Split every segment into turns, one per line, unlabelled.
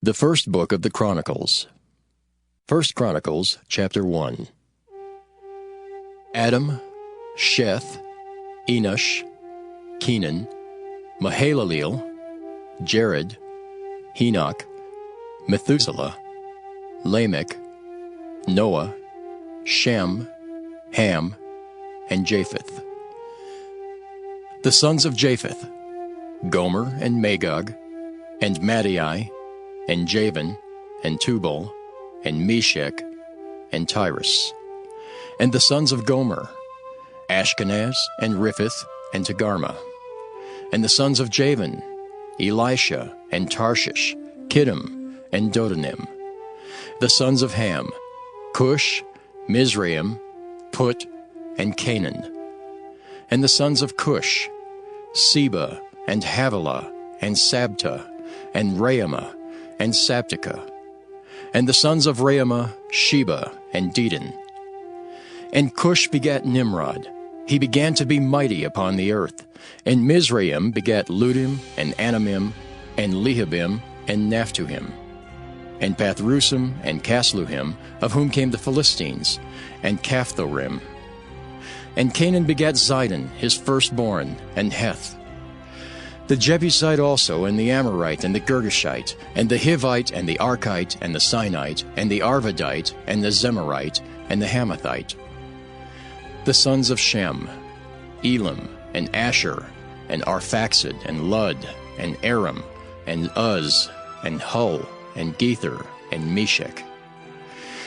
The first book of the Chronicles. 1 Chronicles, chapter 1. Adam, Sheth, Enosh, Kenan, Mahalaleel, Jared, Enoch, Methuselah, Lamech, Noah, Shem, Ham, and Japheth. The sons of Japheth: Gomer and Magog, and Madai, and Javan, and Tubal, and Meshech, and Tyrus. And the sons of Gomer: Ashkenaz, and Riphath, and Togarmah. And the sons of Javan: Elisha, and Tarshish, Kittim, and Dodanim. The sons of Ham: Cush, Mizraim, Put, and Canaan. And the sons of Cush: Seba, and Havilah, and Sabta, and Raamah, and Sabteka. And the sons of Raamah: Sheba, and Dedan. And Cush begat Nimrod. He began to be mighty upon the earth. And Mizraim begat Ludim, and Anamim, and Lehabim, and Naphtuhim. And Pathrusim, and Casluhim, of whom came the Philistines, and Caphthorim. And Canaan begat Zidon, his firstborn, and Heth. The Jebusite also, and the Amorite, and the Girgashite, and the Hivite, and the Arkite, and the Sinite, and the Arvadite, and the Zemarite, and the Hamathite. The sons of Shem: Elam, and Asher, and Arphaxad, and Lud, and Aram, and Uz, and Hul, and Gether, and Meshech.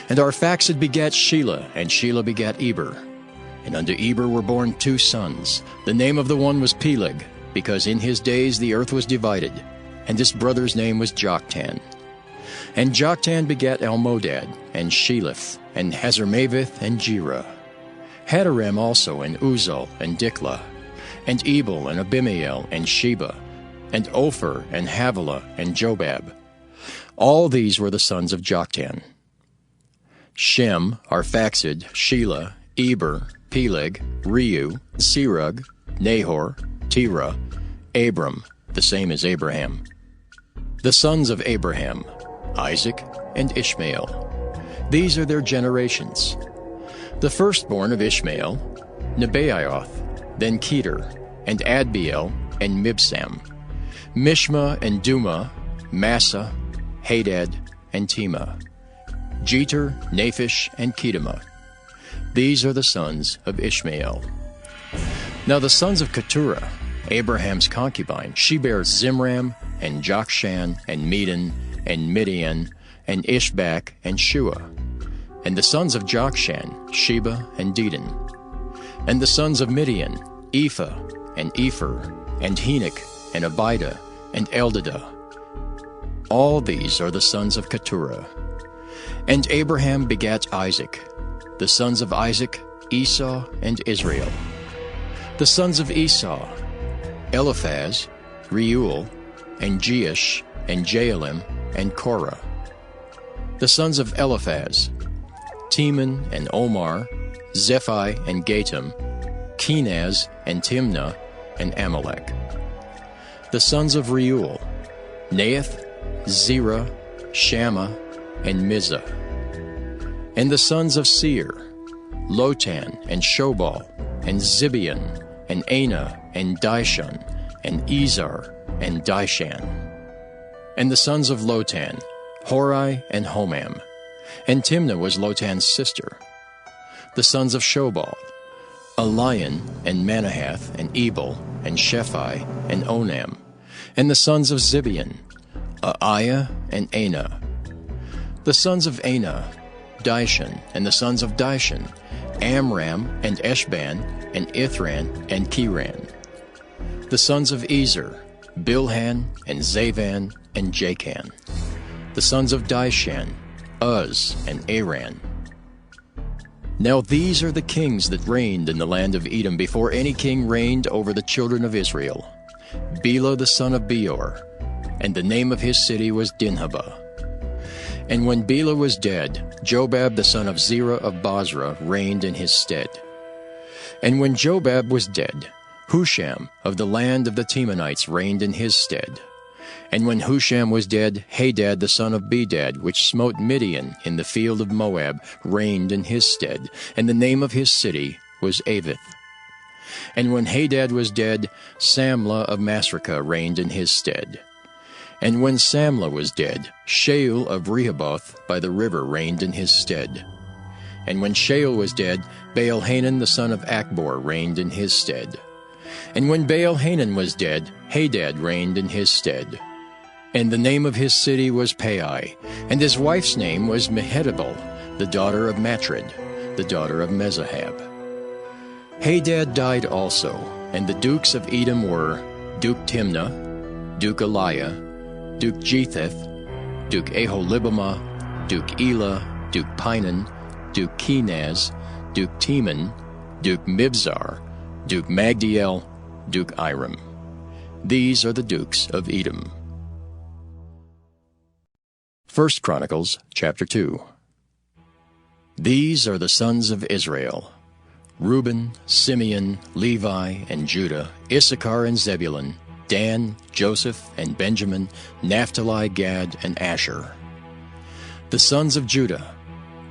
And Arphaxad begat Shelah, and Shelah begat Eber. And unto Eber were born 2 sons. The name of the one was Peleg, because in his days the earth was divided, and his brother's name was Joktan. And Joktan begat Almodad, and Sheleph, and Hazarmaveth, and Jerah. Hadaram also, and Uzal, and Diklah, and Ebal, and Abimael, and Sheba, and Ophir, and Havilah, and Jobab. All these were the sons of Joktan. Shem, Arphaxad, Shelah, Eber, Peleg, Reu, Serug, Nahor, Terah, Abram, the same as Abraham. The sons of Abraham: Isaac and Ishmael. These are their generations. The firstborn of Ishmael: Nebaioth, then Kedar, and Adbeel, and Mibsam, Mishma, and Duma, Massa, Hadad, and Tema, Jeter, Naphish, and Kedemah. These are the sons of Ishmael. Now the sons of Keturah, Abraham's concubine, she bare Zimram, and Jokshan, and Medan, and Midian, and Ishbak, and Shua. And the sons of Jokshan: Sheba, and Dedan. And the sons of Midian: Ephah, and Epher, and Henoch, and Abida, and Eldadah. All these are the sons of Keturah. And Abraham begat Isaac. The sons of Isaac: Esau and Israel. The sons of Esau: Eliphaz, Reuel, and Jeush, and Jaalim, and Korah. The sons of Eliphaz: Teman, and Omar, Zephi, and Gatam, Kenaz, and Timnah, and Amalek. The sons of Reuel: Naath, Zerah, Shammah, and Mizah. And the sons of Seir: Lotan, and Shobal, and Zibeon, and Anah, and Dishon, and Ezer, and Dishan. And the sons of Lotan: Hori, and Homam. And Timnah was Lotan's sister. The sons of Shobal: Elian, and Manahath, and Ebal, and Shephi, and Onam. And the sons of Zibeon: Aiah, and Anah. The sons of Anah: Dishon. And the sons of Dishon: Amram, and Eshban, and Ithran, and Kiran. The sons of Ezer: Bilhan, and Zavan, and Jachan. The sons of Dishan: Uz, and Aran. Now these are the kings that reigned in the land of Edom before any king reigned over the children of Israel: Bela the son of Beor, and the name of his city was Dinhabah. And when Bela was dead, Jobab the son of Zerah of Basra reigned in his stead. And when Jobab was dead, Husham of the land of the Temanites reigned in his stead. And when Husham was dead, Hadad the son of Bedad, which smote Midian in the field of Moab, reigned in his stead, and the name of his city was Avith. And when Hadad was dead, Samlah of Masrekah reigned in his stead. And when Samlah was dead, Shaul of Rehoboth by the river reigned in his stead. And when Shaul was dead, Baal-Hanan the son of Achbor reigned in his stead. And when Baal-Hanan was dead, Hadad reigned in his stead. And the name of his city was Pai, and his wife's name was Mehetabel, the daughter of Matred, the daughter of Mezahab. Hadad died also, and the dukes of Edom were Duke Timnah, Duke Eliah, Duke Jetheth, Duke Aholibamah, Duke Elah, Duke Pinan, Duke Kenaz, Duke Teman, Duke Mibzar, Duke Magdiel, Duke Iram. These are the dukes of Edom. 1 Chronicles chapter 2. These are the sons of Israel: Reuben, Simeon, Levi, and Judah, Issachar and Zebulun, Dan, Joseph, and Benjamin, Naphtali, Gad, and Asher. The sons of Judah: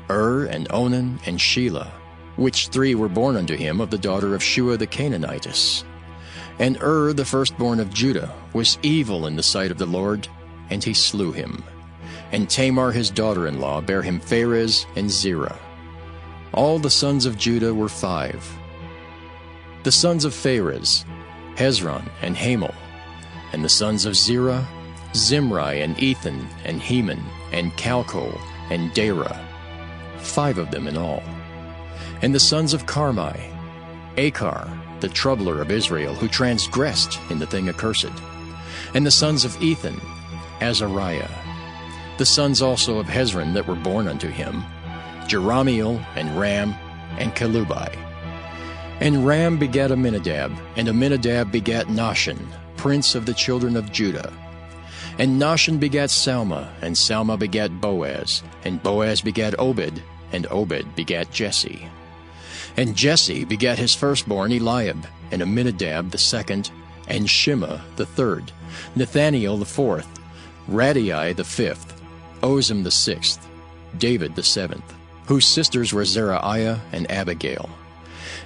and Onan, and Shelah, which three were born unto him of the daughter of Shua the Canaanitess. And the firstborn of Judah, was evil in the sight of the Lord, and he slew him. And Tamar his daughter-in-law bare him Pharez and Zerah. All the sons of Judah were 5. The sons of Pharez: Hezron and Hamel. And the sons of Zerah: Zimri and Ethan and Heman and Calcol and Dara, 5 of them in all. And the sons of Carmi: Achar, the troubler of Israel, who transgressed in the thing accursed. And the sons of Ethan: Azariah. The sons also of Hezron that were born unto him: Jerahmeel, and Ram, and Kelubai. And Ram begat Amminadab, and Amminadab begat Nahshon, prince of the children of Judah. And Nahshon begat Salma, and Salma begat Boaz, and Boaz begat Obed, and Obed begat Jesse. And Jesse begat his firstborn Eliab, and Amminadab the second, and Shimma the third, Nathaniel the fourth, Radai the fifth, Ozem the sixth, David the seventh, whose sisters were Zeruiah and Abigail.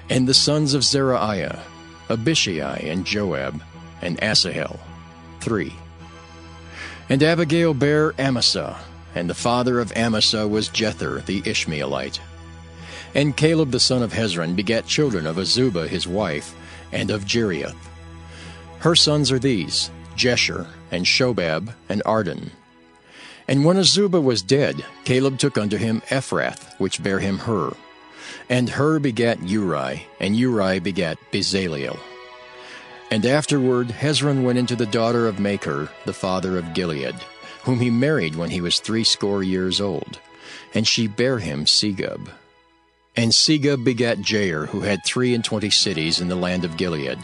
And the sons of Zeruiah: Abishai and Joab, and Asahel, 3. And Abigail bare Amasa, and the father of Amasa was Jether the Ishmaelite. And Caleb the son of Hezron begat children of Azubah his wife, and of Jerioth. Her sons are these: Jesher, and Shobab, and Arden. And when Azubah was dead, Caleb took unto him Ephrath, which bare him Hur. And Hur begat Uri, and Uri begat Bezaleel. And afterward Hezron went into the daughter of Machir, the father of Gilead, whom he married when he was 80 years old, and she bare him Segub. And Segub begat Jair, who had 23 cities in the land of Gilead.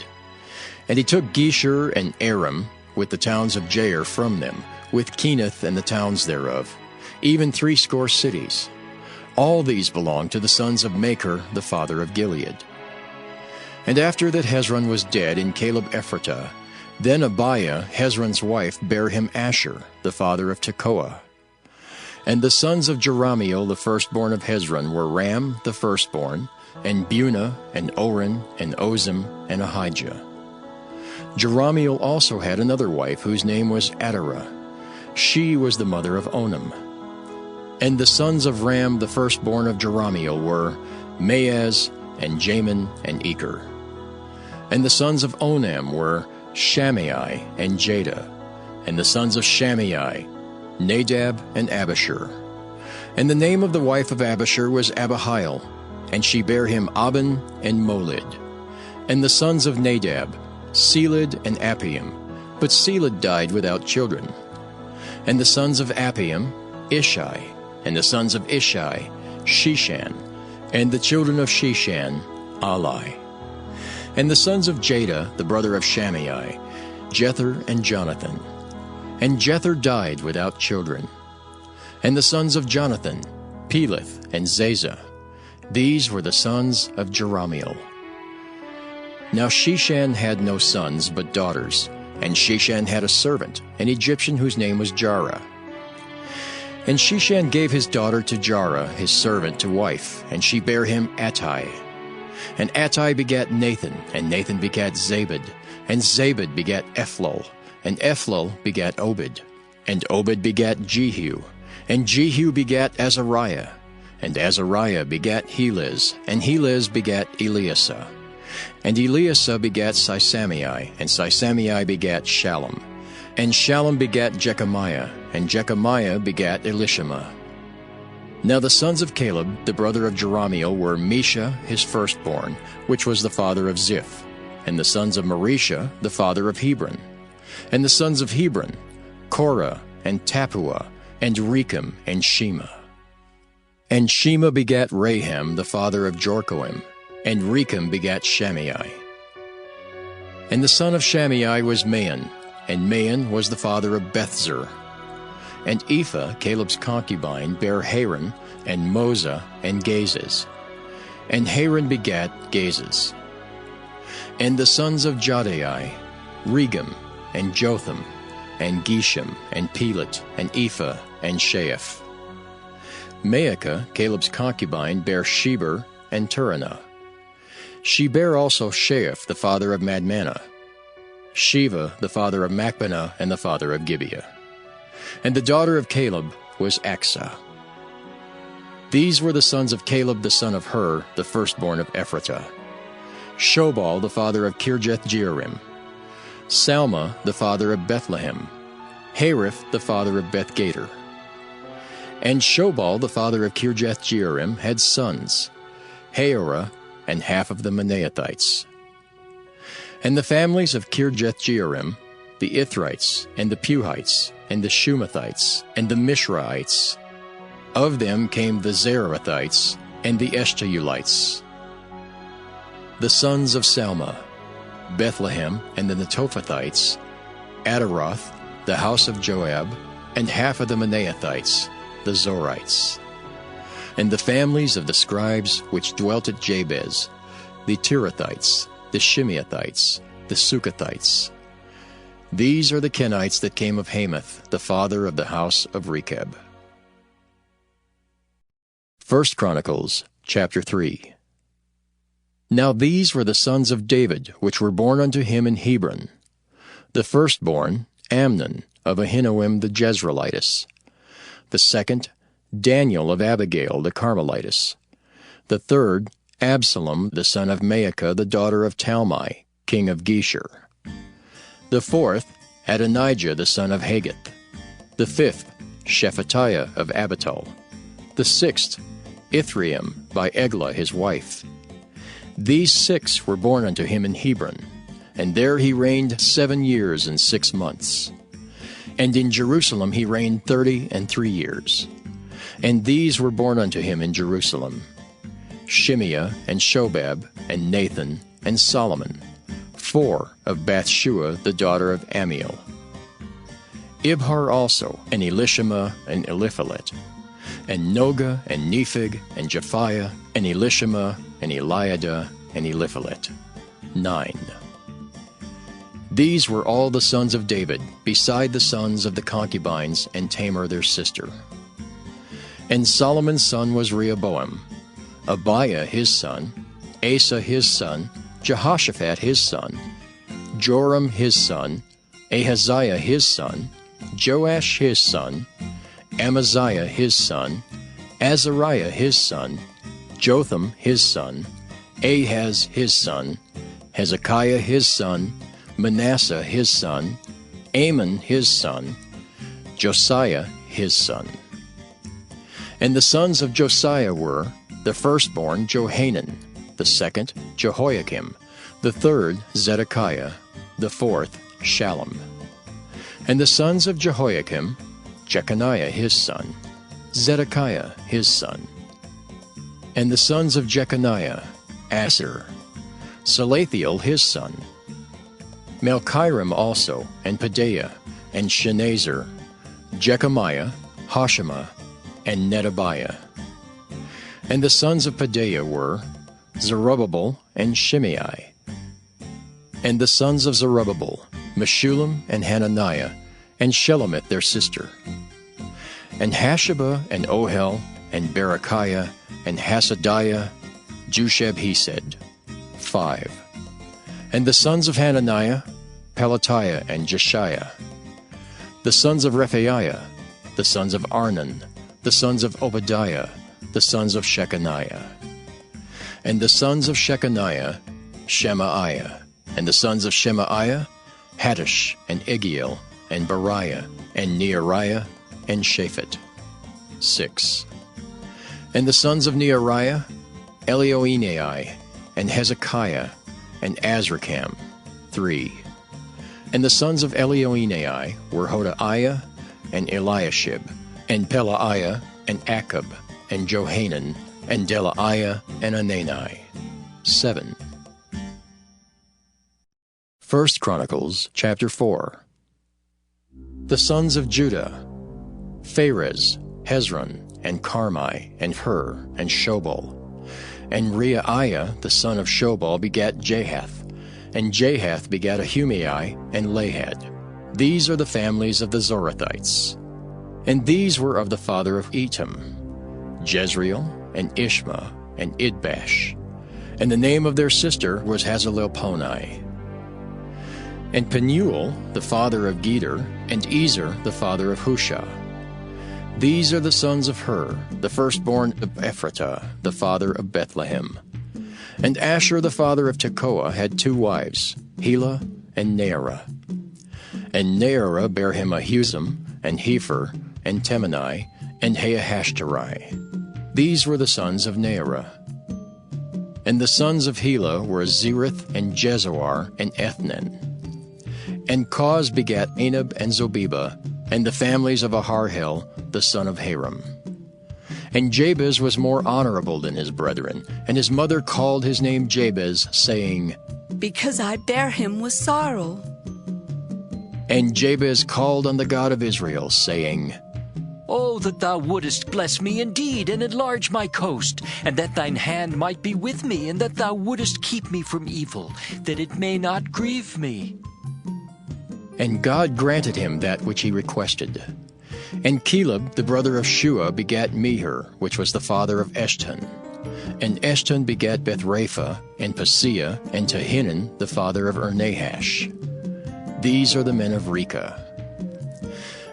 And he took Geshur and Aram, with the towns of Jair from them, with Kenath and the towns thereof, even 80 cities. All these belonged to the sons of Machir, the father of Gilead. And after that Hezron was dead in Caleb Ephratah, then Abiah, Hezron's wife, bare him Asher, the father of Tekoa. And the sons of Jerahmeel, the firstborn of Hezron, were Ram, the firstborn, and Bunah, and Oren, and Ozem, and Ahijah. Jerahmeel also had another wife, whose name was Adarah. She was the mother of Onam. And the sons of Ram, the firstborn of Jerahmeel, were Maaz, and Jamin, and Eker. And the sons of Onam were Shammai and Jada. And the sons of Shammai: Nadab and Abishur. And the name of the wife of Abishur was Abihail, and she bare him Aben and Molid. And the sons of Nadab: Seled and Appium, but Seled died without children. And the sons of Appium: Ishai. And the sons of Ishai: Sheshan. And the children of Sheshan: Ali. And the sons of Jada, the brother of Shammai: Jether and Jonathan. And Jether died without children. And the sons of Jonathan: Peleth and Zazah. These were the sons of Jerahmeel. Now Sheshan had no sons but daughters, And Sheshan had a servant, an Egyptian whose name was Jarrah. And Sheshan gave his daughter to Jarrah, his servant, to wife, and she bare him Attai. And Attai begat Nathan, and Nathan begat Zabad, and Zabad begat Ephlol, and Ephlol begat Obed, and Obed begat Jehu, and Jehu begat Azariah, and Azariah begat Helez, and Helez begat Eleasah. And Eleasah begat Sisamai, and Sisamai begat Shallum. And Shallum begat Jechamiah, and Jechamiah begat Elishama. Now the sons of Caleb, the brother of Jerahmeel, were Mesha his firstborn, which was the father of Ziph, and the sons of Marisha, the father of Hebron. And the sons of Hebron, Korah, and Tappuah, and Rechem, and Shema. And Shema begat Raham, the father of Jorkoam, and Rechem begat Shammai. And the son of Shammai was Maon, and Maon was the father of Bethzur. And Ephah, Caleb's concubine, bare Haran, and Moza, and Gazez. And Haran begat Gazez. And the sons of Jadai, Regem, and Jotham, and Geshem, and Pelet, and Ephah, and Sheaph. Maacah, Caleb's concubine, bare Sheber, and Turanah. She bare also Sheaph, the father of Madmanah, Sheva, the father of Machbenah, and the father of Gibeah. And the daughter of Caleb was Acsah. These were the sons of Caleb the son of Hur, the firstborn of Ephratah. Shobal, the father of Kirjath-jearim. Salma, the father of Bethlehem. Hariph, the father of Bethgader. And Shobal, the father of Kirjath-jearim, had sons, Haorah, and half of the Manaathites. And the families of Kirjath-jearim, the Ithrites, and the Puhites, and the Shumathites, and the Mishraites. Of them came the Zarathites, and the Eshtaolites. The sons of Salma, Bethlehem, and the Netophathites, Adaroth, the house of Joab, and half of the Manaathites, the Zorites. And the families of the scribes which dwelt at Jabez, the Tirathites, the Shimeathites, the Sukathites. These are the Kenites that came of Hamath, the father of the house of Rechab. 1 Chronicles, chapter 3. Now these were the sons of David, which were born unto him in Hebron. The firstborn, Amnon, of Ahinoam the Jezreelitess. The second, Daniel of Abigail the Carmelitess. The third, Absalom, the son of Maacah, the daughter of Talmai, king of Geshur. The fourth, Adonijah, the son of Haggith. The fifth, Shephatiah of Abital. The sixth, Ithream, by Eglah his wife. These 6 were born unto him in Hebron, and there he reigned 7 years and 6 months. And in Jerusalem he reigned 33 years. And these were born unto him in Jerusalem, Shimeah, and Shobab, and Nathan, and Solomon, 4 of Bathshua the daughter of Amiel. Ibhar also, and Elishama, and Eliphalet, and Noga, and Nephig, and Japhiah, and Elishama, and Eliada, and Eliphalet, 9. These were all the sons of David, beside the sons of the concubines, and Tamar their sister. And Solomon's son was Rehoboam, Abiah his son, Asa his son, Jehoshaphat his son, Joram his son, Ahaziah his son, Joash his son, Amaziah his son, Azariah his son, Jotham his son, Ahaz his son, Hezekiah his son, Manasseh his son, Amon his son, Josiah his son. And the sons of Josiah were, the firstborn Johanan, the second Jehoiakim, the third Zedekiah, the fourth Shallum. And the sons of Jehoiakim, Jeconiah his son, Zedekiah his son. And the sons of Jeconiah, Asir, Salathiel his son, Malchiram also, and Pedaiah, and Shenazer, Jechamiah, Hoshama, and Nedabiah. And the sons of Pedaiah were Zerubbabel and Shimei. And the sons of Zerubbabel, Meshullam and Hananiah, and Shelomith their sister. And Hashabah and Ohel, and Berechiah, and Hasadiah, Jusheb-Hesed, 5. And the sons of Hananiah, Pelatiah and Jeshiah. The sons of Rephaiah, the sons of Arnan, the sons of Obadiah, the sons of Shechaniah. And the sons of Shechaniah, Shemaiah. And the sons of Shemaiah, Hattush, and Igiel, and Bariah, and Neariah, and Shaphat, 6. And the sons of Neariah, Elioenai, and Hezekiah, and Azrikam, 3. And the sons of Elioenai were Hodaiah, and Eliashib, and Pelaiah, and Akab, and Johanan, and Delaiah, and Anani, 7. 1 Chronicles chapter 4. The sons of Judah, Pharez, Hezron, and Carmi, and Hur, and Shobal. And Reiah the son of Shobal begat Jahath, and Jahath begat Ahumai and Lahad. These are the families of the Zorathites. And these were of the father of Etam, Jezreel, and Ishma, and Idbash. And the name of their sister was Hazelelponi. And Penuel, the father of Geder, and Ezer, the father of Hushah. These are the sons of Hur, the firstborn of Ephratah, the father of Bethlehem. And Asher, the father of Tekoa, had 2 wives, Helah and Naarah. And Naarah bare him Ahuzam, and Hepher, and Temani, and Haahashtari. These were the sons of Naarah. And the sons of Helah were Zereth, and Jezoar, and Ethnan. And Koz begat Anab and Zobeba, and the families of Aharhel, the son of Haram. And Jabez was more honorable than his brethren, and his mother called his name Jabez, saying,
Because I bare him with sorrow.
And Jabez called on the God of Israel, saying,
Oh, that thou wouldest bless me indeed, and enlarge my coast, and that thine hand might be with me, and that thou wouldest keep me from evil, that it may not grieve me.
And God granted him that which he requested. And Caleb, the brother of Shua, begat Meher, which was the father of Eshton. And Eshton begat Bethrapha, and Paseah, and Tahinan, the father of Nahash. These are the men of Rechah.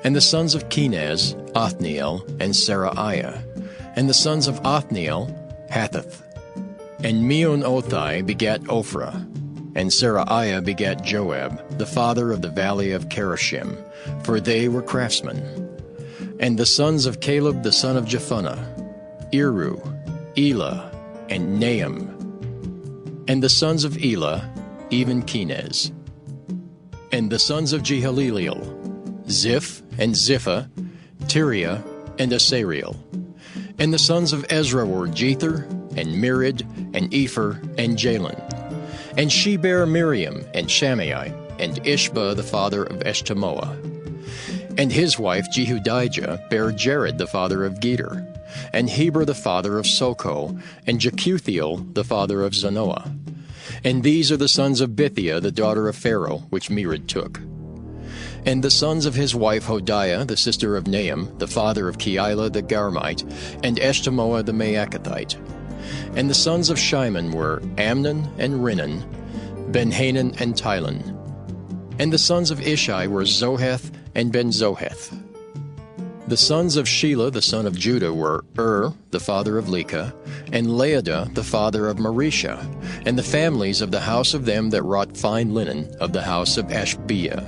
And the sons of Kenaz, Othniel, and Seraiah. And the sons of Othniel, Hathath. And Meonothai begat Ophrah. And Seraiah begat Joab, the father of the valley of Kerashim, for they were craftsmen. And the sons of Caleb the son of Jephunneh, Eru, Elah, and Nahum. And the sons of Elah, even Kenaz. And the sons of Jehaleleel, Ziph, and Ziphah, Tiria, and Asariel. And the sons of Ezra were Jether, and Merid, and Epher, and Jalon. And she bare Miriam, and Shammai, and Ishba the father of Eshtemoa. And his wife Jehudijah bare Jared the father of Geder, and Heber the father of Soko, and Jekuthiel the father of Zanoah. And these are the sons of Bithiah the daughter of Pharaoh, which Merid took. And the sons of his wife Hodiah, the sister of Nahum, the father of Keilah the Garmite, and Eshtemoa the Maacathite. And the sons of Shimon were Amnon and Rinan, Benhanan and Tilon. And the sons of Ishai were Zoheth and Ben-Zoheth. The sons of Shelah the son of Judah were the father of Leka, and Laadah the father of Marisha, and the families of the house of them that wrought fine linen of the house of Ashbiah.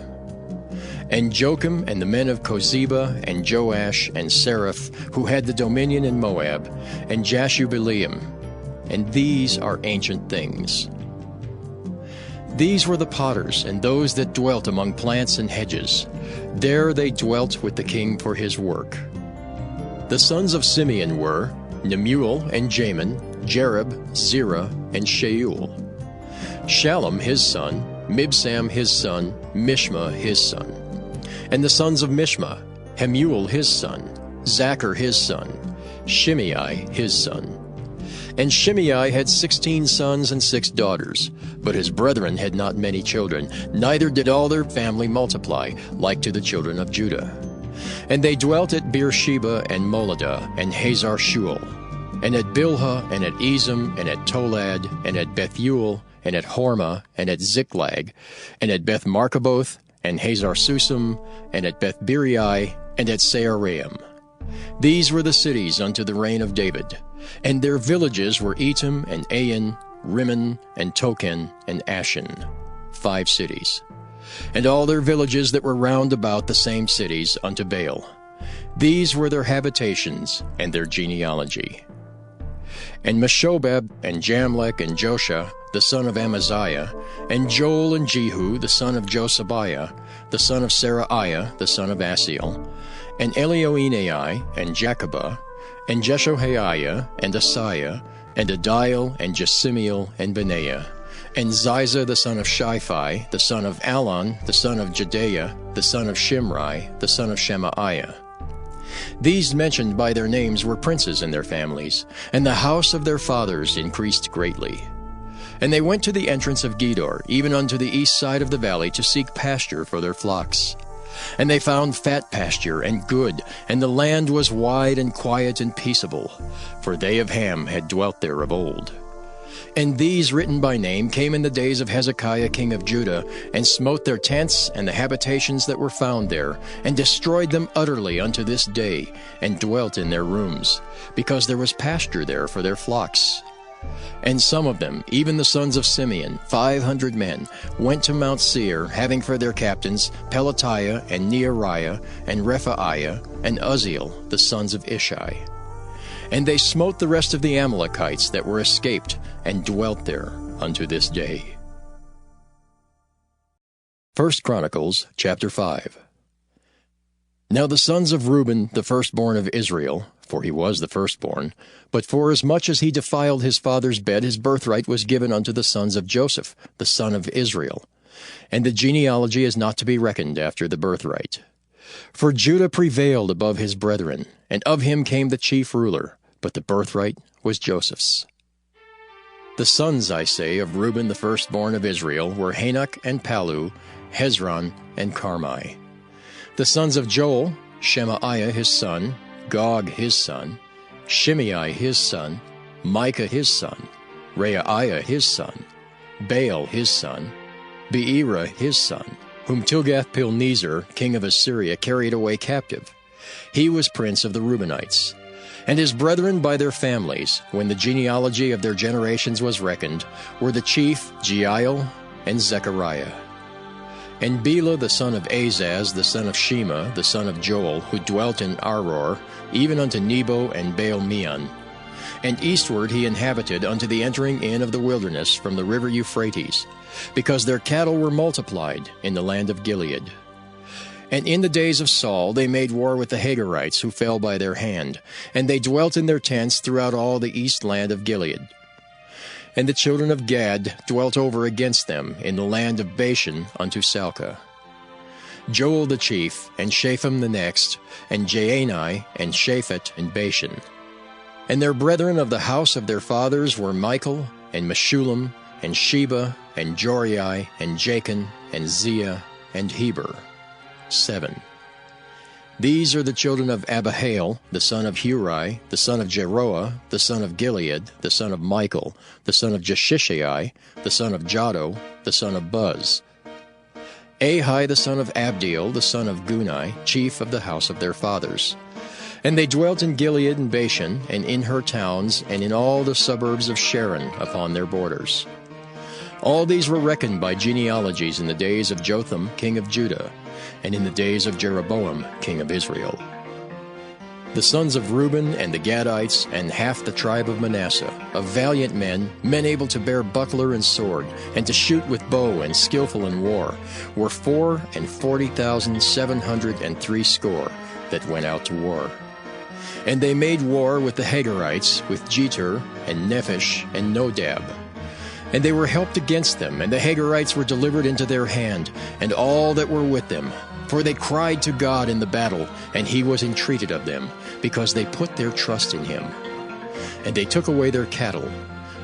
And Jocham and the men of Kozeba, and Joash, and Seraph, who had the dominion in Moab, and Jashubileam. And these are ancient things. These were the potters, and those that dwelt among plants and hedges. There they dwelt with the king for his work. The sons of Simeon were Nemuel and Jamin, Jereb, Zerah, and Shaul. Shallum his son, Mibsam his son, Mishma his son. And the sons of Mishma, Hemuel his son, Zachar his son, Shimei his son, And Shimei had 16 sons and 6 daughters, but his brethren had not many children, neither did all their family multiply, like to the children of Judah. And they dwelt at Beersheba and Moladah and Hazar Shual, and at Bilhah and at Ezem and at Tolad and at Bethuel and at Hormah and at Ziklag and at Beth Markaboth and Hazar Susam and at Beth Biri and at Saaraim. These were the cities unto the reign of David, and their villages were Etam and Ain, Rimmon and Token and Ashen, 5 cities, and all their villages that were round about the same cities unto Baal. These were their habitations and their genealogy. And Meshobab and Jamlech and Joshua, the son of Amaziah, and Joel and Jehu, the son of Josabiah, the son of Seraiah, the son of Asiel, and Elioenai and Jacobah, and Jeshohaiah and Asaiah, and Adiel and Jesimiel and Benaiah, and Ziza the son of Shiphi, the son of Alon, the son of Jedaiah, the son of Shimri, the son of Shemaiah. These mentioned by their names were princes in their families, and the house of their fathers increased greatly. And they went to the entrance of Gedor, even unto the east side of the valley, to seek pasture for their flocks. And they found fat pasture and good, and the land was wide and quiet and peaceable, for they of Ham had dwelt there of old. And these written by name came in the days of Hezekiah king of Judah, and smote their tents and the habitations that were found there, and destroyed them utterly unto this day, and dwelt in their rooms, because there was pasture there for their flocks. And some of them, even the sons of Simeon, 500 men, went to Mount Seir, having for their captains Pelatiah and Neariah and Rephaiah and Uzziel, the sons of Ishi. And they smote the rest of the Amalekites that were escaped, and dwelt there unto this day. 1 Chronicles chapter 5. Now the sons of Reuben, the firstborn of Israel, for he was the firstborn, but forasmuch as he defiled his father's bed, his birthright was given unto the sons of Joseph, the son of Israel. And the genealogy is not to be reckoned after the birthright. For Judah prevailed above his brethren, and of him came the chief ruler, but the birthright was Joseph's. The sons, I say, of Reuben the firstborn of Israel were Hanok and Palu, Hezron and Carmi. The sons of Joel, Shemaiah his son, Gog his son, Shimei his son, Micah his son, Reaiah his son, Baal his son, Beera his son, whom Tilgath-Pilneser, king of Assyria, carried away captive. He was prince of the Reubenites. And his brethren by their families, when the genealogy of their generations was reckoned, were the chief Jeiel and Zechariah. And Bela the son of Azaz, the son of Shema, the son of Joel, who dwelt in Aror, even unto Nebo and Baal-meon. And eastward he inhabited unto the entering in of the wilderness from the river Euphrates, because their cattle were multiplied in the land of Gilead. And in the days of Saul they made war with the Hagarites, who fell by their hand, and they dwelt in their tents throughout all the east land of Gilead. And the children of Gad dwelt over against them in the land of Bashan unto Salcah. Joel the chief, and Shapham the next, and Jaani, and Shaphat, and Bashan. And their brethren of the house of their fathers were Michael, and Meshullam, and Sheba, and Jorai, and Jachin, and Ziah, and Heber. 7. These are the children of Abihail, the son of Huri, the son of Jeroah, the son of Gilead, the son of Michael, the son of Jeshishai, the son of Jado, the son of Buz. Ahi, the son of Abdiel, the son of Guni, chief of the house of their fathers. And they dwelt in Gilead and Bashan, and in her towns, and in all the suburbs of Sharon upon their borders. All these were reckoned by genealogies in the days of Jotham, king of Judah, and in the days of Jeroboam, king of Israel. The sons of Reuben and the Gadites and half the tribe of Manasseh, of valiant men, men able to bear buckler and sword, and to shoot with bow and skillful in war, were 440,760 that went out to war. And they made war with the Hagarites, with Jeter, and Nephish, and Nodab. And they were helped against them, and the Hagarites were delivered into their hand, and all that were with them. For they cried to God in the battle, and he was entreated of them, because they put their trust in him. And they took away their cattle,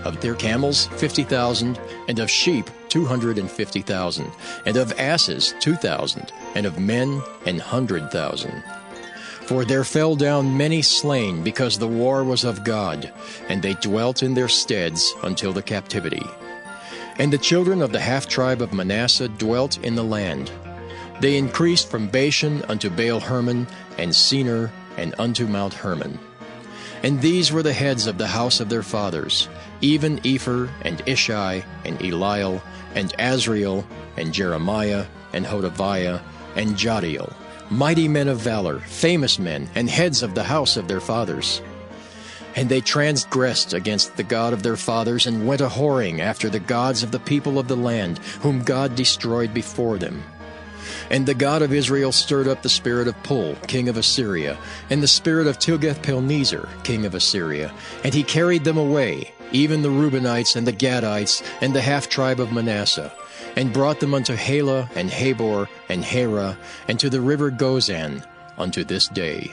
of their camels 50,000, and of sheep 250,000, and of asses 2,000, and of men 100,000. For there fell down many slain, because the war was of God, and they dwelt in their steads until the captivity. And the children of the half-tribe of Manasseh dwelt in the land. They increased from Bashan unto Baal-Hermon, and Senir, and unto Mount Hermon. And these were the heads of the house of their fathers, even Epher, and Ishai, and Eliel, and Azriel, and Jeremiah, and Hodaviah, and Jadiel, mighty men of valor, famous men, and heads of the house of their fathers. And they transgressed against the God of their fathers, and went a-whoring after the gods of the people of the land, whom God destroyed before them. And the God of Israel stirred up the spirit of Pul, king of Assyria, and the spirit of Tilgath-Pilneser, king of Assyria, and he carried them away, even the Reubenites and the Gadites, and the half-tribe of Manasseh, and brought them unto Halah, and Habor, and Hara, and to the river Gozan, unto this day.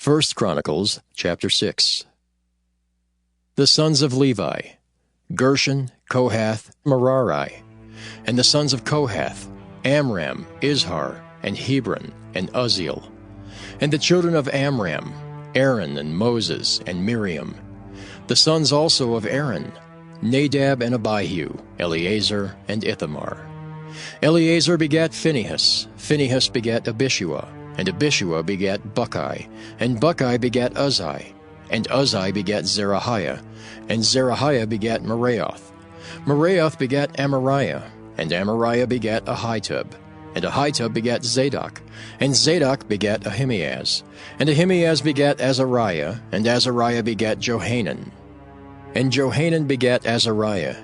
1 Chronicles, chapter 6. The sons of Levi, Gershon, Kohath, Merari. And the sons of Kohath, Amram, Izhar, and Hebron, and Uzziel. And the children of Amram, Aaron, and Moses, and Miriam. The sons also of Aaron, Nadab and Abihu, Eleazar, and Ithamar. Eleazar begat Phinehas, Phinehas begat Abishua, and Abishua begat Buckai, and Buckai begat Uzzi, and Uzzi begat Zerahiah, and Zerahiah begat Meraioth. Meraioth begat Amariah, and Amariah begat Ahitub, and Ahitub begat Zadok, and Zadok begat Ahimaaz, and Ahimaaz begat Azariah, and Azariah begat Johanan, and Johanan begat Azariah.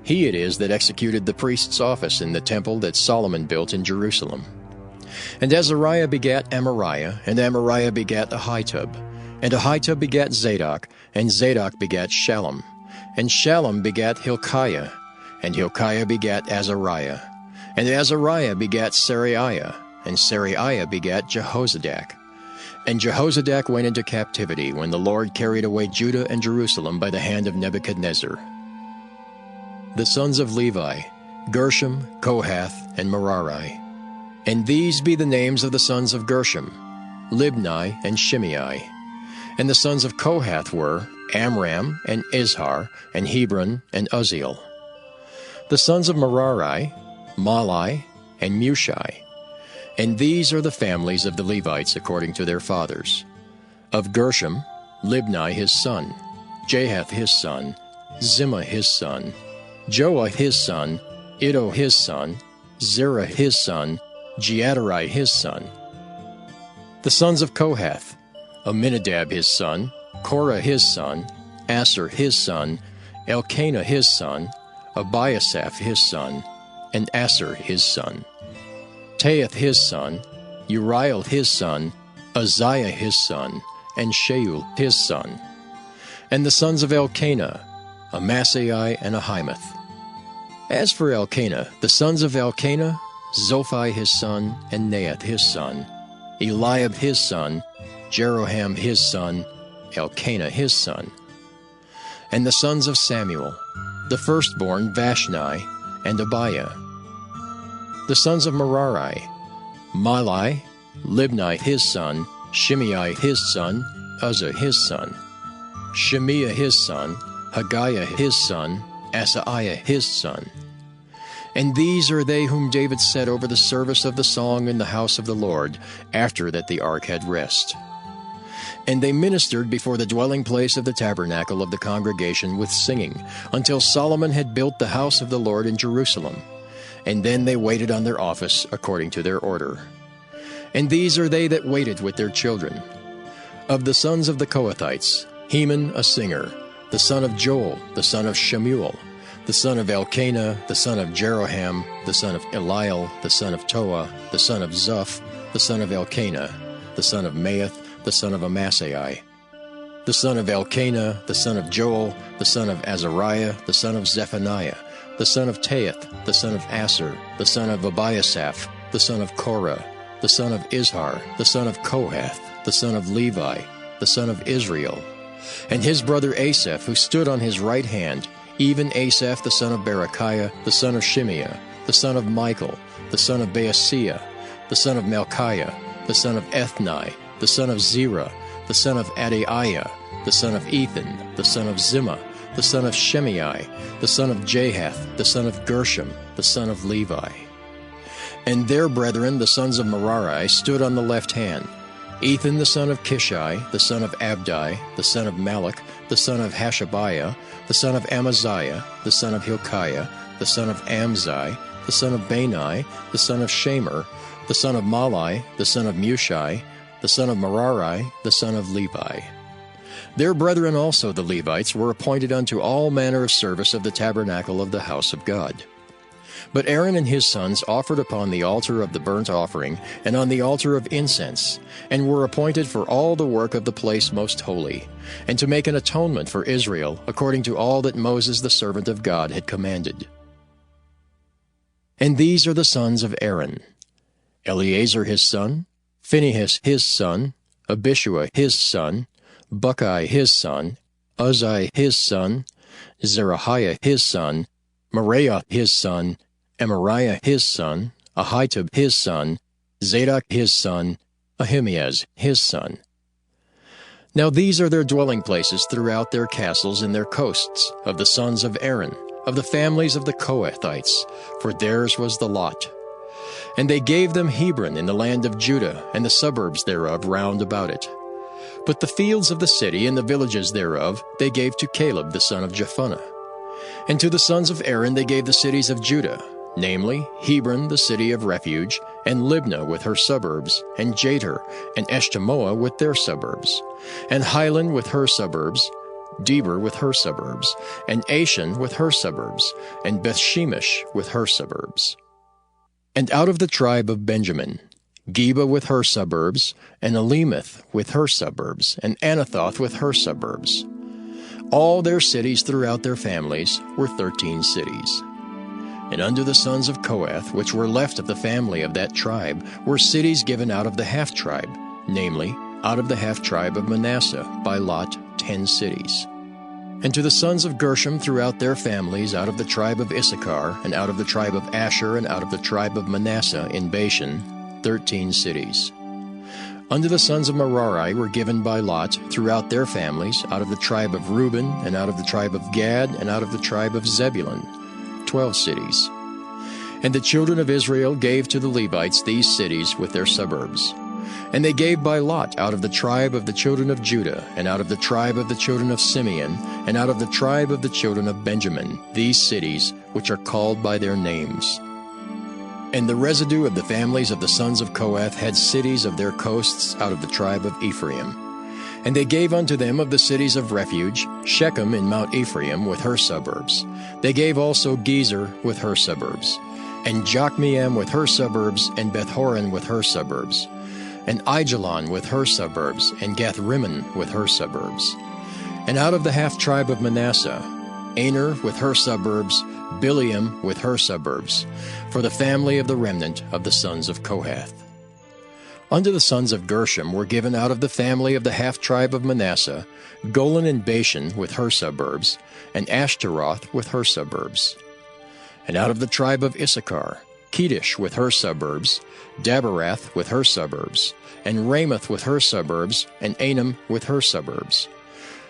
He it is that executed the priest's office in the temple that Solomon built in Jerusalem. And Azariah begat Amariah, and Amariah begat Ahitub, and Ahitub begat Zadok, and Zadok begat Shallum, and Shallum begat Hilkiah, and Hilkiah begat Azariah, and Azariah begat Seraiah, and Seraiah begat Jehozadak. And Jehozadak went into captivity when the Lord carried away Judah and Jerusalem by the hand of Nebuchadnezzar. The sons of Levi, Gershom, Kohath, and Merari. And these be the names of the sons of Gershom, Libni and Shimei. And the sons of Kohath were Amram, and Izhar, and Hebron, and Uzziel. The sons of Merari, Mahli, and Mushi. And these are the families of the Levites according to their fathers. Of Gershom, Libni his son, Jahath his son, Zimmah his son, Joah his son, Iddo his son, Zerah his son, Jeaterai his son. The sons of Kohath, Aminadab his son, Korah his son, Asher his son, Elkanah his son, Abiasaph his son, and Asher his son. Tahath his son, Uriel his son, Uzziah his son, and Shaul his son. And the sons of Elkanah, Amasai and Ahimath. As for Elkanah, the sons of Elkanah, Zophai his son, and Naath his son, Eliab his son, Jeroham his son, Elkanah his son. And the sons of Samuel, the firstborn Vashni, and Abiah. The sons of Merari, Mahli, Libni his son, Shimei his son, Uzzah his son, Shemiah his son, Haggiah his son, Asaiah his son. And these are they whom David set over the service of the song in the house of the Lord, after that the ark had rest. And they ministered before the dwelling place of the tabernacle of the congregation with singing, until Solomon had built the house of the Lord in Jerusalem. And then they waited on their office according to their order. And these are they that waited with their children. Of the sons of the Kohathites, Heman a singer, the son of Joel, the son of Shemuel, the son of Elkanah, the son of Jeroham, the son of Eliel, the son of Toah, the son of Zuph, the son of Elkanah, the son of Maath, the son of Amasai, the son of Elkanah, the son of Joel, the son of Azariah, the son of Zephaniah, the son of Tahath, the son of Asher, the son of Abiasaph, the son of Korah, the son of Izhar, the son of Kohath, the son of Levi, the son of Israel, and his brother Asaph, who stood on his right hand, even Asaph the son of Berechiah, the son of Shimeah, the son of Michael, the son of Baaseiah, the son of Malchiah, the son of Ethni, the son of Zerah, the son of Adaiah, the son of Ethan, the son of Zimmah, the son of Shimei, the son of Jahath, the son of Gershom, the son of Levi. And their brethren, the sons of Merari, stood on the left hand, Ethan the son of Kishai, the son of Abdi, the son of Malach, the son of Hashabiah, the son of Amaziah, the son of Hilkiah, the son of Amzi, the son of Bani, the son of Shamer, the son of Malai, the son of Mushai, the son of Merari, the son of Levi. Their brethren also the Levites were appointed unto all manner of service of the tabernacle of the house of God. But Aaron and his sons offered upon the altar of the burnt offering and on the altar of incense, and were appointed for all the work of the place most holy, and to make an atonement for Israel, according to all that Moses the servant of God had commanded. And these are the sons of Aaron: Eleazar his son, Phinehas his son, Abishua his son, Buckai his son, Uzzi his son, Zerahiah his son, Meraioth his son, Amariah his son, Ahitub his son, Zadok his son, Ahimaaz his son. Now these are their dwelling places throughout their castles and their coasts, of the sons of Aaron, of the families of the Kohathites, for theirs was the lot. And they gave them Hebron in the land of Judah, and the suburbs thereof round about it. But the fields of the city and the villages thereof they gave to Caleb the son of Jephunneh. And to the sons of Aaron they gave the cities of Judah, namely, Hebron the city of refuge, and Libnah with her suburbs, and Jatir, and Eshtemoa with their suburbs, and Hilan with her suburbs, Deber with her suburbs, and Ashan with her suburbs, and Bethshemesh with her suburbs. And out of the tribe of Benjamin, Geba with her suburbs, and Alemeth with her suburbs, and Anathoth with her suburbs. All their cities throughout their families were 13 cities. And unto the sons of Kohath, which were left of the family of that tribe, were cities given out of the half-tribe, namely, out of the half-tribe of Manasseh, by lot 10 cities. And to the sons of Gershom throughout their families, out of the tribe of Issachar, and out of the tribe of Asher, and out of the tribe of Manasseh in Bashan, 13 cities. Unto the sons of Merari were given by lot throughout their families, out of the tribe of Reuben, and out of the tribe of Gad, and out of the tribe of Zebulun, 12 cities. And the children of Israel gave to the Levites these cities with their suburbs. And they gave by lot out of the tribe of the children of Judah, and out of the tribe of the children of Simeon, and out of the tribe of the children of Benjamin, these cities which are called by their names. And the residue of the families of the sons of Kohath had cities of their coasts out of the tribe of Ephraim. And they gave unto them of the cities of refuge, Shechem in Mount Ephraim with her suburbs. They gave also Gezer with her suburbs, and Jokmeam with her suburbs, and Beth-horon with her suburbs, and Aijalon with her suburbs, and Gath-rimmon with her suburbs. And out of the half-tribe of Manasseh, Aner with her suburbs, Bileam with her suburbs, for the family of the remnant of the sons of Kohath. Unto the sons of Gershom were given out of the family of the half-tribe of Manasseh, Golan and Bashan with her suburbs, and Ashtaroth with her suburbs. And out of the tribe of Issachar, Kedesh with her suburbs, Daberath with her suburbs, and Ramoth with her suburbs, and Anam with her suburbs.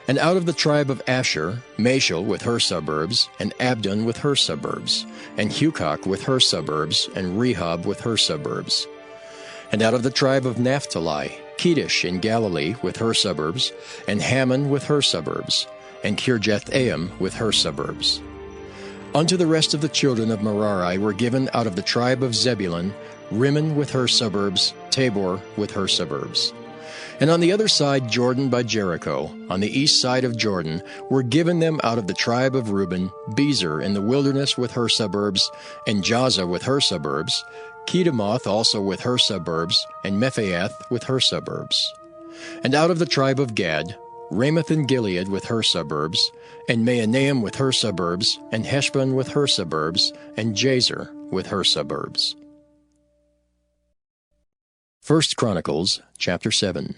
And out of the tribe of Asher, Mashal with her suburbs, and Abdon with her suburbs, and Hukok with her suburbs, and Rehob with her suburbs. And out of the tribe of Naphtali, Kedesh in Galilee with her suburbs, and Hammon with her suburbs, and Kirjathim with her suburbs. Unto the rest of the children of Merari were given out of the tribe of Zebulun, Rimmon with her suburbs, Tabor with her suburbs. And on the other side Jordan by Jericho, on the east side of Jordan, were given them out of the tribe of Reuben, Bezer in the wilderness with her suburbs, and Jahzah with her suburbs, Kedemoth also with her suburbs, and Mephaath with her suburbs. And out of the tribe of Gad, Ramoth in Gilead with her suburbs, and Mahanaim with her suburbs, and Heshbon with her suburbs, and Jazer with her suburbs. 1 Chronicles chapter 7.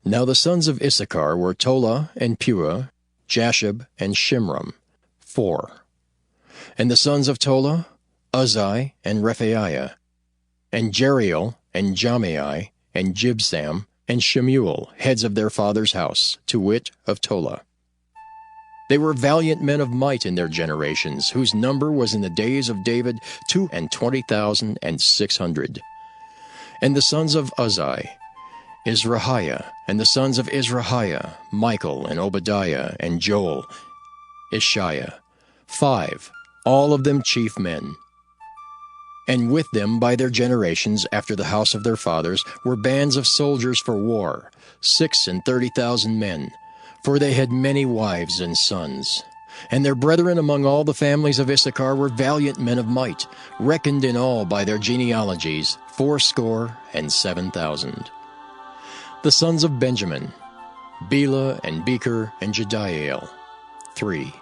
Now the sons of Issachar were Tola and Puah, Jashub and Shimram, 4. And the sons of Tola, Uzzi and Rephaiah, and Jeriel and Jamai and Jibsam and Shemuel, heads of their father's house, to wit, of Tola. They were valiant men of might in their generations, whose number was in the days of David 22,600. And the sons of Uzzi, Izrahiah, and the sons of Izrahiah, Michael and Obadiah and Joel, Ishiah, 5, all of them chief men. And with them by their generations after the house of their fathers were bands of soldiers for war, 36,000 men, for they had many wives and sons. And their brethren among all the families of Issachar were valiant men of might, reckoned in all by their genealogies 7,000. The sons of Benjamin, Bela and Becher and Jediael, 3.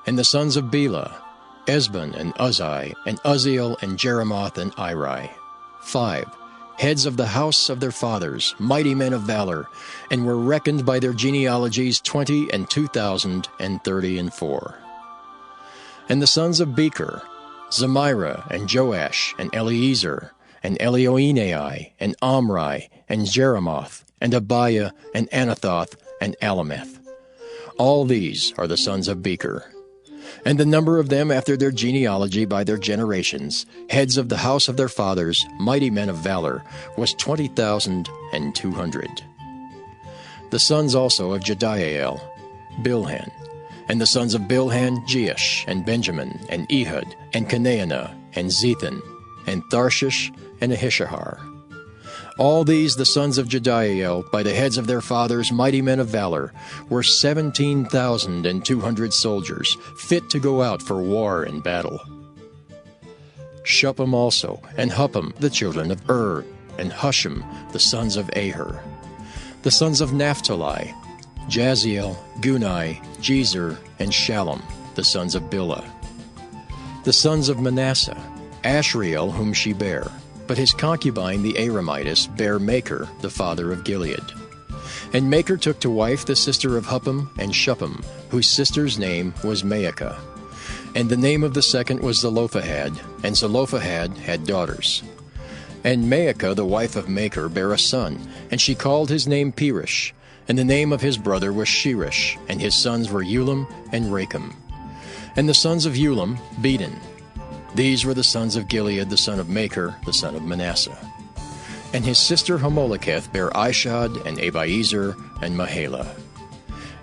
And the sons of Bela, Esbon and Uzzi, and Uzziel and Jeremoth and Iri, 5, heads of the house of their fathers, mighty men of valor, and were reckoned by their genealogies 20,234. And the sons of Becher, Zemira and Joash and Eliezer and Elioenai and Omri and Jeremoth and Abiah and Anathoth and Alameth. All these are the sons of Becher. And the number of them after their genealogy by their generations, heads of the house of their fathers, mighty men of valor, was 20,200. The sons also of Jediael, Bilhan, and the sons of Bilhan, Jeish, and Benjamin, and Ehud, and Canaanah, and Zethan, and Tharshish, and Ahishahar. All these, the sons of Jediael, by the heads of their fathers, mighty men of valor, were 17,200 soldiers, fit to go out for war and battle. Shuppim also, and Huppim, the children of and Hushim, the sons of Aher. The sons of Naphtali, Jaziel, Gunai, Jezer, and Shallum, the sons of Bilhah. The sons of Manasseh, Ashriel, whom she bare. But his concubine, the Aramitess, bare Machir, the father of Gilead. And Machir took to wife the sister of Huppim and Shuppim, whose sister's name was Maacah. And the name of the second was Zelophehad, and Zelophehad had daughters. And Maacah, the wife of Machir, bare a son, and she called his name Perish, and the name of his brother was Sheresh, and his sons were Ulam and Rakem. And the sons of Ulam, Bedan. These were the sons of Gilead, the son of Machir, the son of Manasseh. And his sister Hamoleketh bare Ishad, and Abiezer, and Mahalah.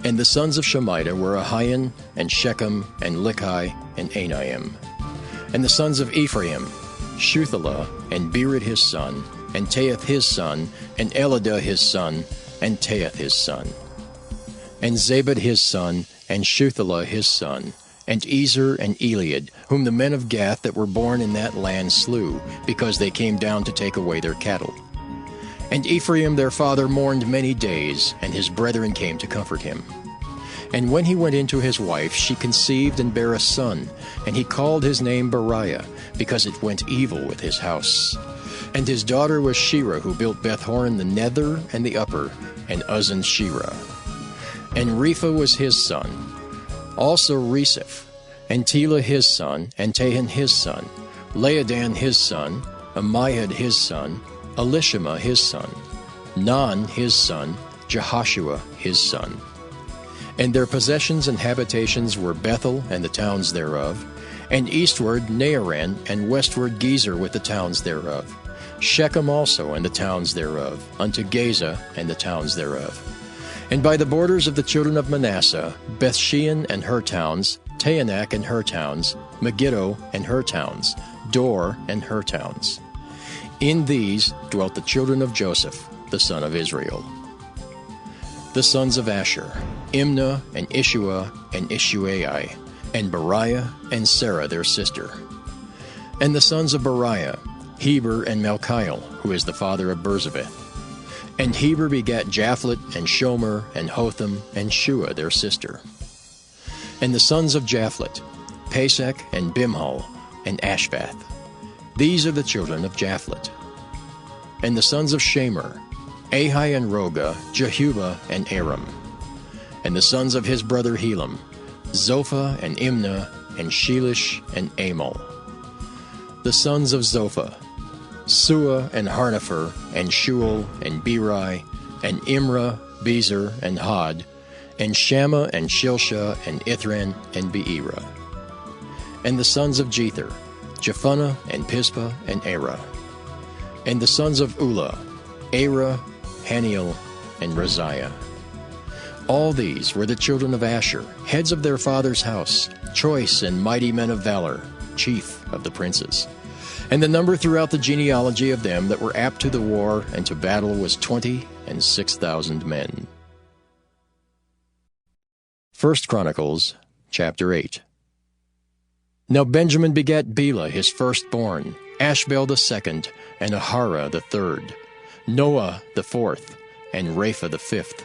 And the sons of Shemida were Ahian, and Shechem, and Likhi, and Anaim. And the sons of Ephraim, Shuthelah, and Bered his son, and Tahath his son, and Eladah his son, and Tahath his son. And Zabad his son, and Shuthelah his son, and Ezer and Eliad, whom the men of Gath that were born in that land slew, because they came down to take away their cattle. And Ephraim their father mourned many days, and his brethren came to comfort him. And when he went in to his wife, she conceived and bare a son, and he called his name Beriah, because it went evil with his house. And his daughter was Shirah, who built Beth-horon the nether and the upper, and Uzzen Shirah. And Repha was his son. Also Reseph, and Tela his son, and Tahan his son, Laadan his son, Amihud his son, Elishama his son, Nan his son, Jehoshua his son. And their possessions and habitations were Bethel and the towns thereof, and eastward Naaran, and westward Gezer with the towns thereof, Shechem also and the towns thereof, unto Gaza and the towns thereof. And by the borders of the children of Manasseh, Bethshean and her towns, Taanach and her towns, Megiddo and her towns, Dor and her towns. In these dwelt the children of Joseph, the son of Israel. The sons of Asher, Imnah and Ishua and Ishuai, and Beriah and Sarah their sister. And the sons of Beriah, Heber and Malchiel, who is the father of Berzabeth. And Heber begat Japhlet, and Shomer, and Hotham, and Shua their sister. And the sons of Japhlet, Pesach, and Bimhal, and Ashvath. These are the children of Japhlet. And the sons of Shamer, Ahi and Roga, Jehubah and Aram. And the sons of his brother Helam, Zophah and Imnah, and Shelish and Amal. The sons of Zophah, Suah and Harnepher, and Shual and Beri, and Imrah, Bezer, and Had, and Shammah and Shilshah, and Ithran, and Beerah. And the sons of Jether, Jephunneh, and Pispa, and Arah. And the sons of Ulah, Arah, Haniel, and Raziah. All these were the children of Asher, heads of their father's house, choice and mighty men of valor, chief of the princes. And the number throughout the genealogy of them that were apt to the war and to battle was 26,000 men. 1 Chronicles, chapter 8. Now Benjamin begat Bela his firstborn, Ashbel the second, and Ahara the third, Noah the fourth, and Rapha the fifth.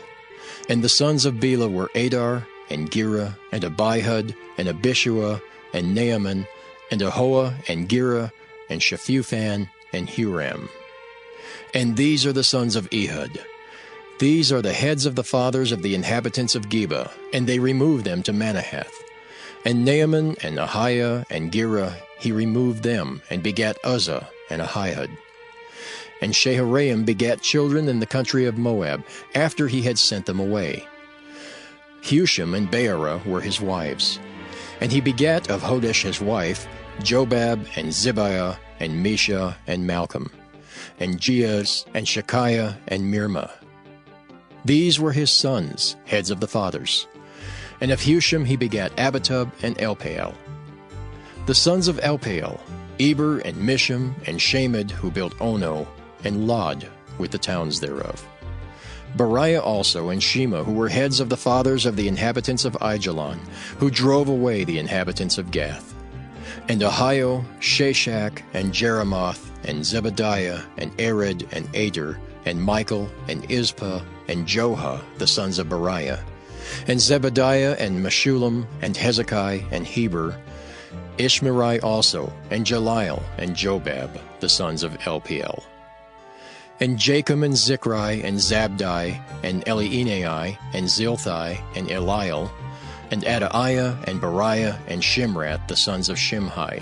And the sons of Bela were Adar, and Gera, and Abihud, and Abishua, and Naaman, and Ahoah, and Gera, and Shephufan, and Huram. And these are the sons of Ehud. These are the heads of the fathers of the inhabitants of Geba, and they removed them to Manahath. And Naaman, and Ahiah, and Gera, he removed them, and begat Uzzah, and Ahihud. And Shaharaim begat children in the country of Moab, after he had sent them away. Husham and Beerah were his wives. And he begat of Hodesh his wife, Jobab, and Zibiah, and Mesha, and Malcolm, and Jeaz, and Shekiah, and Mirmah. These were his sons, heads of the fathers. And of Husham he begat Abitub and Elpaal. The sons of Elpaal, Eber, and Misham, and Shamed, who built Ono, and Lod, with the towns thereof. Beriah also and Shema, who were heads of the fathers of the inhabitants of Aijalon, who drove away the inhabitants of Gath. And Ahio, Shashak, and Jeremoth, and Zebadiah, and Ared, and Ader, and Michael, and Izpah, and Joha, the sons of Beriah, and Zebadiah, and Meshullam, and Hezekiah, and Heber, Ishmerai also, and Jeliel, and Jobab, the sons of Elpiel. And Jachim, and Zichri, and Zabdi, and Elienai, and Zilthai, and Eliel, and Adaiah, and Beriah, and Shimrath, the sons of Shimhi,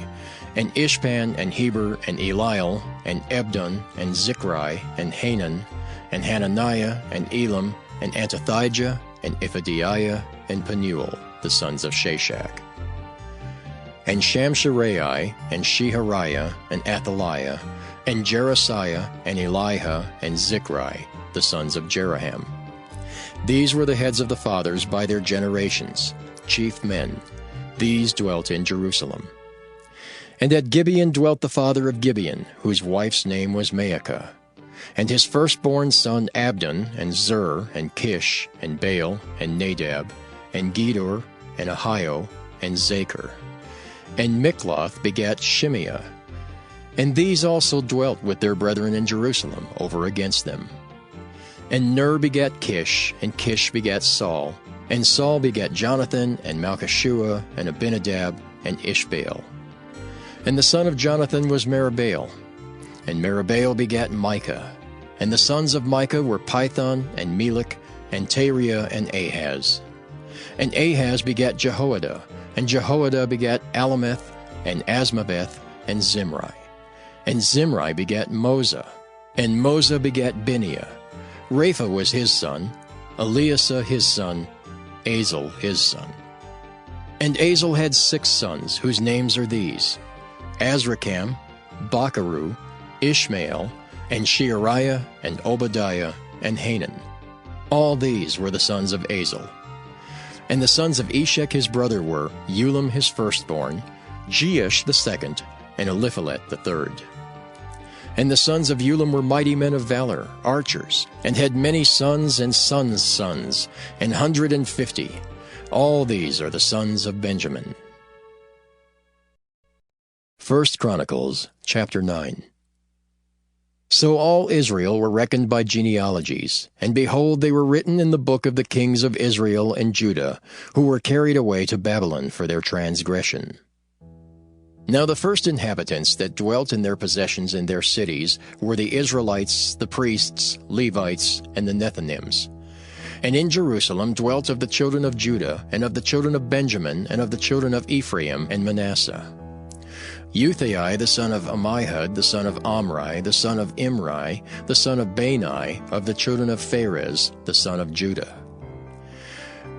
and Ishpan, and Heber, and Eliel, and Ebdon, and Zichri, and Hanan, and Hananiah, and Elam, and Antothijah, and Iphadiah, and Penuel, the sons of Shashak. And Shamsherai, and Shehariah, and Athaliah, and Jerasiah, and Eliha, and Zichri, the sons of Jeraham. These were the heads of the fathers by their generations, chief men. These dwelt in Jerusalem. And at Gibeon dwelt the father of Gibeon, whose wife's name was Maacah, and his firstborn son Abdon, and Zur, and Kish, and Baal, and Nadab, and Gedor, and Ahio, and Zachar. And Mikloth begat Shimeah. And these also dwelt with their brethren in Jerusalem, over against them. And Ner begat Kish, and Kish begat Saul, and Saul begat Jonathan, and Malchishua, and Abinadab, and Ishbaal. And the son of Jonathan was Meribaal, and Meribaal begat Micah. And the sons of Micah were Python, and Melech, and Tariah, and Ahaz. And Ahaz begat Jehoiada, and Jehoiada begat Alameth, and Asmaveth, and Zimri. And Zimri begat Moza, and Moza begat Biniah. Rapha was his son, Eleasah his son, Azel his son. And Azel had 6 sons, whose names are these: Azrikam, Bacharu, Ishmael, and Sheariah, and Obadiah, and Hanan. All these were the sons of Azel. And the sons of Eshek his brother were Ulam his firstborn, Jeush the second, and Eliphalet the third. And the sons of Ulam were mighty men of valor, archers, and had many sons and sons' sons, 150. All these are the sons of Benjamin. 1 Chronicles, chapter 9. So all Israel were reckoned by genealogies, and behold, they were written in the book of the kings of Israel and Judah, who were carried away to Babylon for their transgression. Now the first inhabitants that dwelt in their possessions in their cities were the Israelites, the priests, Levites, and the Nethinims. And in Jerusalem dwelt of the children of Judah, and of the children of Benjamin, and of the children of Ephraim and Manasseh. Uthai the son of Ammihud, the son of Omri, the son of Imri, the son of Bani, of the children of Pharez, the son of Judah.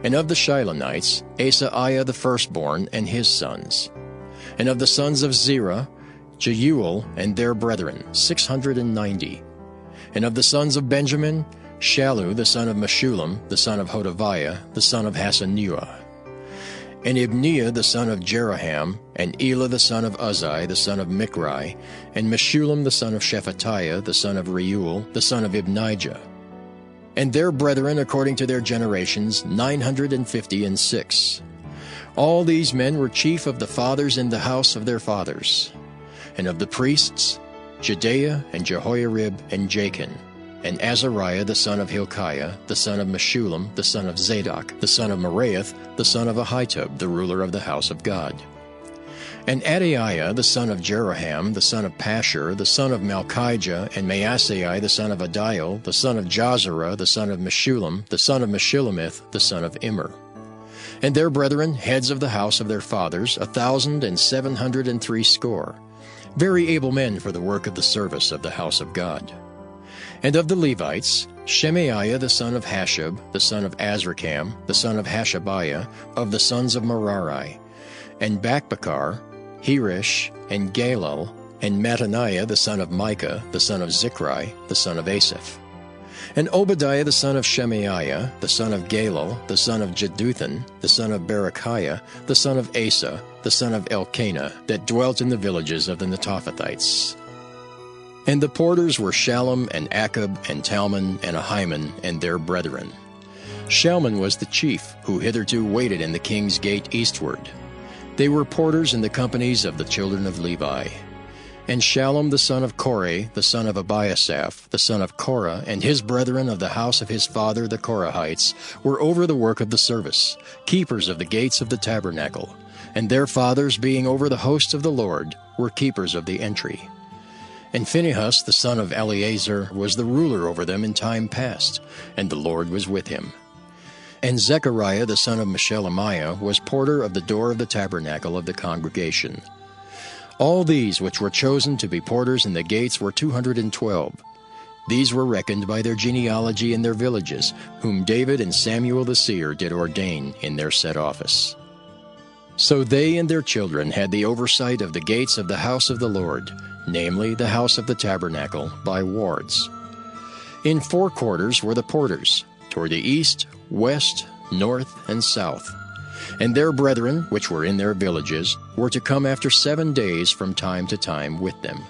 And of the Shilonites, Asaiah the firstborn, and his sons. And of the sons of Zerah, Jeuel and their brethren, 690. And of the sons of Benjamin, Shallu the son of Meshullam, the son of Hodaviah, the son of Hasanuah. And Ibniah the son of Jeroham, and Elah the son of Uzzi, the son of Michri, and Meshullam the son of Shephatiah, the son of Reuel, the son of Ibnijah. And their brethren according to their generations, 956. All these men were chief of the fathers in the house of their fathers. And of the priests, Jedaiah and Jehoiarib and Jachin, and Azariah the son of Hilkiah, the son of Meshullam, the son of Zadok, the son of Meraioth, the son of Ahitub, the ruler of the house of God. And Adaiah the son of Jeroham, the son of Pashur, the son of Malchijah, and Maasai the son of Adiel, the son of Jozerah, the son of Meshullam, the son of Meshilemith, the son of Immer. And their brethren, heads of the house of their fathers, 1,760, very able men for the work of the service of the house of God. And of the Levites, Shemaiah the son of Hashab, the son of Azrikam, the son of Hashabiah, of the sons of Merari, and Bakbakar, Hirish, and Galal, and Mattaniah the son of Micah, the son of Zichri, the son of Asaph. And Obadiah the son of Shemaiah, the son of Galal, the son of Jeduthun, the son of Berechiah, the son of Asa, the son of Elkanah, that dwelt in the villages of the Netophathites. And the porters were Shallum, and Akab, and Talmon, and Ahiman, and their brethren. Shalman was the chief, who hitherto waited in the king's gate eastward. They were porters in the companies of the children of Levi. And Shallum the son of Kore, the son of Abiasaph, the son of Korah, and his brethren of the house of his father the Korahites, were over the work of the service, keepers of the gates of the tabernacle, and their fathers, being over the host of the Lord, were keepers of the entry. And Phinehas the son of Eleazar was the ruler over them in time past, and the Lord was with him. And Zechariah the son of Meshelemiah was porter of the door of the tabernacle of the congregation. All these which were chosen to be porters in the gates were 212. These were reckoned by their genealogy in their villages, whom David and Samuel the seer did ordain in their set office. So they and their children had the oversight of the gates of the house of the Lord, namely the house of the tabernacle, by wards. In 4 quarters were the porters, toward the east, west, north, and south. And their brethren, which were in their villages, were to come after 7 days from time to time with them.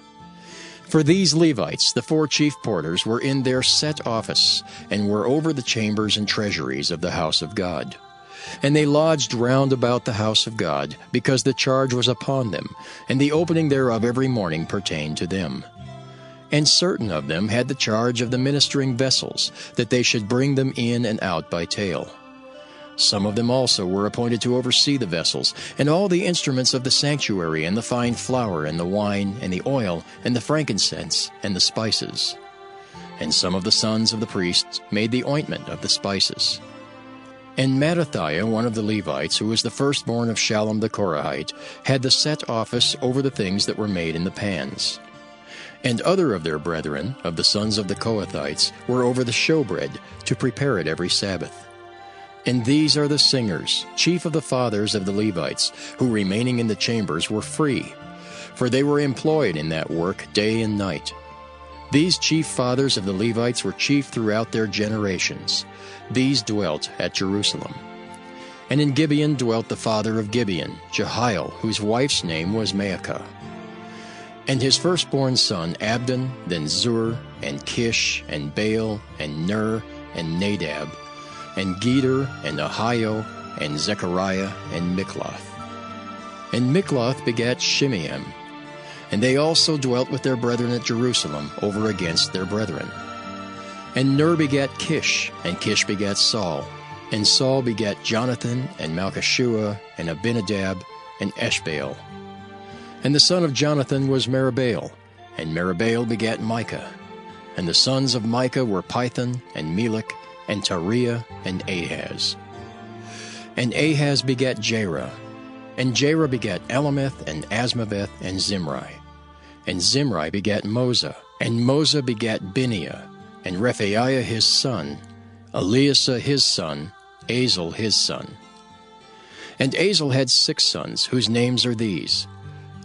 For these Levites, the 4 chief porters, were in their set office, and were over the chambers and treasuries of the house of God. And they lodged round about the house of God, because the charge was upon them, and the opening thereof every morning pertained to them. And certain of them had the charge of the ministering vessels, that they should bring them in and out by tale. Some of them also were appointed to oversee the vessels, and all the instruments of the sanctuary, and the fine flour, and the wine, and the oil, and the frankincense, and the spices. And some of the sons of the priests made the ointment of the spices. And Mattathiah, one of the Levites, who was the firstborn of Shallum the Korahite, had the set office over the things that were made in the pans. And other of their brethren, of the sons of the Kohathites, were over the showbread, to prepare it every Sabbath. And these are the singers, chief of the fathers of the Levites, who remaining in the chambers were free, for they were employed in that work day and night. These chief fathers of the Levites were chief throughout their generations. These dwelt at Jerusalem. And in Gibeon dwelt the father of Gibeon, Jehiel, whose wife's name was Maacah. And his firstborn son Abdon, then Zur, and Kish, and Baal, and Ner, and Nadab, and Geder, and Ahio, and Zechariah, and Mikloth. And Mikloth begat Shimeam. And they also dwelt with their brethren at Jerusalem, over against their brethren. And Ner begat Kish, and Kish begat Saul. And Saul begat Jonathan, and Malchishua, and Abinadab, and Eshbaal. And the son of Jonathan was Meribbaal, and Meribbaal begat Micah. And the sons of Micah were Pithon, and Melech, and Tariah, and Ahaz. And Ahaz begat Jerah. And Jerah begat Elameth, and Asmaveth, and Zimri. And Zimri begat Moza. And Moza begat Bineah, and Rephaiah his son, Eleasah his son, Azel his son. And Azel had 6 sons, whose names are these: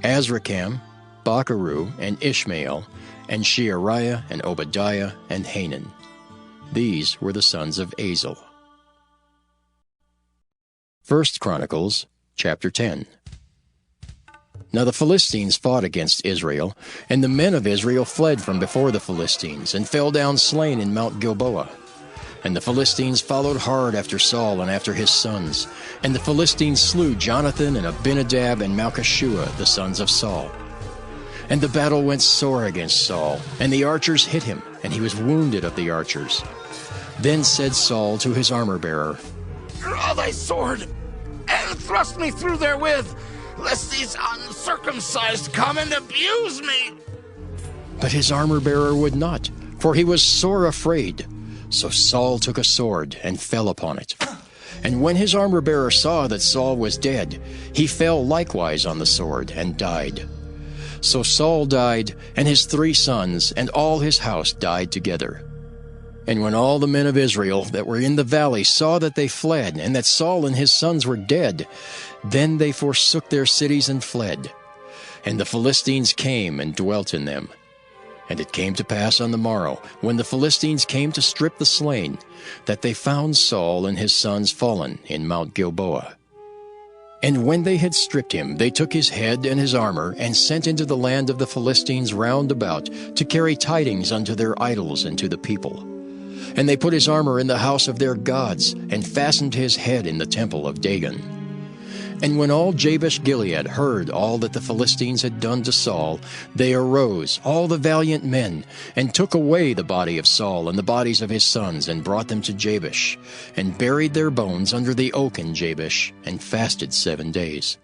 Azrikam, Bacharu, and Ishmael, and Sheariah, and Obadiah, and Hanan. These were the sons of Azel. 1 Chronicles, chapter 10. Now the Philistines fought against Israel, and the men of Israel fled from before the Philistines, and fell down slain in Mount Gilboa. And the Philistines followed hard after Saul and after his sons. And the Philistines slew Jonathan and Abinadab and Malchishua, the sons of Saul. And the battle went sore against Saul, and the archers hit him, and he was wounded of the archers. Then said Saul to his armor-bearer,
Draw thy sword, and thrust me through therewith, lest these uncircumcised come and abuse me.
But his armor-bearer would not, for he was sore afraid. So Saul took a sword and fell upon it. And when his armor-bearer saw that Saul was dead, he fell likewise on the sword and died. So Saul died, and his 3 sons, and all his house died together. And when all the men of Israel that were in the valley saw that they fled, and that Saul and his sons were dead, then they forsook their cities and fled. And the Philistines came and dwelt in them. And it came to pass on the morrow, when the Philistines came to strip the slain, that they found Saul and his sons fallen in Mount Gilboa. And when they had stripped him, they took his head and his armor, and sent into the land of the Philistines round about, to carry tidings unto their idols and to the people. And they put his armor in the house of their gods, and fastened his head in the temple of Dagon. And when all Jabesh-Gilead heard all that the Philistines had done to Saul, they arose, all the valiant men, and took away the body of Saul and the bodies of his sons, and brought them to Jabesh, and buried their bones under the oak in Jabesh, and fasted 7 days.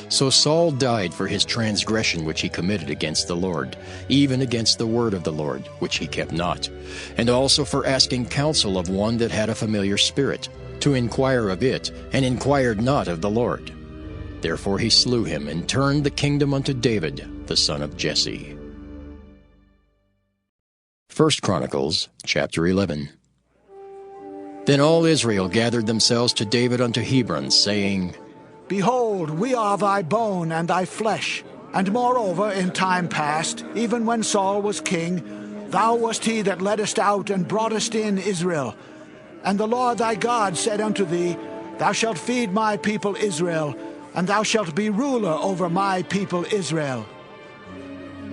So Saul died for his transgression which he committed against the Lord, even against the word of the Lord, which he kept not, and also for asking counsel of one that had a familiar spirit, to inquire of it, and inquired not of the Lord. Therefore he slew him, and turned the kingdom unto David, the son of Jesse. 1 Chronicles, chapter 11. Then all Israel gathered themselves to David unto Hebron, saying,
Behold, we are thy bone and thy flesh. And moreover, in time past, even when Saul was king, thou wast he that leddest out and broughtest in Israel. And the Lord thy God said unto thee, Thou shalt feed my people Israel, and thou shalt be ruler over my people Israel.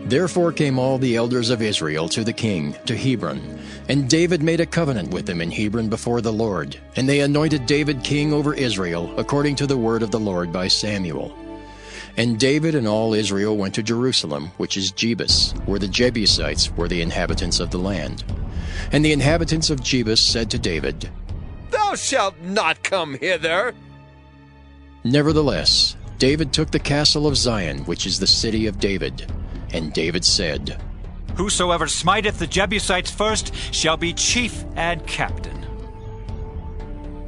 Therefore came all the elders of Israel to the king, to Hebron. And David made a covenant with them in Hebron before the Lord. And they anointed David king over Israel, according to the word of the Lord by Samuel. And David and all Israel went to Jerusalem, which is Jebus, where the Jebusites were the inhabitants of the land. And the inhabitants of Jebus said to David,
Thou shalt not come hither.
Nevertheless, David took the castle of Zion, which is the city of David. And David said,
Whosoever smiteth the Jebusites first shall be chief and captain.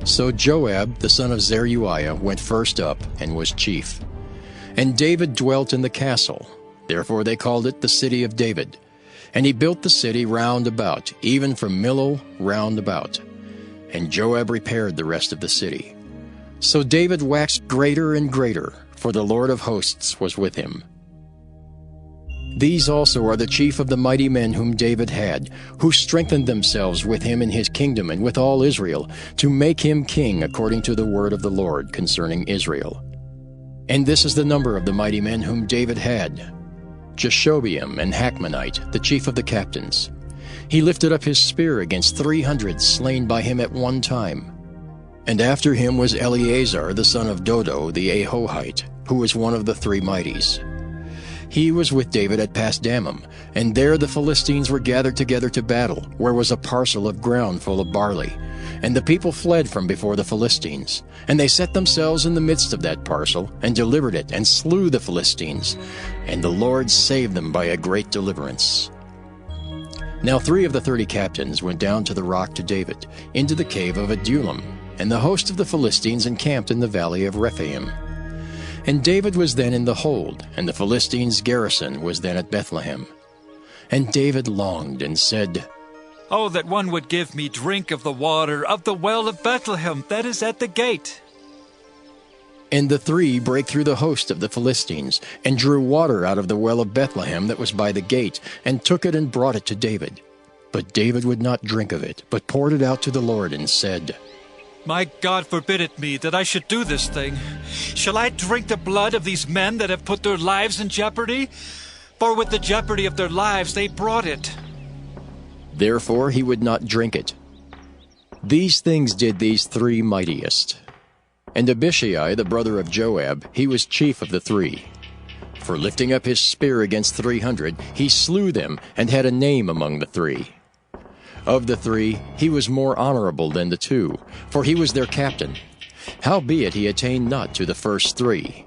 So Joab the son of Zeruiah went first up, and was chief. And David dwelt in the castle. Therefore they called it the city of David. And he built the city round about, even from Millo round about. And Joab repaired the rest of the city. So David waxed greater and greater, for the Lord of hosts was with him. These also are the chief of the mighty men whom David had, who strengthened themselves with him in his kingdom and with all Israel, to make him king according to the word of the Lord concerning Israel. And this is the number of the mighty men whom David had: Jashobeam and Hachmonite, the chief of the captains. He lifted up his spear against 300 slain by him at one time. And after him was Eleazar the son of Dodo the Ahohite, who was one of the 3 mighties. He was with David at Pasdammim, and there the Philistines were gathered together to battle, where was a parcel of ground full of barley. And the people fled from before the Philistines. And they set themselves in the midst of that parcel, and delivered it, and slew the Philistines. And the Lord saved them by a great deliverance. Now 3 of the 30 captains went down to the rock to David, into the cave of Adullam, and the host of the Philistines encamped in the valley of Rephaim. And David was then in the hold, and the Philistines' garrison was then at Bethlehem. And David longed and said,
Oh, that one would give me drink of the water of the well of Bethlehem that is at the gate.
And the 3 brake through the host of the Philistines, and drew water out of the well of Bethlehem that was by the gate, and took it and brought it to David. But David would not drink of it, but poured it out to the Lord, and said,
My God forbid it me that I should do this thing. Shall I drink the blood of these men that have put their lives in jeopardy? For with the jeopardy of their lives they brought it.
Therefore he would not drink it. These things did these 3 mightiest. And Abishai, the brother of Joab, he was chief of the 3. For lifting up his spear against 300, he slew them, and had a name among the 3. Of the 3, he was more honorable than the 2, for he was their captain. Howbeit he attained not to the first 3.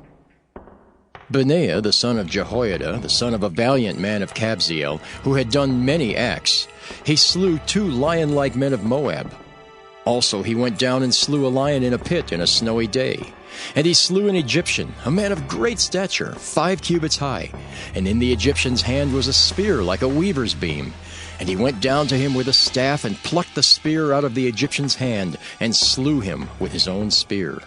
Benaiah, the son of Jehoiada, the son of a valiant man of Kabzeel, who had done many acts, he slew 2 lion-like men of Moab. Also he went down and slew a lion in a pit in a snowy day. And he slew an Egyptian, a man of great stature, 5 cubits high. And in the Egyptian's hand was a spear like a weaver's beam. And he went down to him with a staff, and plucked the spear out of the Egyptian's hand, and slew him with his own spear.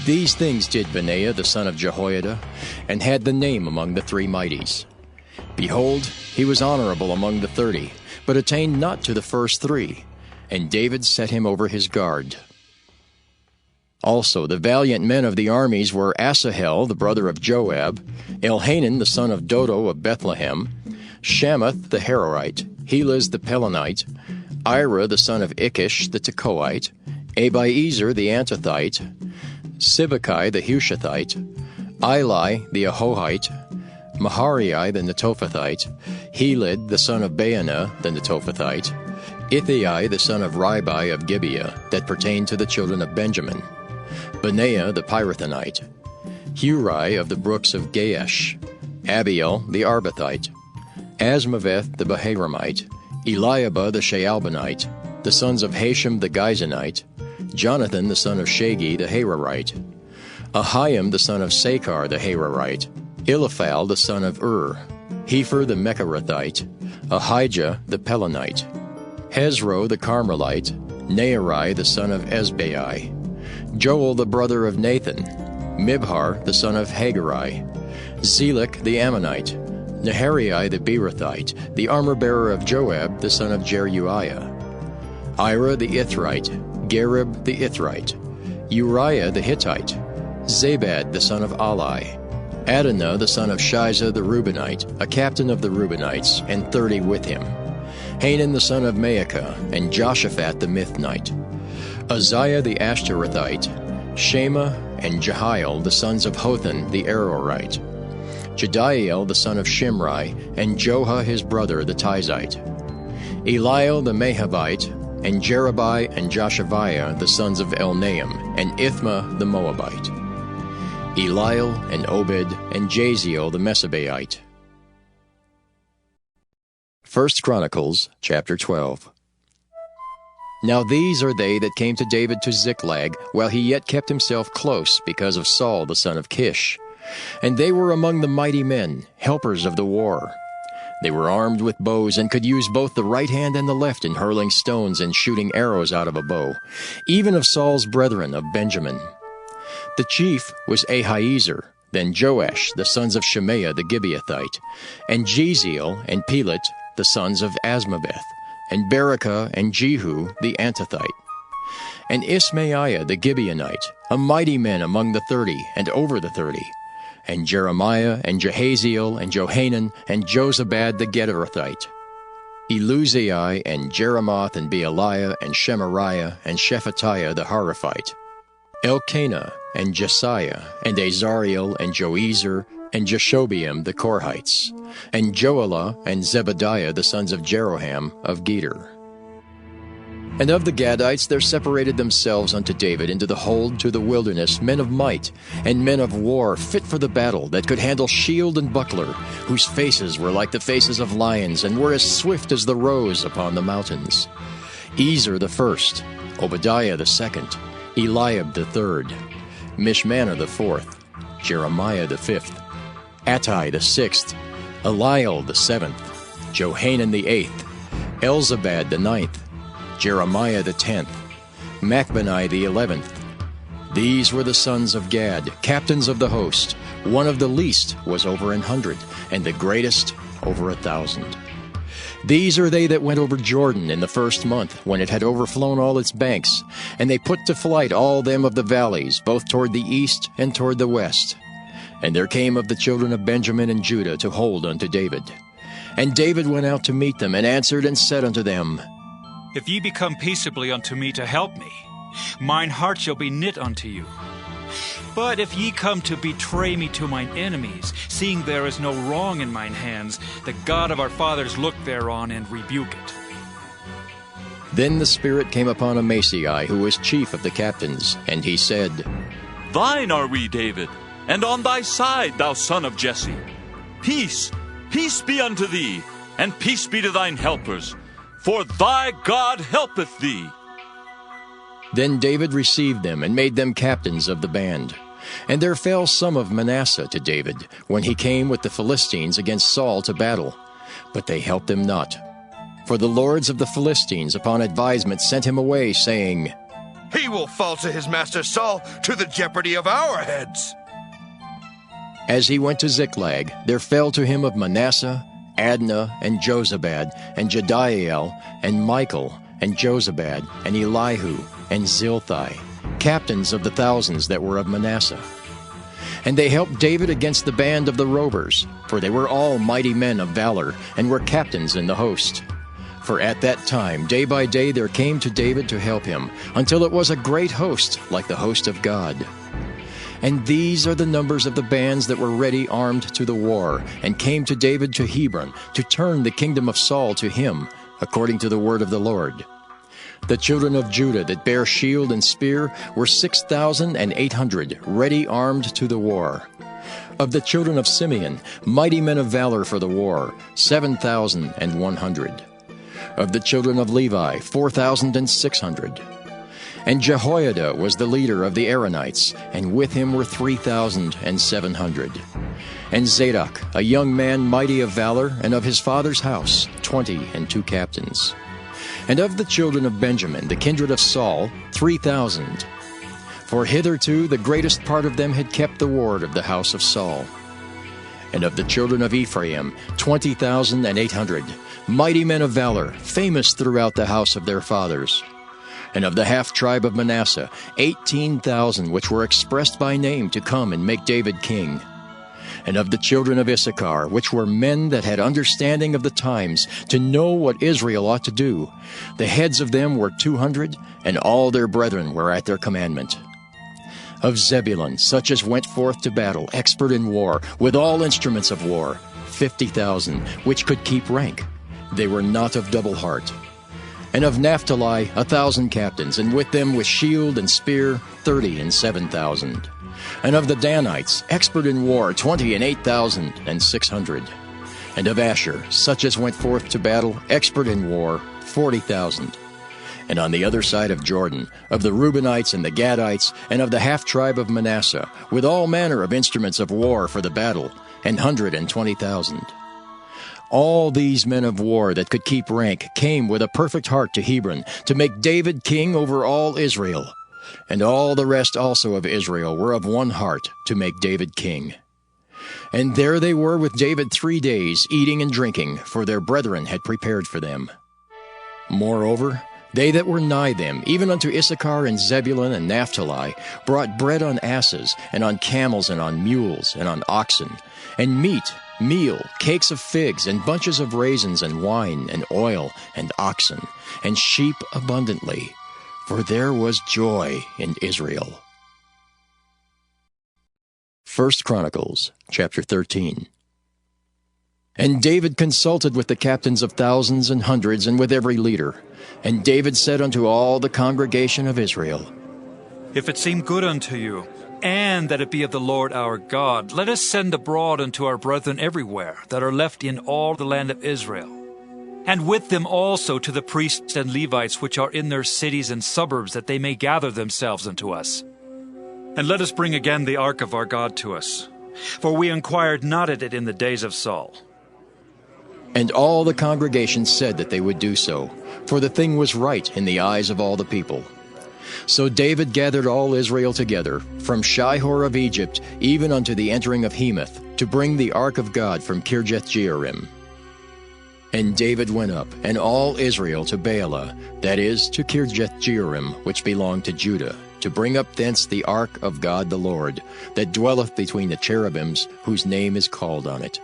These things did Benaiah the son of Jehoiada, and had the name among the 3 mighties. Behold, he was honorable among the 30, but attained not to the first 3. And David set him over his guard. Also the valiant men of the armies were Asahel, the brother of Joab, Elhanan the son of Dodo of Bethlehem, Shamath the Harorite, Helez the Pelonite, Ira the son of Ikish the Tekoite, Abiezer the Antothite, Sibbecai the Hushathite, Eli the Ahohite, Maharai the Netophathite, Heled the son of Baanah the Netophathite, Ithai the son of Ribai of Gibeah, that pertained to the children of Benjamin, Benaiah the Pirathonite, Hurai of the brooks of Gaash, Abiel the Arbathite, Asmaveth the Baharamite, Eliabah the Shaalbonite, the sons of Hashem the Gizonite, Jonathan the son of Shagi the Hararite, Ahiam the son of Sakar the Hararite, Eliphal the son of Hefer the Mecharathite, Ahijah the Pelonite, Hezro the Carmelite, Naarai the son of Ezbai, Joel the brother of Nathan, Mibhar the son of Hagari, Zelek the Ammonite, Naharai the Beerothite, the armor-bearer of Joab the son of Jeruiah, Ira the Ithrite, Gareb the Ithrite, Uriah the Hittite, Zabad the son of Ali, Adonah the son of Shiza the Reubenite, a captain of the Reubenites, and 30 with him, Hanan the son of Maacah, and Joshaphat the Mithnite, Uzziah the Ashtorethite, Shema and Jehiel the sons of Hothan the Arorite, Jediael the son of Shimri, and Joha his brother the Tizite, Eliel the Mahabite, and Jerubai and Joshaviah the sons of Elnaam, and Ithma the Moabite, Eliel and Obed and Jaziel the Mesabaite. 1 Chronicles chapter 12. Now these are they that came to David to Ziklag, while he yet kept himself close because of Saul the son of Kish. And they were among the mighty men, helpers of the war. They were armed with bows, and could use both the right hand and the left in hurling stones and shooting arrows out of a bow, even of Saul's brethren of Benjamin. The chief was Ahiezer, then Joash, the sons of Shemaiah the Gibeathite, and Jeziel and Pelet, the sons of Asmaveth, and Berekah and Jehu the Antothite, and Ismaiah the Gibeonite, a mighty man among the 30 and over the 30, and Jeremiah and Jehaziel and Johanan and Jozabad the Gederathite, Eluzai and Jeremoth and Bealiah and Shemariah and Shephatiah the Haraphite, Elkanah and Jesiah and Azariel and Joezer and Jashobeam the Korhites, and Joelah and Zebadiah the sons of Jeroham of Geder. And of the Gadites there separated themselves unto David into the hold to the wilderness men of might, and men of war fit for the battle, that could handle shield and buckler, whose faces were like the faces of lions, and were as swift as the roes upon the mountains. Ezer the first, Obadiah the second, Eliab the third, Mishmannah the fourth, Jeremiah the fifth, Attai the sixth, Eliel the seventh, Johanan the eighth, Elzabad the ninth, Jeremiah the 10th, Machbani the 11th. These were the sons of Gad, captains of the host. One of the least was over 100, and the greatest over 1,000. These are they that went over Jordan in the first month, when it had overflown all its banks, and they put to flight all them of the valleys, both toward the east and toward the west. And there came of the children of Benjamin and Judah to hold unto David. And David went out to meet them, and answered and said unto them,
If ye become peaceably unto me to help me, mine heart shall be knit unto you. But if ye come to betray me to mine enemies, seeing there is no wrong in mine hands, the God of our fathers look thereon and rebuke it.
Then the Spirit came upon Amasai, who was chief of the captains, and he said,
Thine are we, David, and on thy side, thou son of Jesse. Peace, peace be unto thee, and peace be to thine helpers, for thy God helpeth thee.
Then David received them, and made them captains of the band. And there fell some of Manasseh to David, when he came with the Philistines against Saul to battle. But they helped him not. For the lords of the Philistines upon advisement sent him away, saying,
He will fall to his master Saul to the jeopardy of our heads.
As he went to Ziklag, there fell to him of Manasseh Adnah, and Jozabad, and Jediael, and Michael, and Jozabad, and Elihu, and Zilthai, captains of the thousands that were of Manasseh. And they helped David against the band of the rovers, for they were all mighty men of valor, and were captains in the host. For at that time, day by day, there came to David to help him, until it was a great host, like the host of God. And these are the numbers of the bands that were ready armed to the war, and came to David to Hebron, to turn the kingdom of Saul to him, according to the word of the Lord. The children of Judah that bare shield and spear were 6,800, ready armed to the war. Of the children of Simeon, mighty men of valor for the war, 7,100. Of the children of Levi, 4,600. And Jehoiada was the leader of the Aaronites, and with him were 3,700. And Zadok, a young man mighty of valor, and of his father's house, 22 captains. And of the children of Benjamin, the kindred of Saul, 3,000. For hitherto the greatest part of them had kept the ward of the house of Saul. And of the children of Ephraim, 20,800, mighty men of valor, famous throughout the house of their fathers. And of the half-tribe of Manasseh, 18,000, which were expressed by name to come and make David king. And of the children of Issachar, which were men that had understanding of the times, to know what Israel ought to do, the heads of them were 200, and all their brethren were at their commandment. Of Zebulun, such as went forth to battle, expert in war, with all instruments of war, 50,000, which could keep rank. They were not of double heart. And of Naphtali 1,000 captains, and with them with shield and spear 37,000. And of the Danites, expert in war, 28,600. And of Asher, such as went forth to battle, expert in war, 40,000. And on the other side of Jordan, of the Reubenites and the Gadites, and of the half-tribe of Manasseh, with all manner of instruments of war for the battle, 120,000. All these men of war that could keep rank came with a perfect heart to Hebron, to make David king over all Israel. And all the rest also of Israel were of one heart to make David king. And there they were with David 3 days, eating and drinking, for their brethren had prepared for them. Moreover, they that were nigh them, even unto Issachar and Zebulun and Naphtali, brought bread on asses, and on camels, and on mules, and on oxen, and meat, meal, cakes of figs, and bunches of raisins, and wine, and oil, and oxen, and sheep abundantly, for there was joy in Israel. 1 Chronicles, chapter 13. And David consulted with the captains of thousands and hundreds, and with every leader. And David said unto all the congregation of Israel,
If it seem good unto you, and that it be of the Lord our God, let us send abroad unto our brethren everywhere, that are left in all the land of Israel. And with them also to the priests and Levites which are in their cities and suburbs, that they may gather themselves unto us. And let us bring again the ark of our God to us, for we inquired not at it in the days of Saul.
And all the congregation said that they would do so, for the thing was right in the eyes of all the people. So David gathered all Israel together, from Shihor of Egypt even unto the entering of Hemath, to bring the ark of God from Kirjath-jearim. And David went up, and all Israel, to Baalah, that is, to Kirjath-jearim, which belonged to Judah, to bring up thence the ark of God the Lord, that dwelleth between the cherubims, whose name is called on it.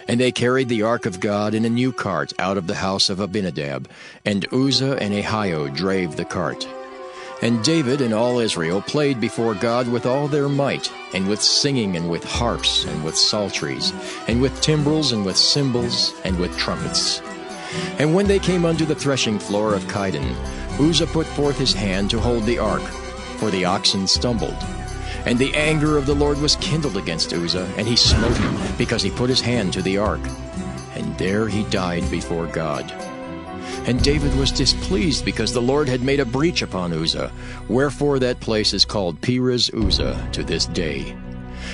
And they carried the ark of God in a new cart out of the house of Abinadab, and Uzzah and Ahio drave the cart. And David and all Israel played before God with all their might, and with singing, and with harps, and with psalteries, and with timbrels, and with cymbals, and with trumpets. And when they came unto the threshing floor of Chidon, Uzzah put forth his hand to hold the ark, for the oxen stumbled. And the anger of the Lord was kindled against Uzzah, and he smote him, because he put his hand to the ark. And there he died before God. And David was displeased, because the Lord had made a breach upon Uzzah, wherefore that place is called Perez Uzzah to this day.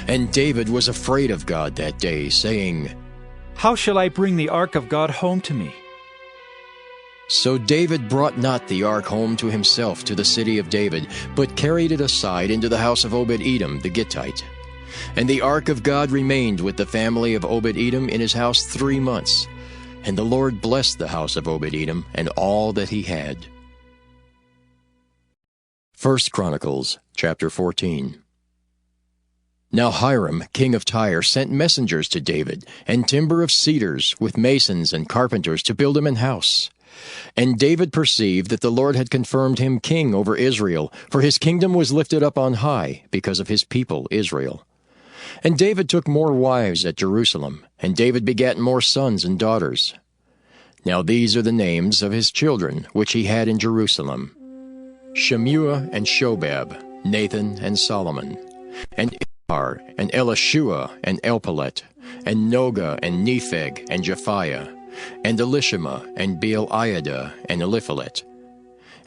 And David was afraid of God that day, saying,
How shall I bring the ark of God home to me?
So David brought not the ark home to himself to the city of David, but carried it aside into the house of Obed-Edom the Gittite. And the ark of God remained with the family of Obed-Edom in his house 3 months. And the Lord blessed the house of Obed-Edom and all that he had. 1 Chronicles, chapter 14. Now Hiram, king of Tyre, sent messengers to David, and timber of cedars, with masons and carpenters, to build him an house. And David perceived that the Lord had confirmed him king over Israel, for his kingdom was lifted up on high, because of his people Israel. And David took more wives at Jerusalem, and David begat more sons and daughters. Now these are the names of his children, which he had in Jerusalem: Shemua and Shobab, Nathan and Solomon, and Ishar and Elishua and Elpalet, and Noga and Nepheg and Japhiah, and Elishama and Beeliada and Eliphalet.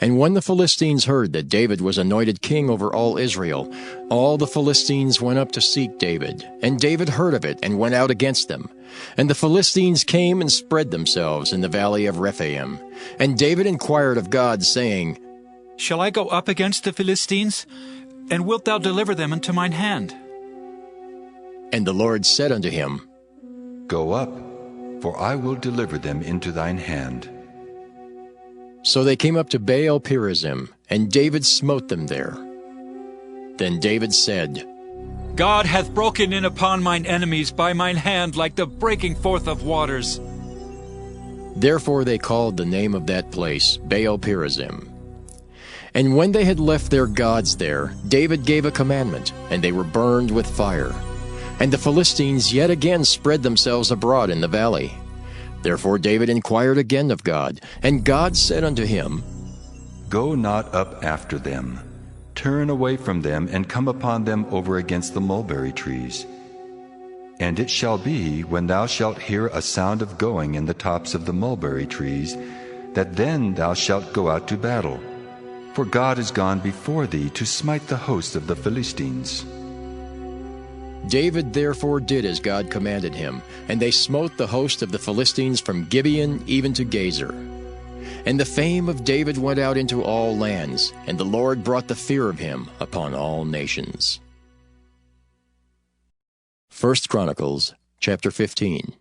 And when the Philistines heard that David was anointed king over all Israel, all the Philistines went up to seek David. And David heard of it, and went out against them. And the Philistines came and spread themselves in the valley of Rephaim. And David inquired of God, saying,
Shall I go up against the Philistines? And wilt thou deliver them into mine hand?
And the Lord said unto him,
Go up, for I will deliver them into thine hand.
So they came up to Baal-perazim, and David smote them there. Then David said,
God hath broken in upon mine enemies by mine hand like the breaking forth of waters.
Therefore they called the name of that place Baal-perazim. And when they had left their gods there, David gave a commandment, and they were burned with fire. And the Philistines yet again spread themselves abroad in the valley. Therefore David inquired again of God, and God said unto him,
Go not up after them. Turn away from them, and come upon them over against the mulberry trees. And it shall be, when thou shalt hear a sound of going in the tops of the mulberry trees, that then thou shalt go out to battle. For God is gone before thee to smite the host of the Philistines.
David therefore did as God commanded him, and they smote the host of the Philistines from Gibeon even to Gezer. And the fame of David went out into all lands, and the Lord brought the fear of him upon all nations. 1 Chronicles, chapter 15.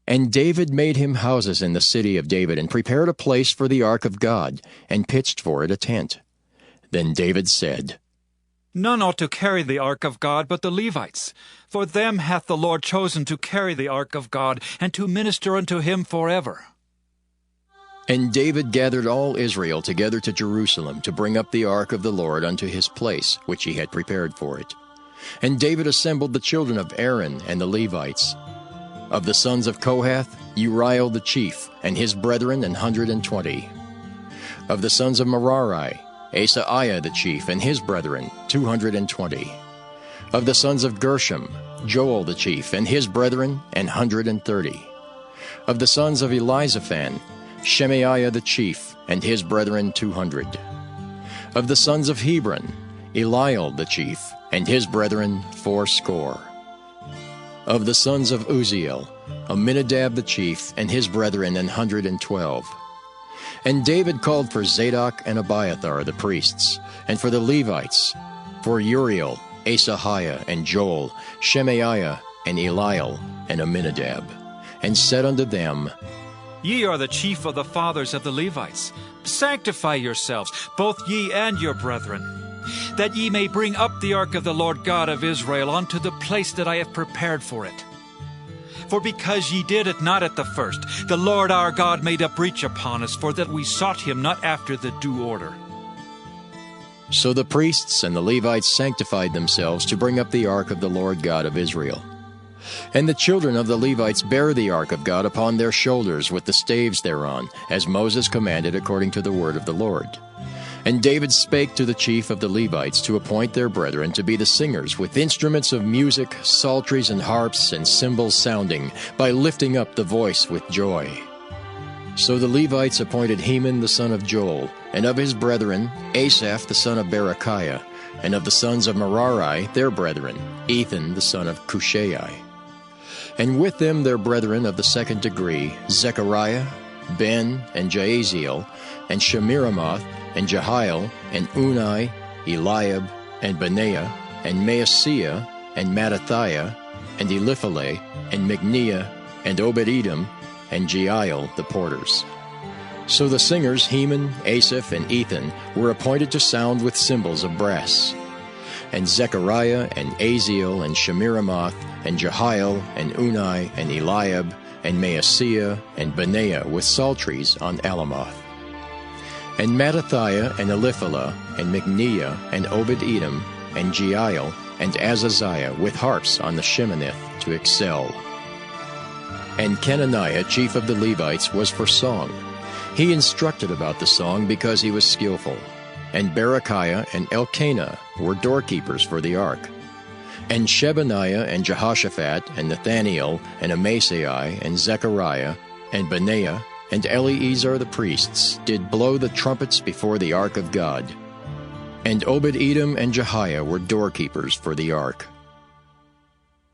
And David made him houses in the city of David, and prepared a place for the ark of God, and pitched for it a tent. Then David said,
None ought to carry the ark of God but the Levites. For them hath the Lord chosen to carry the ark of God, and to minister unto him forever.
And David gathered all Israel together to Jerusalem, to bring up the ark of the Lord unto his place, which he had prepared for it. And David assembled the children of Aaron and the Levites. Of the sons of Kohath, Uriel the chief, and his brethren 120. Of the sons of Merari, Asaiah the chief, and his brethren 220. Of the sons of Gershom, Joel the chief, and his brethren 130. Of the sons of Elizaphan, Shemaiah the chief, and his brethren 200. Of the sons of Hebron, Eliel the chief, and his brethren 80. Of the sons of Uzziel, Aminadab the chief, and his brethren 112. And David called for Zadok and Abiathar the priests, and for the Levites, for Uriel, Asahiah, and Joel, Shemaiah, and Eliel, and Aminadab, and said unto them,
Ye are the chief of the fathers of the Levites. Sanctify yourselves, both ye and your brethren, that ye may bring up the ark of the Lord God of Israel unto the place that I have prepared for it. For because ye did it not at the first, the Lord our God made a breach upon us, for that we sought him not after the due order.
So the priests and the Levites sanctified themselves to bring up the ark of the Lord God of Israel. And the children of the Levites bare the ark of God upon their shoulders with the staves thereon, as Moses commanded according to the word of the Lord. And David spake to the chief of the Levites to appoint their brethren to be the singers with instruments of music, psalteries and harps and cymbals sounding, by lifting up the voice with joy. So the Levites appointed Heman the son of Joel, and of his brethren Asaph the son of Berechiah, and of the sons of Merari their brethren Ethan the son of Cushai. And with them their brethren of the second degree, Zechariah, Ben, and Jaaziel, and Shemiramoth, and Jehiel, and Unai, Eliab, and Benaiah, and Maaseiah, and Mattathiah, and Elipheleh, and Migneah, and Obed-Edom, and Jeiel the porters. So the singers Heman, Asaph, and Ethan were appointed to sound with cymbals of brass. And Zechariah, and Aziel, and Shemiramoth, and Jehiel, and Unai, and Eliab, and Maaseiah, and Benaiah with psalteries on Alamoth. And Mattathiah, and Elipheleh, and Migneah, and Obed-Edom, and Jeiel, and Azaziah with harps on the Sheminith to excel. And Kenaniah, chief of the Levites, was for song. He instructed about the song because he was skillful. And Berechiah and Elkanah were doorkeepers for the ark. And Shebaniah and Jehoshaphat and Nathaniel and Amasai and Zechariah and Benaiah and Eleazar the priests did blow the trumpets before the ark of God. And Obed-Edom and Jehiah were doorkeepers for the ark.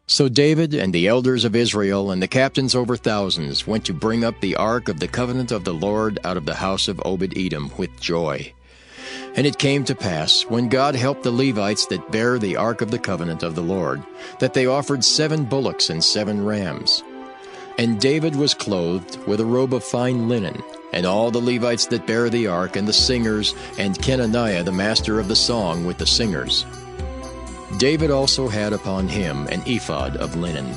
So David and the elders of Israel and the captains over thousands went to bring up the ark of the covenant of the Lord out of the house of Obed-Edom with joy. And it came to pass, when God helped the Levites that bare the ark of the covenant of the Lord, that they offered 7 bullocks and 7 rams. And David was clothed with a robe of fine linen, and all the Levites that bare the ark, and the singers, and Kenaniah the master of the song with the singers. David also had upon him an ephod of linen.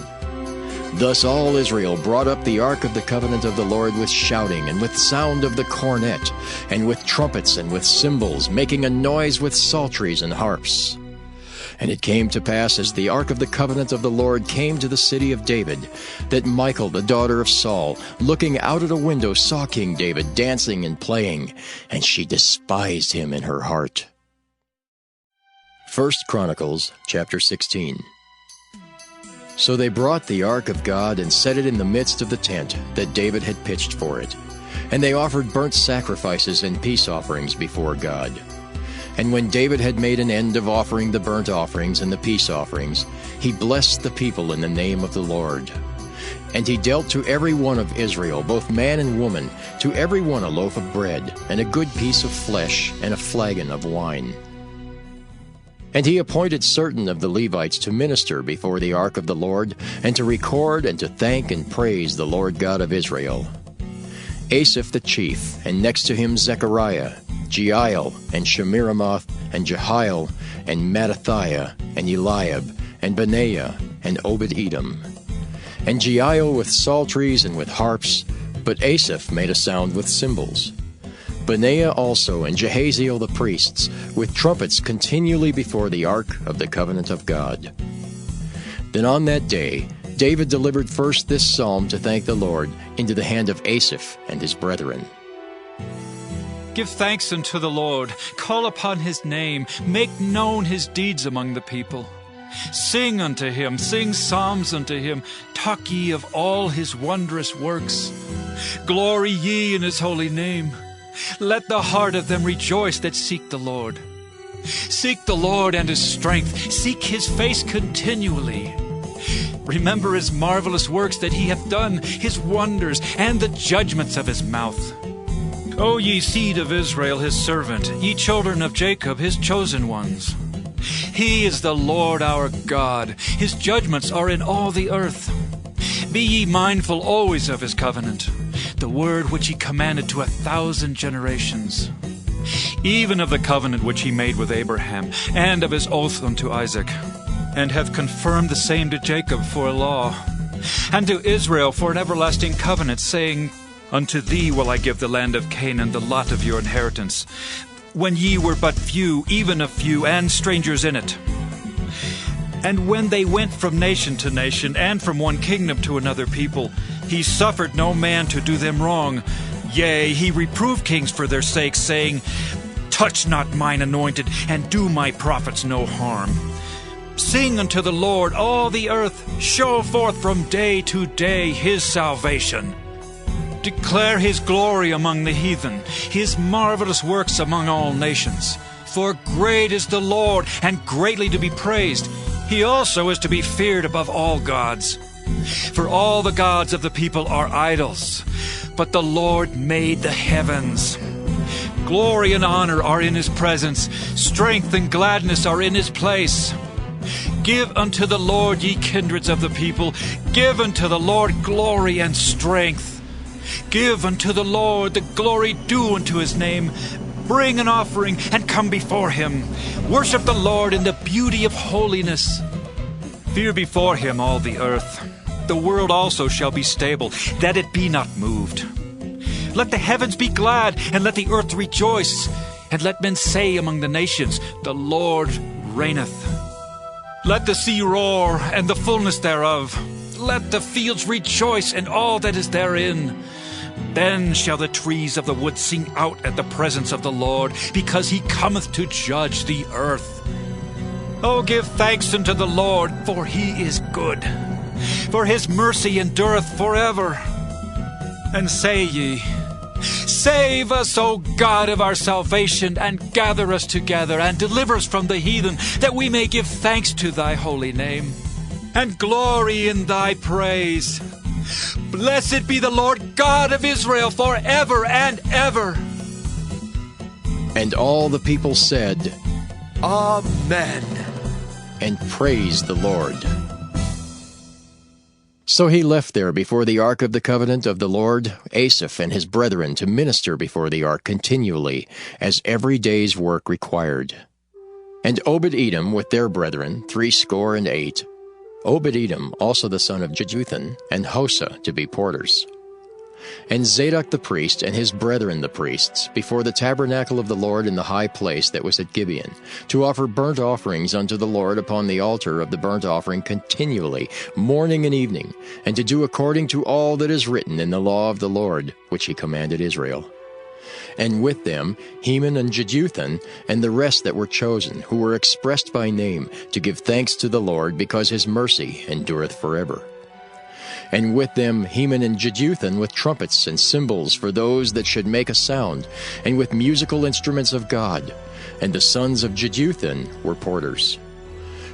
Thus all Israel brought up the ark of the covenant of the Lord with shouting, and with sound of the cornet, and with trumpets, and with cymbals, making a noise with psalteries and harps. And it came to pass, as the ark of the covenant of the Lord came to the city of David, that Michal the daughter of Saul, looking out at a window, saw King David dancing and playing, and she despised him in her heart. 1 Chronicles chapter 16. So they brought the ark of God and set it in the midst of the tent that David had pitched for it. And they offered burnt sacrifices and peace offerings before God. And when David had made an end of offering the burnt offerings and the peace offerings, he blessed the people in the name of the Lord. And he dealt to every one of Israel, both man and woman, to every one a loaf of bread, and a good piece of flesh, and a flagon of wine. And he appointed certain of the Levites to minister before the ark of the Lord, and to record and to thank and praise the Lord God of Israel. Asaph the chief, and next to him Zechariah, Jeiel, and Shemiramoth, and Jehiel, and Mattathiah, and Eliab, and Benaiah, and Obed-Edom. And Jeiel with psalteries and with harps, but Asaph made a sound with cymbals. Benaiah also and Jehaziel the priests, with trumpets continually before the ark of the covenant of God. Then on that day David delivered first this psalm to thank the Lord into the hand of Asaph and his brethren.
Give thanks unto the Lord, call upon his name, make known his deeds among the people. Sing unto him, sing psalms unto him, talk ye of all his wondrous works. Glory ye in his holy name. Let the heart of them rejoice that seek the Lord. Seek the Lord and his strength, seek his face continually. Remember his marvelous works that he hath done, his wonders, and the judgments of his mouth. O ye seed of Israel his servant, ye children of Jacob his chosen ones. He is the Lord our God, his judgments are in all the earth. Be ye mindful always of his covenant, the word which he commanded to 1,000 generations, even of the covenant which he made with Abraham, and of his oath unto Isaac, and hath confirmed the same to Jacob for a law, and to Israel for an everlasting covenant, saying, Unto thee will I give the land of Canaan, the lot of your inheritance, when ye were but few, even a few, and strangers in it. And when they went from nation to nation, and from one kingdom to another people, he suffered no man to do them wrong. Yea, he reproved kings for their sakes, saying, Touch not mine anointed, and do my prophets no harm. Sing unto the Lord, all the earth, show forth from day to day his salvation. Declare his glory among the heathen, his marvelous works among all nations. For great is the Lord, and greatly to be praised. He also is to be feared above all gods. For all the gods of the people are idols, but the Lord made the heavens. Glory and honor are in his presence, strength and gladness are in his place. Give unto the Lord, ye kindreds of the people, give unto the Lord glory and strength. Give unto the Lord the glory due unto his name. Bring an offering and come before him. Worship the Lord in the beauty of holiness. Fear before him all the earth. The world also shall be stable, that it be not moved. Let the heavens be glad, and let the earth rejoice. And let men say among the nations, The Lord reigneth. Let the sea roar, and the fullness thereof. Let the fields rejoice, and all that is therein. Then shall the trees of the wood sing out at the presence of the Lord, because he cometh to judge the earth. O give thanks unto the Lord, for he is good, for his mercy endureth forever. And say ye, Save us, O God of our salvation, and gather us together, and deliver us from the heathen, that we may give thanks to thy holy name, and glory in thy praise. Blessed be the Lord God of Israel forever and ever.
And all the people said,
Amen.
And praised the Lord. So he left there before the ark of the covenant of the Lord Asaph and his brethren to minister before the ark continually, as every day's work required. And Obed-Edom with their brethren, 68, Obed-Edom also the son of Jeduthun, and Hosa to be porters. And Zadok the priest and his brethren the priests, before the tabernacle of the Lord in the high place that was at Gibeon, to offer burnt offerings unto the Lord upon the altar of the burnt offering continually, morning and evening, and to do according to all that is written in the law of the Lord, which he commanded Israel. And with them Heman and Jeduthun, and the rest that were chosen, who were expressed by name, to give thanks to the Lord, because his mercy endureth forever. And with them Heman and Jeduthun with trumpets and cymbals for those that should make a sound, and with musical instruments of God. And the sons of Jeduthun were porters.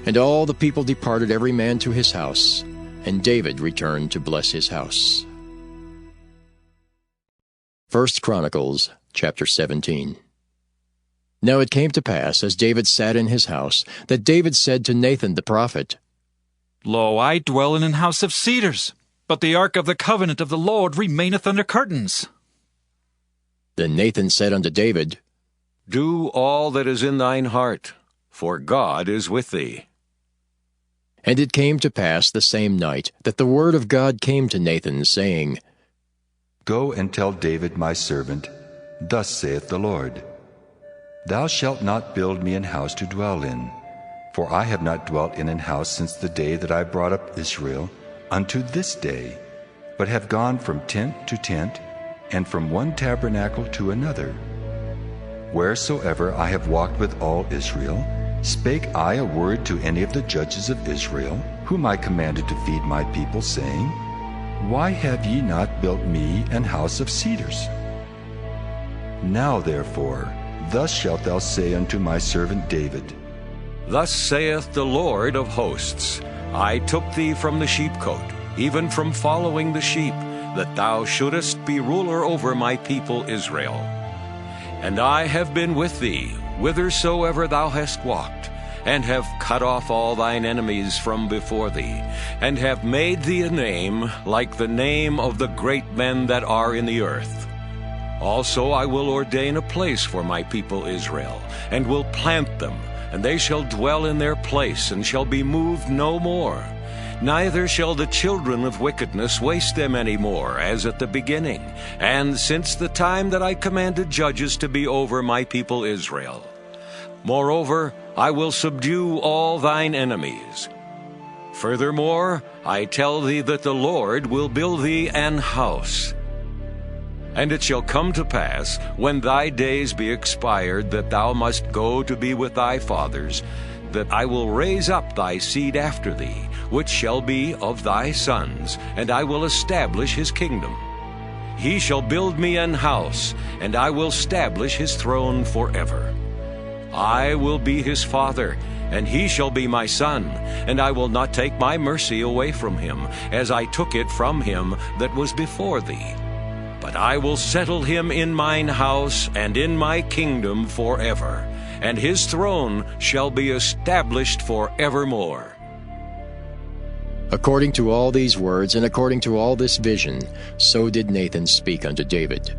And all the people departed every man to his house, and David returned to bless his house. 1 Chronicles chapter 17. Now it came to pass, as David sat in his house, that David said to Nathan the prophet,
Lo, I dwell in an house of cedars, but the ark of the covenant of the Lord remaineth under curtains.
Then Nathan said unto David,
Do all that is in thine heart, for God is with thee.
And it came to pass the same night that the word of God came to Nathan, saying,
Go and tell David my servant, Thus saith the Lord, Thou shalt not build me an house to dwell in, for I have not dwelt in an house since the day that I brought up Israel unto this day, but have gone from tent to tent, and from one tabernacle to another. Wheresoever I have walked with all Israel, spake I a word to any of the judges of Israel, whom I commanded to feed my people, saying, Why have ye not built me an house of cedars? Now therefore, thus shalt thou say unto my servant David,
Thus saith the Lord of hosts, I took thee from the sheepcote, even from following the sheep, that thou shouldest be ruler over my people Israel. And I have been with thee, whithersoever thou hast walked, and have cut off all thine enemies from before thee, and have made thee a name like the name of the great men that are in the earth. Also I will ordain a place for my people Israel, and will plant them, and they shall dwell in their place, and shall be moved no more. Neither shall the children of wickedness waste them any more, as at the beginning, and since the time that I commanded judges to be over my people Israel. Moreover, I will subdue all thine enemies. Furthermore, I tell thee that the Lord will build thee an house. And it shall come to pass, when thy days be expired, that thou must go to be with thy fathers, that I will raise up thy seed after thee, which shall be of thy sons, and I will establish his kingdom. He shall build me an house, and I will establish his throne forever. I will be his father, and he shall be my son, and I will not take my mercy away from him, as I took it from him that was before thee. But I will settle him in mine house and in my kingdom forever, and his throne shall be established forevermore.
According to all these words and according to all this vision, so did Nathan speak unto David.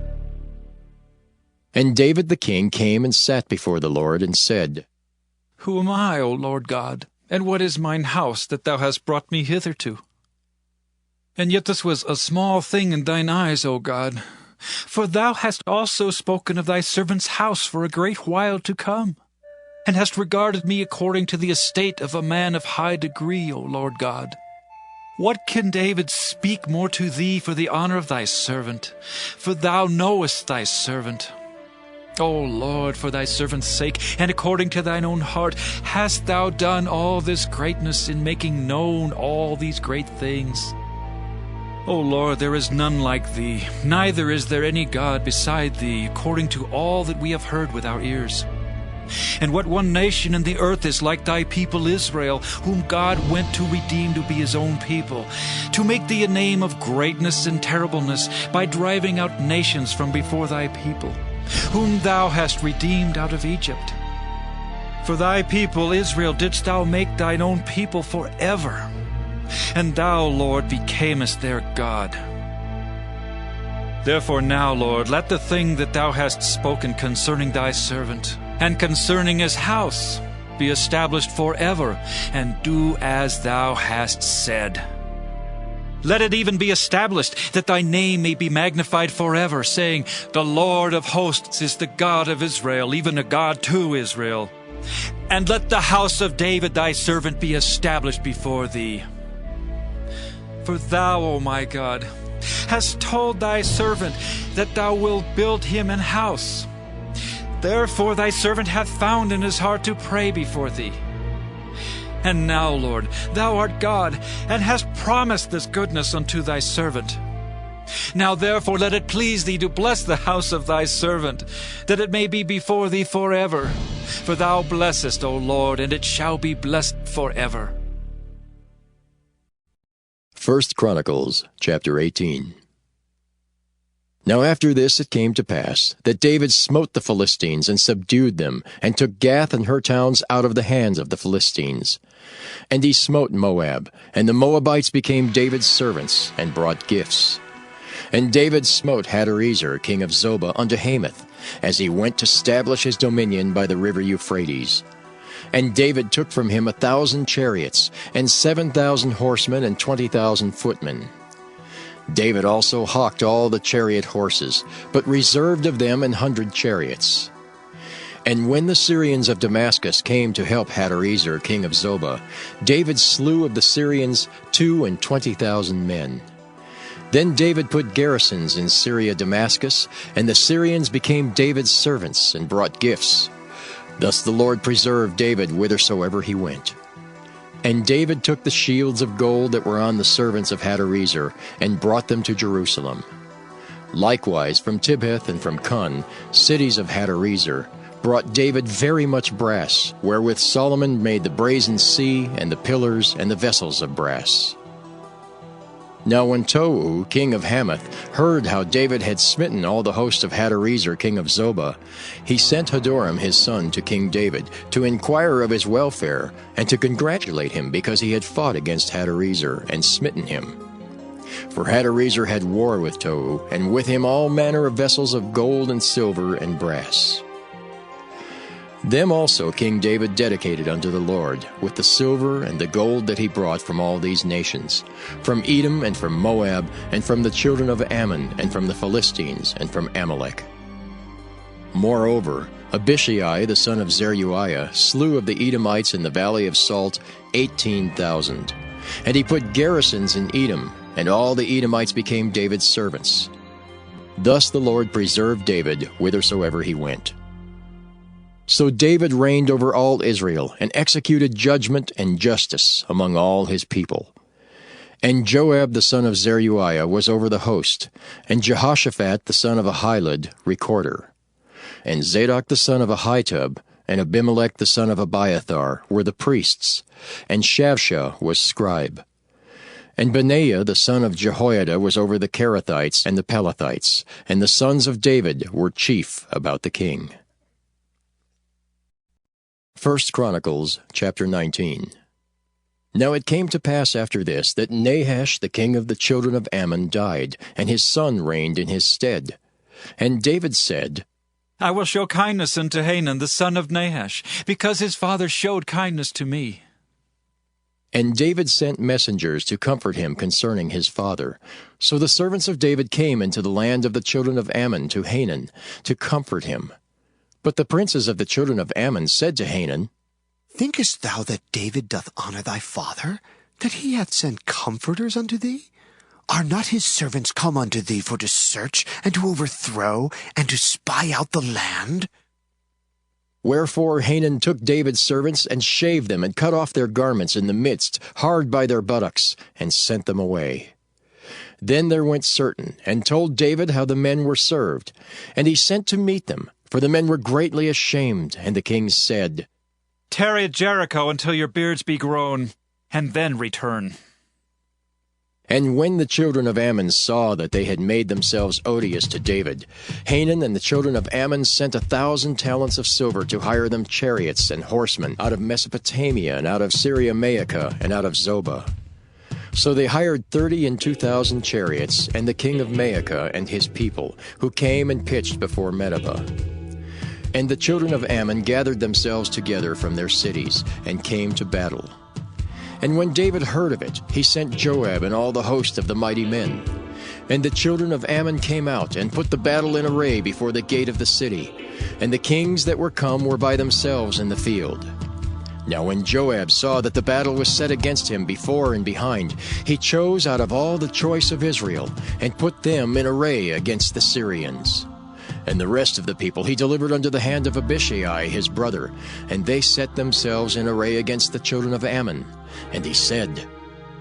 And David the king came and sat before the Lord, and said,
Who am I, O Lord God, and what is mine house that thou hast brought me hitherto? And yet this was a small thing in thine eyes, O God, for thou hast also spoken of thy servant's house for a great while to come, and hast regarded me according to the estate of a man of high degree, O Lord God. What can David speak more to thee for the honor of thy servant? For thou knowest thy servant. O Lord, for thy servant's sake, and according to thine own heart, hast thou done all this greatness in making known all these great things. O Lord, there is none like thee, neither is there any God beside thee, according to all that we have heard with our ears. And what one nation in the earth is like thy people Israel, whom God went to redeem to be his own people, to make thee a name of greatness and terribleness, by driving out nations from before thy people, whom thou hast redeemed out of Egypt. For thy people Israel didst thou make thine own people forever, and thou, Lord, becamest their God. Therefore now, Lord, let the thing that thou hast spoken concerning thy servant, and concerning his house, be established forever, and do as thou hast said. Let it even be established, that thy name may be magnified forever, saying, The Lord of hosts is the God of Israel, even a God to Israel. And let the house of David thy servant be established before thee. For thou, O my God, hast told thy servant that thou wilt build him an house. Therefore thy servant hath found in his heart to pray before thee. And now, Lord, thou art God, and hast promised this goodness unto thy servant. Now therefore let it please thee to bless the house of thy servant, that it may be before thee forever. For thou blessest, O Lord, and it shall be blessed forever.
1 Chronicles chapter 18. Now after this it came to pass that David smote the Philistines and subdued them, and took Gath and her towns out of the hands of the Philistines. And he smote Moab, and the Moabites became David's servants, and brought gifts. And David smote Hadarezer king of Zobah unto Hamath, as he went to establish his dominion by the river Euphrates. And David took from him 1,000 chariots, and 7,000 horsemen, and 20,000 footmen. David also hawked all the chariot horses, but reserved of them 100 chariots. And when the Syrians of Damascus came to help Hadarezer, king of Zobah, David slew of the Syrians 22,000 men. Then David put garrisons in Syria Damascus, and the Syrians became David's servants and brought gifts. Thus the Lord preserved David whithersoever he went. And David took the shields of gold that were on the servants of Hadarezer, and brought them to Jerusalem. Likewise from Tibhath and from Cun, cities of Hadarezer, brought David very much brass, wherewith Solomon made the brazen sea, and the pillars, and the vessels of brass. Now when Tou, king of Hamath, heard how David had smitten all the host of Hadarezer, king of Zobah, he sent Hadoram his son to King David, to inquire of his welfare, and to congratulate him because he had fought against Hadarezer, and smitten him. For Hadarezer had war with Tou, and with him all manner of vessels of gold and silver and brass. Them also King David dedicated unto the Lord, with the silver and the gold that he brought from all these nations, from Edom and from Moab, and from the children of Ammon, and from the Philistines, and from Amalek. Moreover, Abishai the son of Zeruiah slew of the Edomites in the valley of Salt 18,000. And he put garrisons in Edom, and all the Edomites became David's servants. Thus the Lord preserved David whithersoever he went. So David reigned over all Israel, and executed judgment and justice among all his people. And Joab the son of Zeruiah was over the host, and Jehoshaphat the son of Ahilud recorder. And Zadok the son of Ahitub, and Abimelech the son of Abiathar were the priests, and Shavsha was scribe. And Benaiah the son of Jehoiada was over the Kerethites and the Pelethites, and the sons of David were chief about the king. 1 Chronicles chapter 19. Now it came to pass after this that Nahash the king of the children of Ammon died, and his son reigned in his stead. And David said,
I will show kindness unto Hanun the son of Nahash, because his father showed kindness to me.
And David sent messengers to comfort him concerning his father. So the servants of David came into the land of the children of Ammon to Hanun, to comfort him. But the princes of the children of Ammon said to Hanun,
Thinkest thou that David doth honor thy father, that he hath sent comforters unto thee? Are not his servants come unto thee for to search, and to overthrow, and to spy out the land?
Wherefore Hanun took David's servants, and shaved them, and cut off their garments in the midst, hard by their buttocks, and sent them away. Then there went certain, and told David how the men were served. And he sent to meet them, for the men were greatly ashamed. And the king said,
Tarry at Jericho until your beards be grown, and then return.
And when the children of Ammon saw that they had made themselves odious to David, Hanun and the children of Ammon sent 1,000 talents of silver to hire them chariots and horsemen out of Mesopotamia, and out of Syria-Maacah, and out of Zobah. So they hired 32,000 chariots, and the king of Maacah and his people, who came and pitched before Medeba. And the children of Ammon gathered themselves together from their cities, and came to battle. And when David heard of it, he sent Joab and all the host of the mighty men. And the children of Ammon came out, and put the battle in array before the gate of the city. And the kings that were come were by themselves in the field. Now when Joab saw that the battle was set against him before and behind, he chose out of all the choice of Israel, and put them in array against the Syrians. And the rest of the people he delivered unto the hand of Abishai his brother, and they set themselves in array against the children of Ammon. And he said,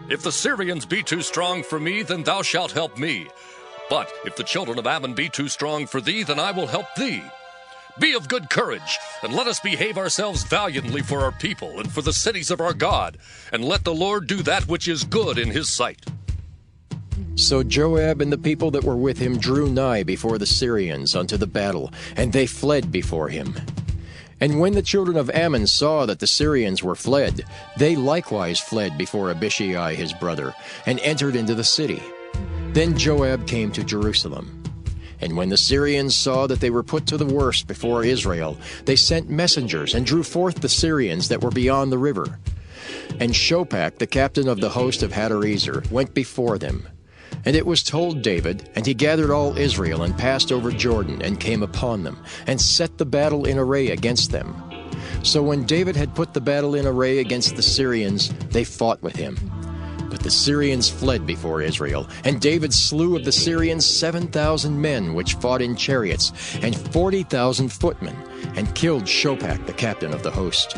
If the Syrians be too strong for me, then thou shalt help me. But if the children of Ammon be too strong for thee, then I will help thee. Be of good courage, and let us behave ourselves valiantly for our people and for the cities of our God, and let the Lord do that which is good in his sight.
So Joab and the people that were with him drew nigh before the Syrians unto the battle, and they fled before him. And when the children of Ammon saw that the Syrians were fled, they likewise fled before Abishai his brother, and entered into the city. Then Joab came to Jerusalem. And when the Syrians saw that they were put to the worse before Israel, they sent messengers, and drew forth the Syrians that were beyond the river. And Shophak, the captain of the host of Hadarezer, went before them. And it was told David, and he gathered all Israel and passed over Jordan and came upon them, and set the battle in array against them. So when David had put the battle in array against the Syrians, they fought with him. But the Syrians fled before Israel, and David slew of the Syrians 7,000 men which fought in chariots, and 40,000 footmen, and killed Shobach the captain of the host.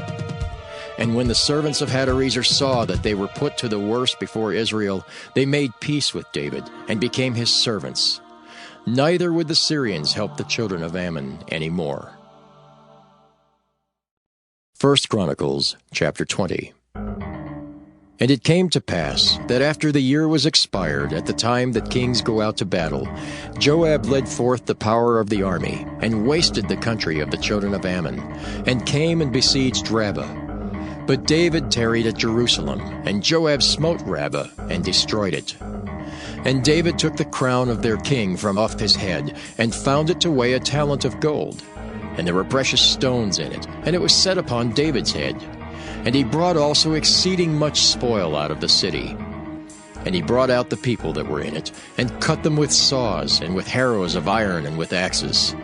And when the servants of Hadarezer saw that they were put to the worse before Israel, they made peace with David, and became his servants. Neither would the Syrians help the children of Ammon any more. 1 Chronicles chapter 20. And it came to pass that after the year was expired, at the time that kings go out to battle, Joab led forth the power of the army, and wasted the country of the children of Ammon, and came and besieged Rabbah. But David tarried at Jerusalem, and Joab smote Rabbah, and destroyed it. And David took the crown of their king from off his head, and found it to weigh a talent of gold. And there were precious stones in it, and it was set upon David's head. And he brought also exceeding much spoil out of the city. And he brought out the people that were in it, and cut them with saws, and with harrows of iron, and with axes.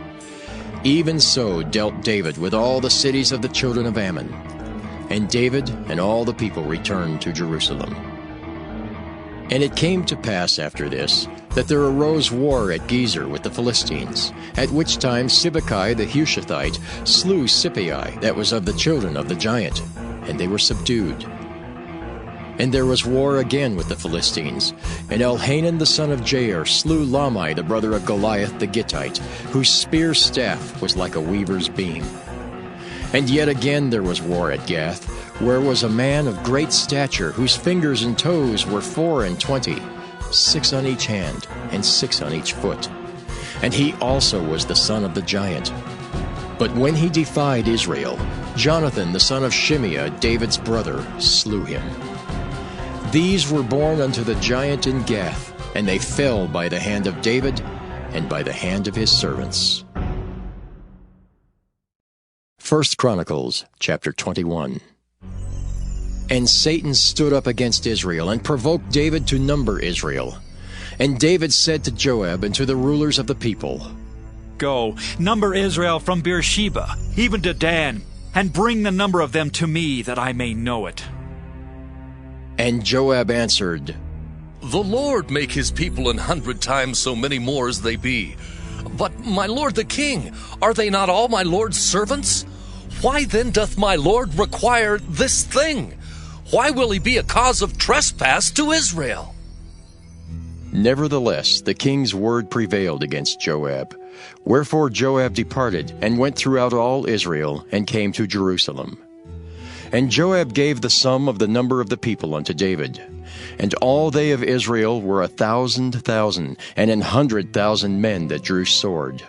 Even so dealt David with all the cities of the children of Ammon. And David and all the people returned to Jerusalem. And it came to pass after this, that there arose war at Gezer with the Philistines, at which time Sibbecai the Hushathite slew Sippai that was of the children of the giant, and they were subdued. And there was war again with the Philistines, and Elhanan the son of Jair slew Lamai the brother of Goliath the Gittite, whose spear staff was like a weaver's beam. And yet again there was war at Gath, where was a man of great stature, whose fingers and toes were 24, 6 on each hand, and 6 on each foot. And he also was the son of the giant. But when he defied Israel, Jonathan the son of Shimeah, David's brother, slew him. These were born unto the giant in Gath, and they fell by the hand of David, and by the hand of his servants. 1 Chronicles chapter 21. And Satan stood up against Israel, and provoked David to number Israel. And David said to Joab and to the rulers of the people,
Go, number Israel from Beersheba, even to Dan, and bring the number of them to me, that I may know it.
And Joab answered,
The Lord make his people 100 times so many more as they be. But my lord the king, are they not all my lord's servants? Why then doth my lord require this thing? Why will he be a cause of trespass to Israel?
Nevertheless, the king's word prevailed against Joab. Wherefore Joab departed, and went throughout all Israel, and came to Jerusalem. And Joab gave the sum of the number of the people unto David. And all they of Israel were 1,000,000, and 100,000 men that drew sword.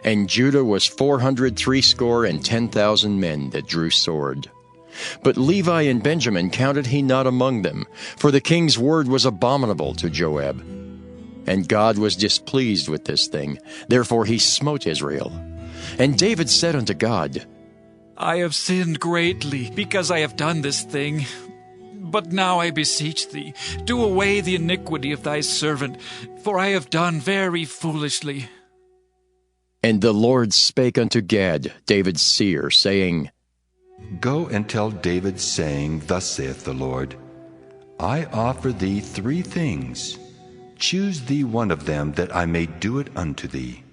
And Judah was 460,010 men that drew sword. But Levi and Benjamin counted he not among them, for the king's word was abominable to Joab. And God was displeased with this thing, therefore he smote Israel. And David said unto God,
I have sinned greatly, because I have done this thing. But now I beseech thee, do away the iniquity of thy servant, for I have done very foolishly.
And the Lord spake unto Gad, David's seer, saying,
Go and tell David, saying, Thus saith the Lord, I offer thee 3 things. Choose thee one of them, that I may do it unto thee.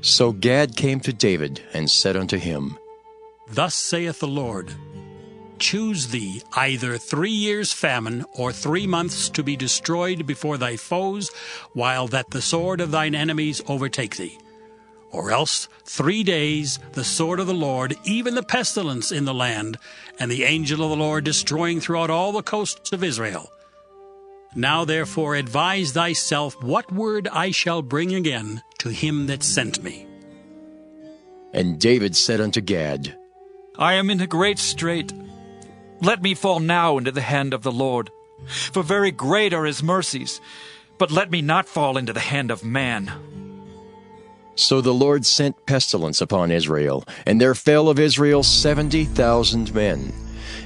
So Gad came to David, and said unto him,
Thus saith the Lord, Choose thee either 3 years' famine, or 3 months to be destroyed before thy foes, while that the sword of thine enemies overtake thee. Or else 3 days the sword of the Lord, even the pestilence in the land, and the angel of the Lord destroying throughout all the coasts of Israel. Now therefore advise thyself what word I shall bring again to him that sent me.
And David said unto Gad,
I am in a great strait. Let me fall now into the hand of the Lord. For very great are his mercies, but let me not fall into the hand of man.
So the Lord sent pestilence upon Israel, and there fell of Israel 70,000 men.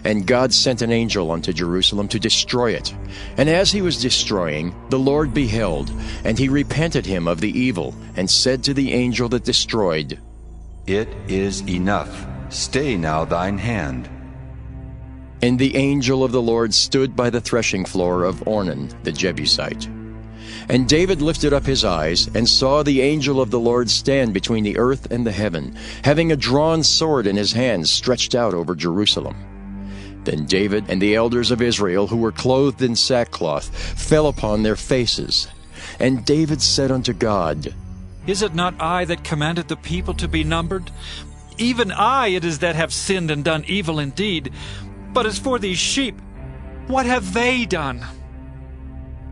And God sent an angel unto Jerusalem to destroy it. And as he was destroying, the Lord beheld, and he repented him of the evil, and said to the angel that destroyed,
It is enough. Stay now thine hand.
And the angel of the Lord stood by the threshing floor of Ornan the Jebusite. And David lifted up his eyes, and saw the angel of the Lord stand between the earth and the heaven, having a drawn sword in his hand stretched out over Jerusalem. Then David and the elders of Israel, who were clothed in sackcloth, fell upon their faces. And David said unto God,
Is it not I that commanded the people to be numbered? Even I it is that have sinned and done evil indeed. But as for these sheep, what have they done?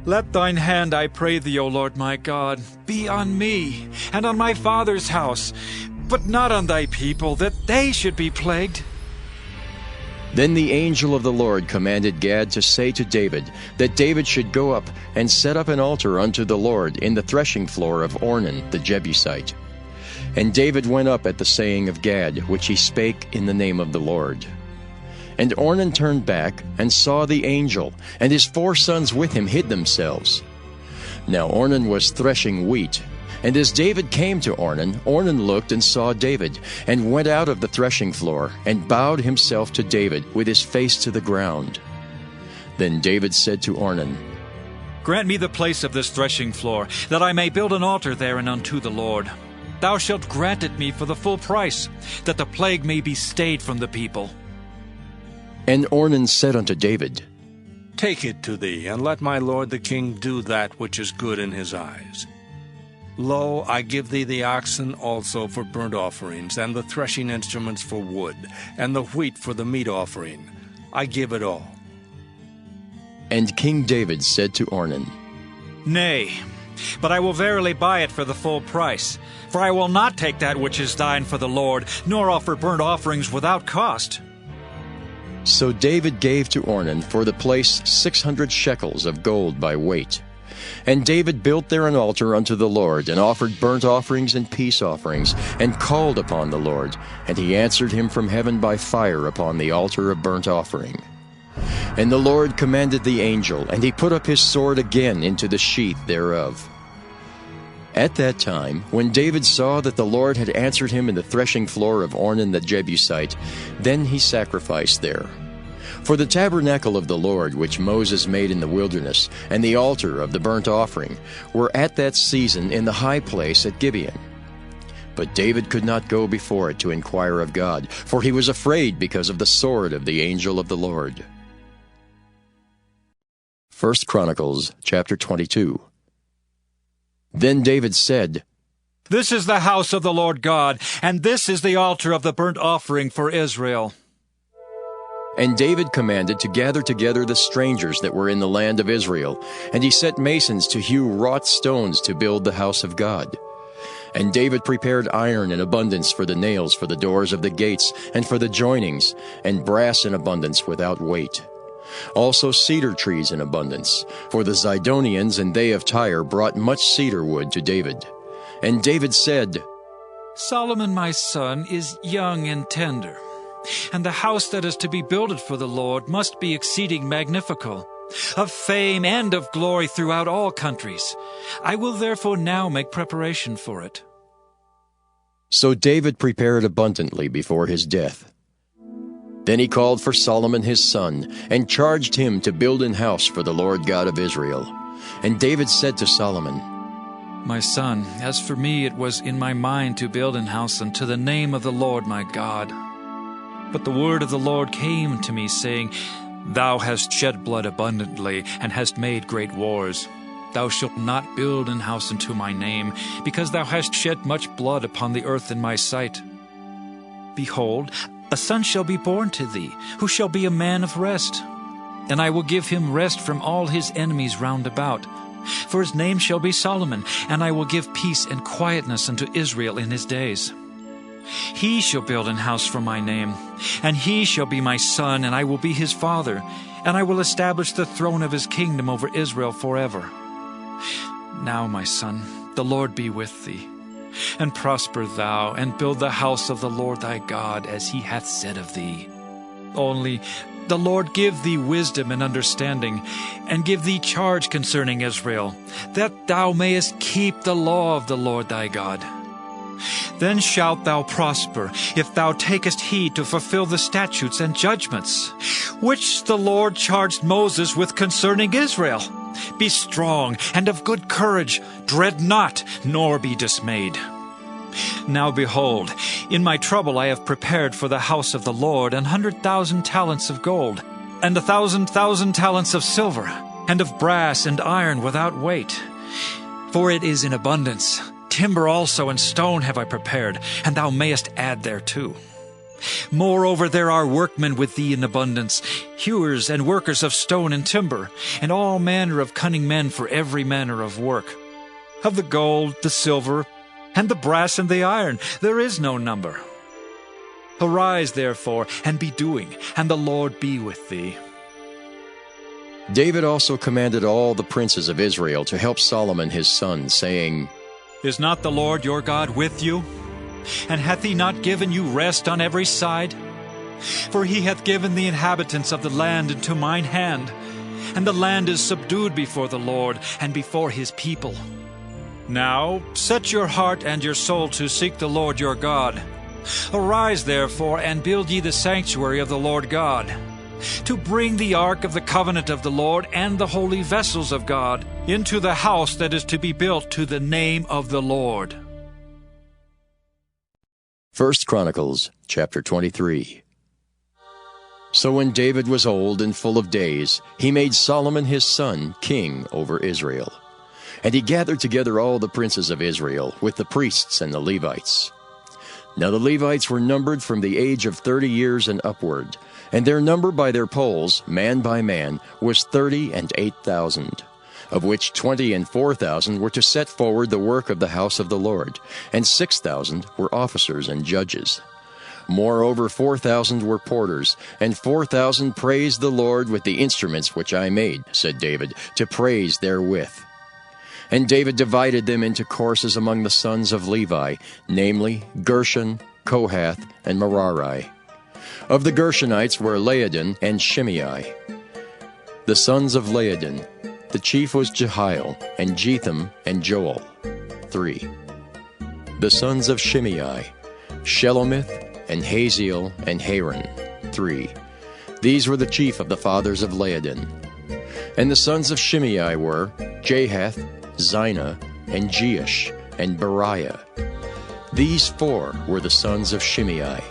Let thine hand, I pray thee, O Lord my God, be on me and on my father's house, but not on thy people, that they should be plagued.
Then the angel of the Lord commanded Gad to say to David, that David should go up and set up an altar unto the Lord in the threshing floor of Ornan the Jebusite. And David went up at the saying of Gad, which he spake in the name of the Lord. And Ornan turned back, and saw the angel, and his 4 sons with him hid themselves. Now Ornan was threshing wheat. And as David came to Ornan, Ornan looked and saw David, and went out of the threshing floor, and bowed himself to David, with his face to the ground. Then David said to Ornan,
Grant me the place of this threshing floor, that I may build an altar therein unto the Lord. Thou shalt grant it me for the full price, that the plague may be stayed from the people.
And Ornan said unto David,
Take it to thee, and let my lord the king do that which is good in his eyes. Lo, I give thee the oxen also for burnt offerings, and the threshing instruments for wood, and the wheat for the meat offering. I give it all.
And King David said to Ornan,
Nay, but I will verily buy it for the full price. For I will not take that which is thine for the Lord, nor offer burnt offerings without cost.
So David gave to Ornan for the place 600 shekels of gold by weight. And David built there an altar unto the Lord, and offered burnt offerings and peace offerings, and called upon the Lord. And he answered him from heaven by fire upon the altar of burnt offering. And the Lord commanded the angel, and he put up his sword again into the sheath thereof. At that time, when David saw that the Lord had answered him in the threshing floor of Ornan the Jebusite, then he sacrificed there. For the tabernacle of the Lord, which Moses made in the wilderness, and the altar of the burnt offering, were at that season in the high place at Gibeon. But David could not go before it to inquire of God, for he was afraid because of the sword of the angel of the Lord. 1 Chronicles chapter 22. Then David said,
This is the house of the Lord God, and this is the altar of the burnt offering for Israel.
And David commanded to gather together the strangers that were in the land of Israel, and he set masons to hew wrought stones to build the house of God. And David prepared iron in abundance for the nails for the doors of the gates, and for the joinings, and brass in abundance without weight. Also cedar trees in abundance, for the Zidonians and they of Tyre brought much cedar wood to David. And David said,
Solomon my son is young and tender, and the house that is to be builded for the Lord must be exceeding magnifical, of fame and of glory throughout all countries. I will therefore now make preparation for it.
So David prepared abundantly before his death. Then he called for Solomon his son, and charged him to build an house for the Lord God of Israel. And David said to Solomon,
My son, as for me it was in my mind to build an house unto the name of the Lord my God. But the word of the Lord came to me, saying, Thou hast shed blood abundantly, and hast made great wars. Thou shalt not build an house unto my name, because thou hast shed much blood upon the earth in my sight. Behold, a son shall be born to thee, who shall be a man of rest. And I will give him rest from all his enemies round about. For his name shall be Solomon, and I will give peace and quietness unto Israel in his days. He shall build an house for my name, and he shall be my son, and I will be his father, and I will establish the throne of his kingdom over Israel forever. Now, my son, the Lord be with thee, and prosper thou, and build the house of the Lord thy God, as he hath said of thee. Only the Lord give thee wisdom and understanding, and give thee charge concerning Israel, that thou mayest keep the law of the Lord thy God. Then shalt thou prosper, if thou takest heed to fulfill the statutes and judgments, which the Lord charged Moses with concerning Israel. Be strong and of good courage, dread not, nor be dismayed. Now behold, in my trouble I have prepared for the house of the Lord 100,000 talents of gold, and 1,000 talents of silver, and of brass and iron without weight. For it is in abundance. Timber also and stone have I prepared, and thou mayest add thereto. Moreover, there are workmen with thee in abundance, hewers and workers of stone and timber, and all manner of cunning men for every manner of work. Of the gold, the silver, and the brass and the iron, there is no number. Arise, therefore, and be doing, and the Lord be with thee.
David also commanded all the princes of Israel to help Solomon his son, saying,
Is not the Lord your God with you? And hath he not given you rest on every side? For he hath given the inhabitants of the land into mine hand, and the land is subdued before the Lord and before his people. Now set your heart and your soul to seek the Lord your God. Arise, therefore, and build ye the sanctuary of the Lord God, to bring the ark of the covenant of the Lord and the holy vessels of God into the house that is to be built to the name of the Lord.
1 Chronicles chapter 23. So when David was old and full of days, he made Solomon his son king over Israel. And he gathered together all the princes of Israel, with the priests and the Levites. Now the Levites were numbered from the age of 30 years and upward, and their number by their polls, man by man, was 38,000, of which 24,000 were to set forward the work of the house of the Lord, and 6,000 were officers and judges. Moreover, 4,000 were porters, and 4,000 praised the Lord with the instruments which I made, said David, to praise therewith. And David divided them into courses among the sons of Levi, namely Gershon, Kohath, and Merari. Of the Gershonites were Laodin and Shimei. The sons of Laodin, the chief was Jehiel, and Jetham, and Joel. 3. The sons of Shimei, Shelomith, and Haziel, and Haran. 3. These were the chief of the fathers of Laodin. And the sons of Shimei were Jahath, Zina, and Jeush, and Beriah. These 4 were the sons of Shimei.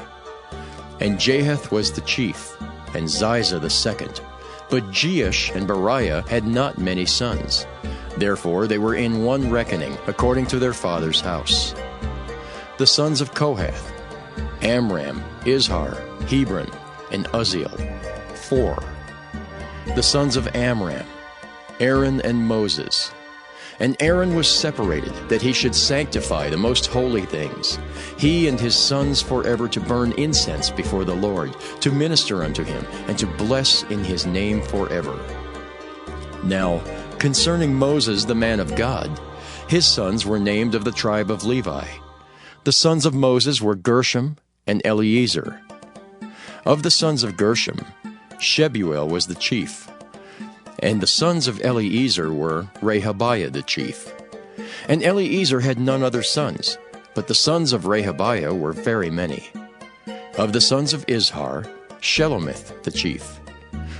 And Jahath was the chief, and Ziza the second. But Jeush and Beriah had not many sons. Therefore they were in one reckoning, according to their father's house. The sons of Kohath, Amram, Izhar, Hebron, and Uzziel. 4. The sons of Amram, Aaron and Moses. And Aaron was separated, that he should sanctify the most holy things, he and his sons forever to burn incense before the Lord, to minister unto him, and to bless in his name forever. Now, concerning Moses the man of God, his sons were named of the tribe of Levi. The sons of Moses were Gershom and Eleazar. Of the sons of Gershom, Shebuel was the chief. And the sons of Eleazar were Rehabiah the chief. And Eleazar had none other sons, but the sons of Rehabiah were very many. Of the sons of Izhar, Shelomith the chief.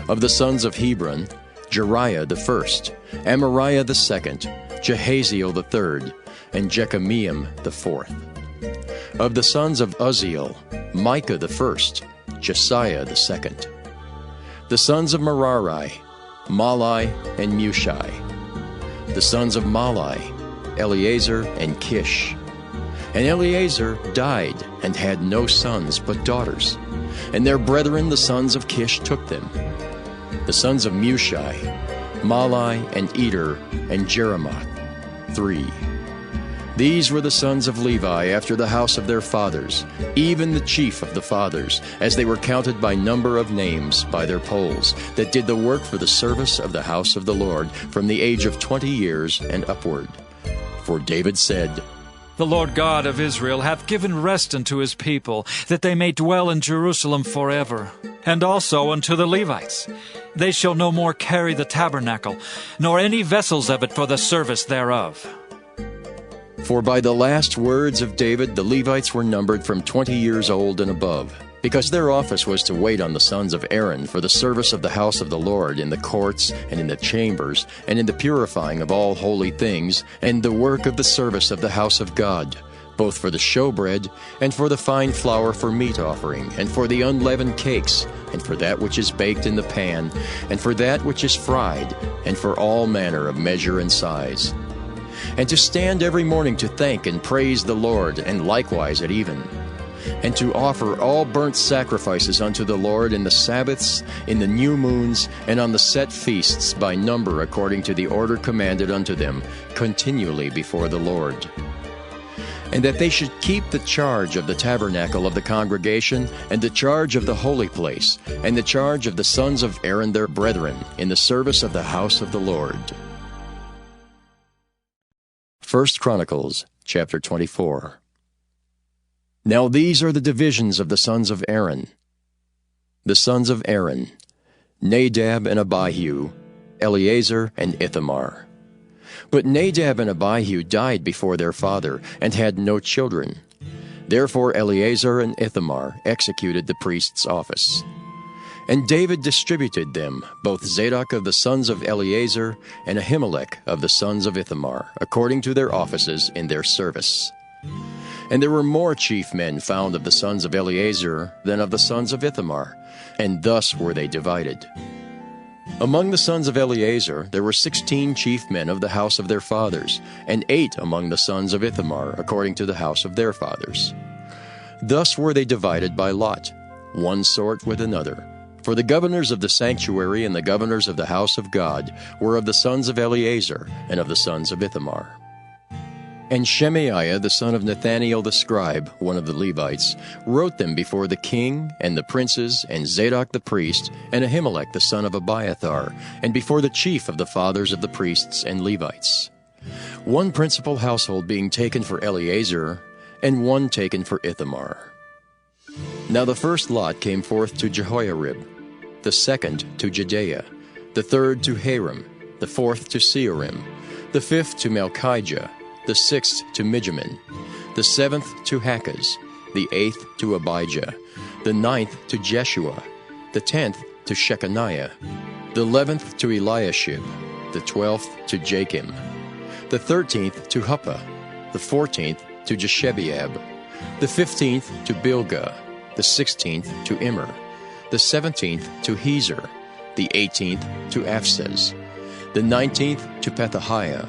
Of the sons of Hebron, Jeriah the first, Amariah the second, Jehaziel the third, and Jekameam the fourth. Of the sons of Uzziel, Micah the first, Jesiah the second. The sons of Merari, Malai and Mushai. The sons of Malai, Eleazar and Kish. And Eleazar died and had no sons but daughters. And their brethren the sons of Kish took them. The sons of Mushai, Malai and Eder and Jeremoth. 3. These were the sons of Levi after the house of their fathers, even the chief of the fathers, as they were counted by number of names by their polls, that did the work for the service of the house of the Lord from the age of 20 years and upward. For David said,
The Lord God of Israel hath given rest unto his people, that they may dwell in Jerusalem forever, and also unto the Levites. They shall no more carry the tabernacle, nor any vessels of it for the service thereof.
For by the last words of David the Levites were numbered from 20 years old and above, because their office was to wait on the sons of Aaron for the service of the house of the Lord in the courts and in the chambers and in the purifying of all holy things and the work of the service of the house of God, both for the showbread and for the fine flour for meat offering and for the unleavened cakes and for that which is baked in the pan and for that which is fried and for all manner of measure and size. And to stand every morning to thank and praise the Lord, and likewise at even. And to offer all burnt sacrifices unto the Lord in the Sabbaths, in the new moons, and on the set feasts by number according to the order commanded unto them, continually before the Lord. And that they should keep the charge of the tabernacle of the congregation, and the charge of the holy place, and the charge of the sons of Aaron their brethren, in the service of the house of the Lord. 1 Chronicles, chapter 24. Now these are the divisions of the sons of Aaron. The sons of Aaron, Nadab and Abihu, Eleazar and Ithamar. But Nadab and Abihu died before their father, and had no children. Therefore Eleazar and Ithamar executed the priest's office. And David distributed them, both Zadok of the sons of Eleazar and Ahimelech of the sons of Ithamar, according to their offices in their service. And there were more chief men found of the sons of Eleazar than of the sons of Ithamar, and thus were they divided. Among the sons of Eleazar there were 16 chief men of the house of their fathers, and 8 among the sons of Ithamar, according to the house of their fathers. Thus were they divided by lot, one sort with another. For the governors of the sanctuary and the governors of the house of God were of the sons of Eleazar and of the sons of Ithamar. And Shemaiah the son of Nathaniel the scribe, one of the Levites, wrote them before the king and the princes and Zadok the priest and Ahimelech the son of Abiathar, and before the chief of the fathers of the priests and Levites. One principal household being taken for Eleazar, and one taken for Ithamar. Now the first lot came forth to Jehoiarib, the second to Jedaiah, the third to Haram, the fourth to Seorim, the fifth to Malchijah, the sixth to Mijamin, the seventh to Hakaz, the eighth to Abijah, the ninth to Jeshua, the 10th to Shechaniah, the 11th to Eliashib, the 12th to Jachim, the 13th to Huppah, the 14th to Jeshebeab, the 15th to Bilgah, the 16th to Immer, the 17th to Hezer, the 18th to Aphsaz, the 19th to Pethahiah,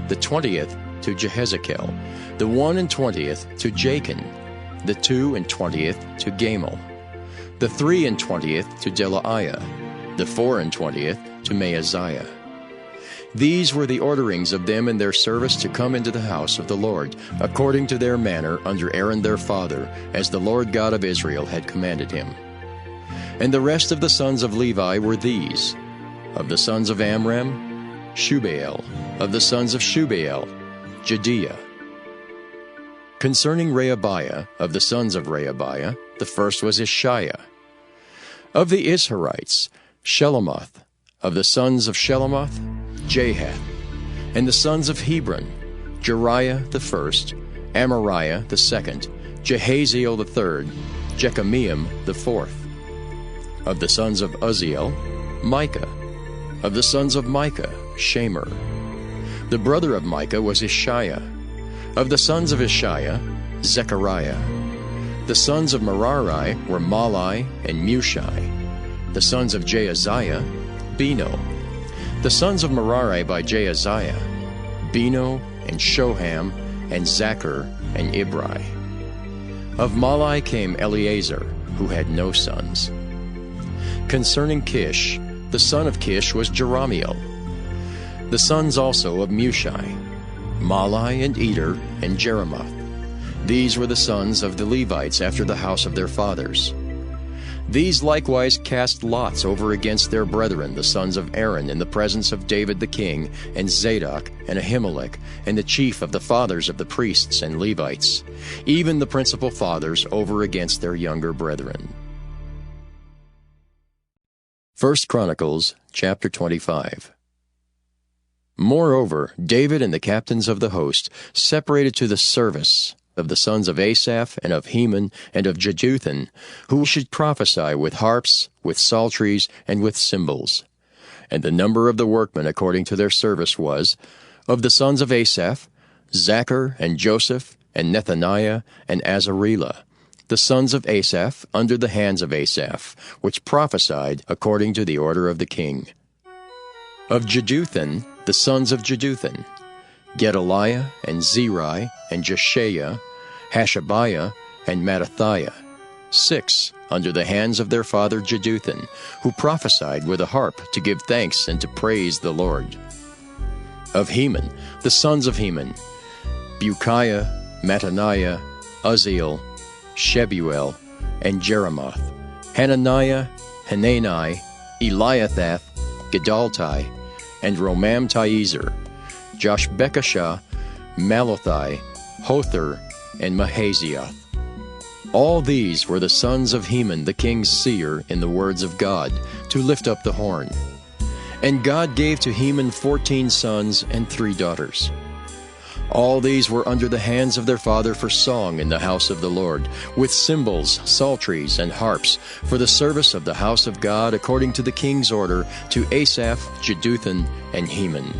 the 20th to Jehezekel, the 21st to Jachin, the 22nd to Gamal, the 23rd to Delaiah, the 24th to Maaziah. These were the orderings of them in their service to come into the house of the Lord, according to their manner under Aaron their father, as the Lord God of Israel had commanded him. And the rest of the sons of Levi were these: of the sons of Amram, Shubael; of the sons of Shubael, Jediah. Concerning Rehabiah, of the sons of Rehabiah, the first was Ishiah. Of the Isharites, Shelomoth; of the sons of Shelomoth, Jahath. And the sons of Hebron, Jeriah the first, Amariah the second, Jehaziel the third, Jekameam the fourth. Of the sons of Uzziel, Micah. Of the sons of Micah, Shamer. The brother of Micah was Ishiah. Of the sons of Ishiah, Zechariah. The sons of Merari were Malai and Mushai. The sons of Jaaziah, Beno. The sons of Merari by Jaaziah, Beno and Shoham and Zachar and Ibri. Of Malai came Eleazar, who had no sons. Concerning Kish, the son of Kish was Jerahmeel. The sons also of Mushai, Malai and Eder and Jeremoth. These were the sons of the Levites after the house of their fathers. These likewise cast lots over against their brethren, the sons of Aaron, in the presence of David the king, and Zadok, and Ahimelech, and the chief of the fathers of the priests and Levites, even the principal fathers over against their younger brethren. 1 Chronicles chapter 25. Moreover, David and the captains of the host separated to the service of the sons of Asaph, and of Heman, and of Jeduthun, who should prophesy with harps, with psalteries, and with cymbals. And the number of the workmen according to their service was, of the sons of Asaph, Zachar, and Joseph, and Nethaniah, and Azarela, the sons of Asaph, under the hands of Asaph, which prophesied according to the order of the king. Of Jeduthun, the sons of Jeduthun, Gedaliah, and Zeri, and Jeshaiah, Hashabiah, and Mattathiah, 6, under the hands of their father Jeduthun, who prophesied with a harp to give thanks and to praise the Lord. Of Heman, the sons of Heman, Bukiah, Mattaniah, Uzziel, Shebuel, and Jeremoth, Hananiah, Hanani, Eliathah, Gedaltai, and Romamtiezer, Joshbekashah, Malathi, Hothar, and Mahazioth. All these were the sons of Heman the king's seer in the words of God, to lift up the horn. And God gave to Heman 14 sons and 3 daughters. All these were under the hands of their father for song in the house of the Lord, with cymbals, psalteries, and harps, for the service of the house of God according to the king's order, to Asaph, Jeduthun, and Heman.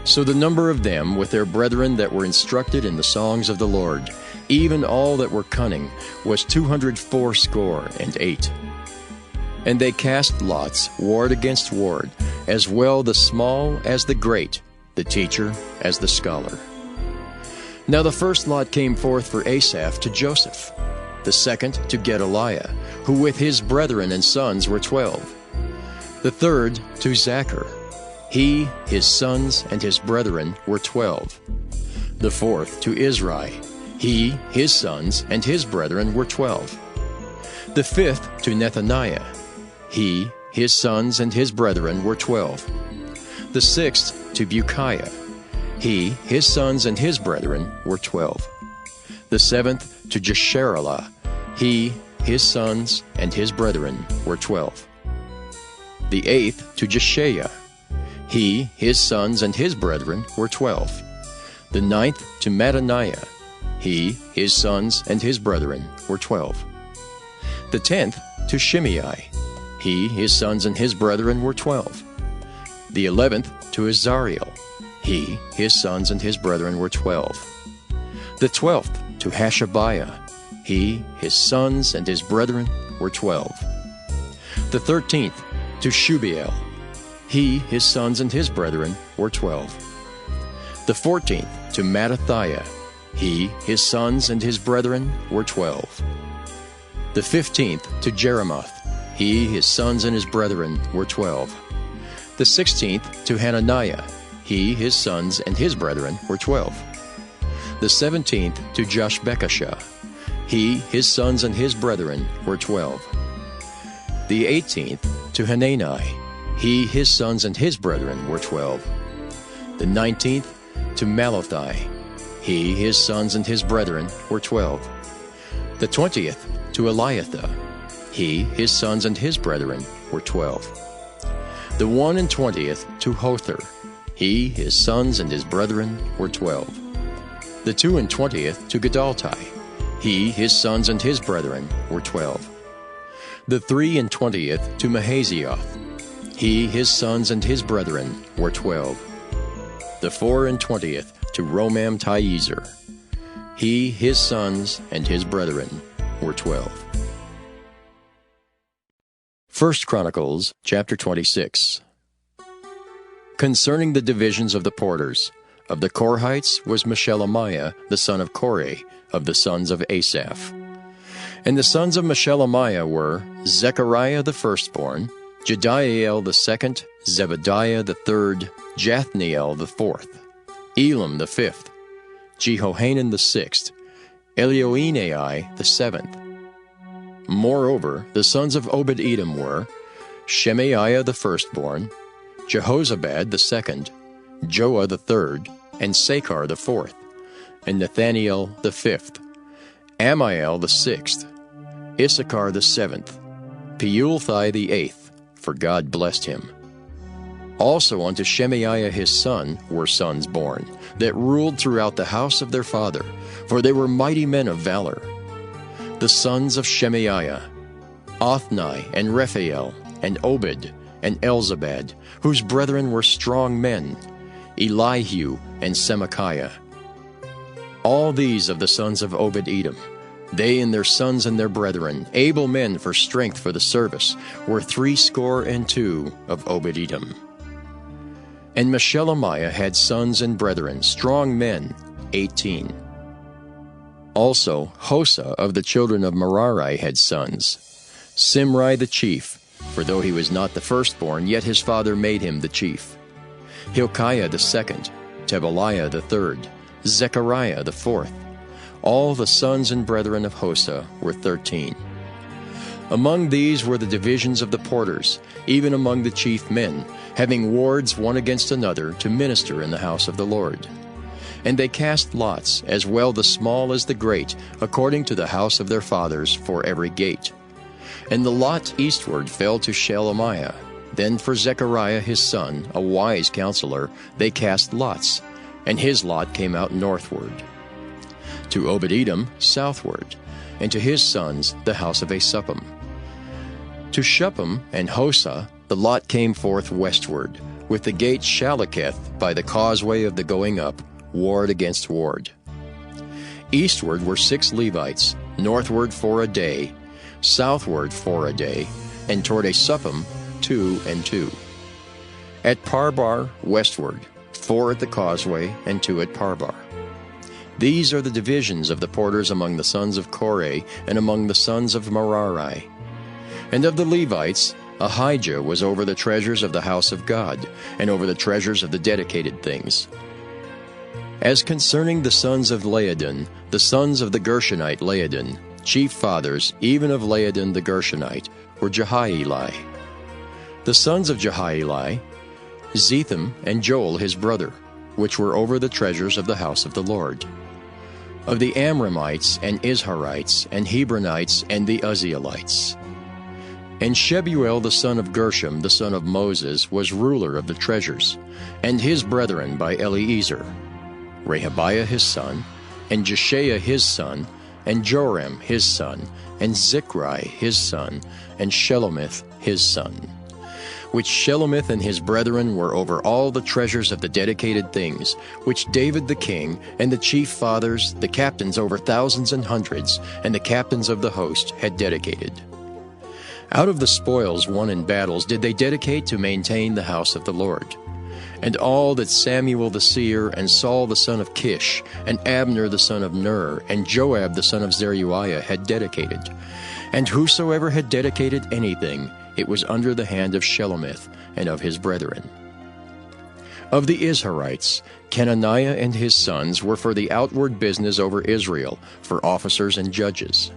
So the number of them with their brethren that were instructed in the songs of the Lord, even all that were cunning, was 280. And they cast lots, ward against ward, as well the small as the great, the teacher as the scholar. Now the first lot came forth for Asaph to Joseph, the second to Gedaliah, who with his brethren and sons were 12. The third to Zachar. He, his sons, and his brethren were 12. The fourth to Israel. He, his sons, and his brethren were 12. The fifth to Nethaniah. He, his sons, and his brethren were 12. The sixth to Bukiah. He, his sons, and his brethren were 12. The seventh to Jesharelah. He, his sons, and his brethren were 12. The eighth to Jeshaiah. He, his sons, and his brethren were 12. The ninth to Mattaniah. He, his sons, and his brethren were 12. The 10th to Shimei. He, his sons, and his brethren were 12. The 11th to Azariel. He, his sons, and his brethren were 12. The 12th to Hashabiah. He, his sons, and his brethren were 12. The 13th to Shubael. He, his sons, and his brethren were 12. The 14th to Mattathiah. He, his sons, and his brethren were 12. The 15th to Jeremoth. He, his sons, and his brethren were 12. The 16th to Hananiah. He, his sons, and his brethren were 12. The 17th to Joshbekashah. He, his sons, and his brethren were 12. The 18th to Hanani. He, his sons, and his brethren were 12. The 19th to Malathi. He, his sons, and his brethren were 12. The 20th to Eliathah. He, his sons, and his brethren were 12. The 21st to Hothar. He, his sons, and his brethren were 12. The 22nd to Gedaltai. He, his sons, and his brethren were 12. The 23rd to Mahazioth. He, his sons, and his brethren were 12. The 24th to Romamtiezer. He, his sons, and his brethren were 12. 1 Chronicles chapter 26. Concerning the divisions of the porters, of the Korhites was Meshelemiah the son of Korah, of the sons of Asaph. And the sons of Meshelemiah were Zechariah the firstborn, Jediael the second, Zebadiah the third, Jathniel the fourth, Elam the fifth, Jehohanan the sixth, Elioenai the seventh, Moreover, the sons of Obed-Edom were Shemaiah the firstborn, Jehozabad the second, Joah the third, and Sakar the fourth, and Nathaniel the fifth, Amiel the sixth, Issachar the seventh, Peulthai the eighth, for God blessed him. Also unto Shemaiah his son were sons born, that ruled throughout the house of their father, for they were mighty men of valor. The sons of Shemaiah, Othni and Rephael, and Obed, and Elzabad, whose brethren were strong men, Elihu and Semachiah. All these of the sons of Obed-Edom, they and their sons and their brethren, able men for strength for the service, were 62 of Obed-Edom. And Meshelemiah had sons and brethren, strong men, 18. Also Hosa of the children of Merari had sons, Simri the chief, for though he was not the firstborn, yet his father made him the chief, Hilkiah the second, Tebaliah the third, Zechariah the fourth. All the sons and brethren of Hosa were 13. Among these were the divisions of the porters, even among the chief men, having wards one against another to minister in the house of the Lord. And they cast lots, as well the small as the great, according to the house of their fathers, for every gate. And the lot eastward fell to Shelemiah. Then for Zechariah his son, a wise counselor, they cast lots, and his lot came out northward. To Obed-Edom southward, and to his sons the house of Asuppam. To Shuppam and Hosa the lot came forth westward, with the gate Shalaketh by the causeway of the going up, ward against ward. Eastward were 6 Levites, northward 4 a day, southward 4 a day, and toward Asuppam 2 and 2. At Parbar westward, 4 at the causeway, and 2 at Parbar. These are the divisions of the porters among the sons of Korah and among the sons of Merari. And of the Levites, Ahijah was over the treasures of the house of God, and over the treasures of the dedicated things. As concerning the sons of Laodin, the sons of the Gershonite Laodin, chief fathers, even of Laodin the Gershonite, were Jehieli. The sons of Jehieli, Zetham and Joel his brother, which were over the treasures of the house of the Lord. Of the Amramites and Izharites and Hebronites and the Uzzielites. And Shebuel the son of Gershom, the son of Moses, was ruler of the treasures, and his brethren by Eliezer, Rehabiah his son, and Jeshaiah his son, and Joram his son, and Zichri his son, and Shelomith his son. Which Shelomith and his brethren were over all the treasures of the dedicated things, which David the king, and the chief fathers, the captains over thousands and hundreds, and the captains of the host had dedicated. Out of the spoils won in battles did they dedicate to maintain the house of the Lord. And all that Samuel the seer, and Saul the son of Kish, and Abner the son of Ner, and Joab the son of Zeruiah had dedicated. And whosoever had dedicated anything, it was under the hand of Shelomith and of his brethren. Of the Israelites, Kenaniah and his sons were for the outward business over Israel, for officers and judges.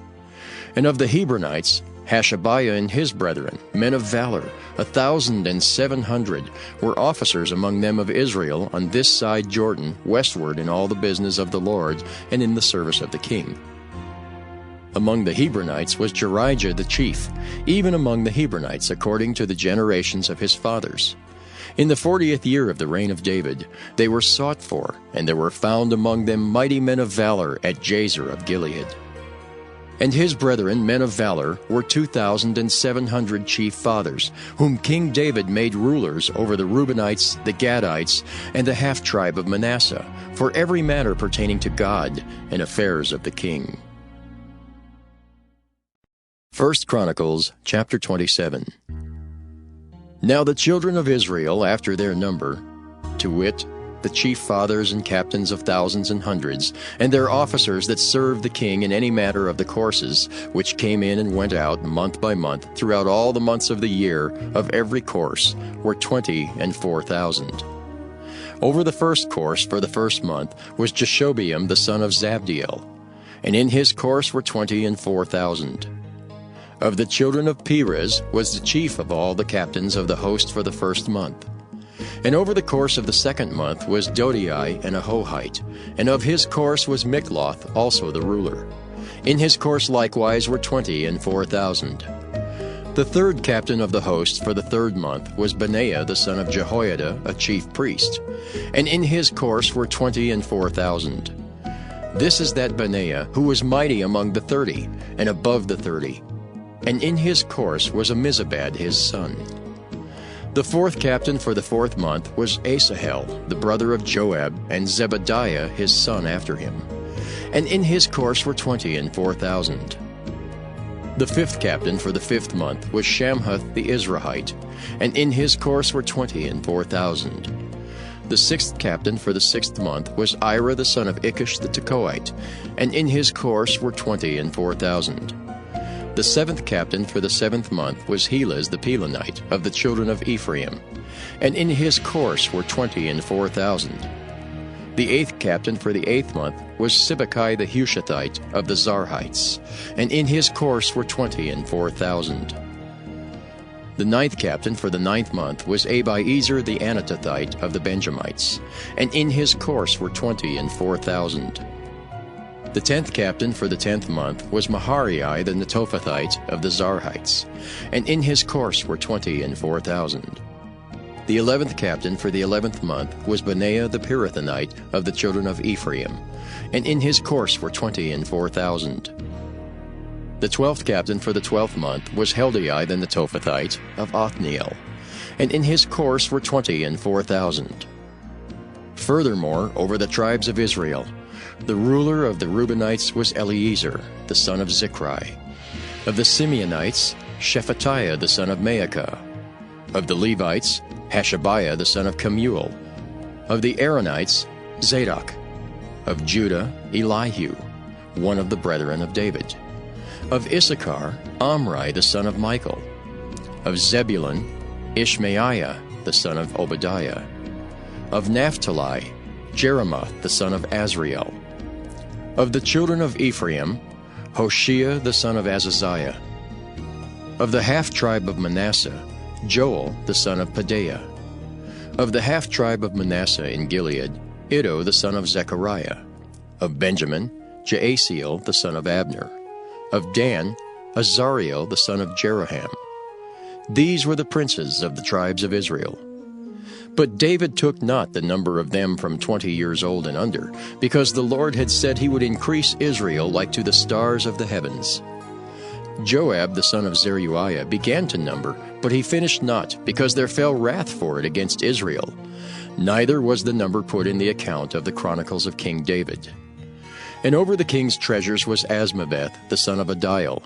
And of the Hebronites, Hashabiah and his brethren, men of valor, 1,700, were officers among them of Israel on this side Jordan, westward in all the business of the Lord, and in the service of the king. Among the Hebronites was Jerijah the chief, even among the Hebronites according to the generations of his fathers. In the 40th year of the reign of David, they were sought for, and there were found among them mighty men of valor at Jazer of Gilead. And his brethren, men of valor, were 2,700 chief fathers, whom King David made rulers over the Reubenites, the Gadites, and the half-tribe of Manasseh, for every matter pertaining to God and affairs of the king. 1 Chronicles chapter 27. Now the children of Israel after their number, to wit, the chief fathers and captains of thousands and hundreds, and their officers that served the king in any matter of the courses, which came in and went out month by month throughout all the months of the year of every course, were 24,000. Over the first course for the first month was Jashobeam the son of Zabdiel, and in his course were 24,000. Of the children of Perez was the chief of all the captains of the host for the first month. And over the course of the second month was Dodai and Ahohite, and of his course was Mikloth also the ruler. In his course likewise were 24,000. The third captain of the host for the third month was Benaiah the son of Jehoiada, a chief priest, and in his course were 24,000. This is that Benaiah who was mighty among the 30, and above the 30. And in his course was Ammizabad his son. The fourth captain for the fourth month was Asahel, the brother of Joab, and Zebadiah his son after him. And in his course were 24,000. The fifth captain for the fifth month was Shamhuth the Israelite, and in his course were 24,000. The sixth captain for the sixth month was Ira the son of Ikish the Tekoite, and in his course were 24,000. The seventh captain for the seventh month was Helez the Pelonite of the children of Ephraim, and in his course were 24,000. The eighth captain for the eighth month was Sibbecai the Hushathite of the Zarhites, and in his course were 24,000. The ninth captain for the ninth month was Abiezer the Anatothite of the Benjamites, and in his course were 24,000. The 10th captain for the 10th month was Maharai the Netophathite of the Zarhites, and in his course were 24,000. The 11th captain for the 11th month was Benaiah the Pirathonite of the children of Ephraim, and in his course were 24,000. The 12th captain for the 12th month was Heldai the Netophathite of Othniel, and in his course were 24,000. Furthermore, over the tribes of Israel, the ruler of the Reubenites was Eliezer, the son of Zichri. Of the Simeonites, Shephatiah the son of Maacah. Of the Levites, Hashabiah the son of Kemuel. Of the Aaronites, Zadok. Of Judah, Elihu, one of the brethren of David. Of Issachar, Omri the son of Michael. Of Zebulun, Ishmaiah the son of Obadiah. Of Naphtali, Jeremoth the son of Azriel. Of the children of Ephraim, Hoshea the son of Azaziah. Of the half-tribe of Manasseh, Joel the son of Pedaiah. Of the half-tribe of Manasseh in Gilead, Iddo the son of Zechariah. Of Benjamin, Jaasiel the son of Abner. Of Dan, Azariel the son of Jeroham. These were the princes of the tribes of Israel. But David took not the number of them from 20 years old and under, because the Lord had said he would increase Israel like to the stars of the heavens. Joab the son of Zeruiah began to number, but he finished not, because there fell wrath for it against Israel. Neither was the number put in the account of the Chronicles of King David. And over the king's treasures was Asmaveth the son of Adiel.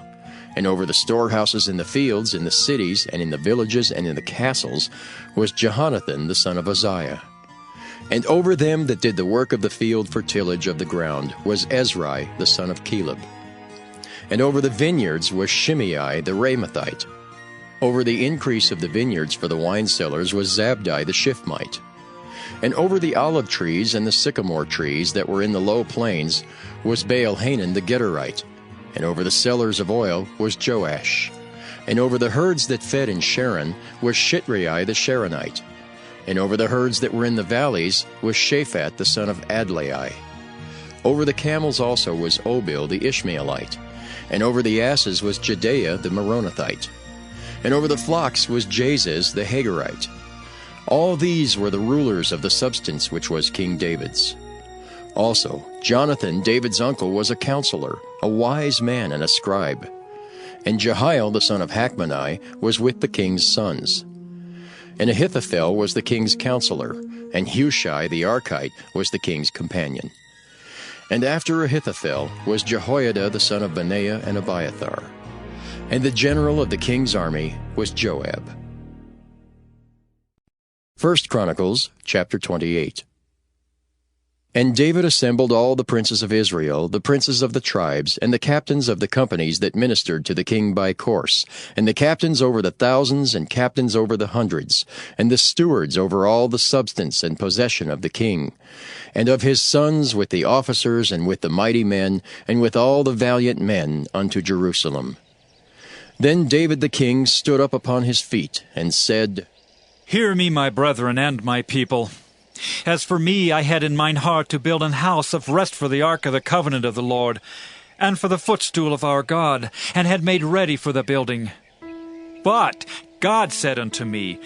And over the storehouses in the fields, in the cities, and in the villages, and in the castles, was Jehonathan the son of Uzziah. And over them that did the work of the field for tillage of the ground was Ezrai the son of Caleb. And over the vineyards was Shimei the Ramathite. Over the increase of the vineyards for the wine cellars was Zabdi the Shifmite. And over the olive trees and the sycamore trees that were in the low plains was Baal-Hanan the Gederite. And over the cellars of oil was Joash. And over the herds that fed in Sharon was Shitrai the Sharonite. And over the herds that were in the valleys was Shaphat the son of Adlai. Over the camels also was Obil the Ishmaelite. And over the asses was Jehdeiah the Meronothite. And over the flocks was Jazez the Hagarite. All these were the rulers of the substance which was King David's. Also, Jonathan, David's uncle, was a counselor, a wise man and a scribe. And Jehiel the son of Hachmoni was with the king's sons. And Ahithophel was the king's counselor, and Hushai the Archite was the king's companion. And after Ahithophel was Jehoiada the son of Benaiah and Abiathar. And the general of the king's army was Joab. 1 Chronicles chapter 28. And David assembled all the princes of Israel, the princes of the tribes, and the captains of the companies that ministered to the king by course, and the captains over the thousands, and captains over the hundreds, and the stewards over all the substance and possession of the king, and of his sons with the officers, and with the mighty men, and with all the valiant men unto Jerusalem. Then David the king stood up upon his feet, and said,
Hear me, my brethren and my people. As for me, I had in mine heart to build an house of rest for the ark of the covenant of the Lord, and for the footstool of our God, and had made ready for the building. But God said unto me,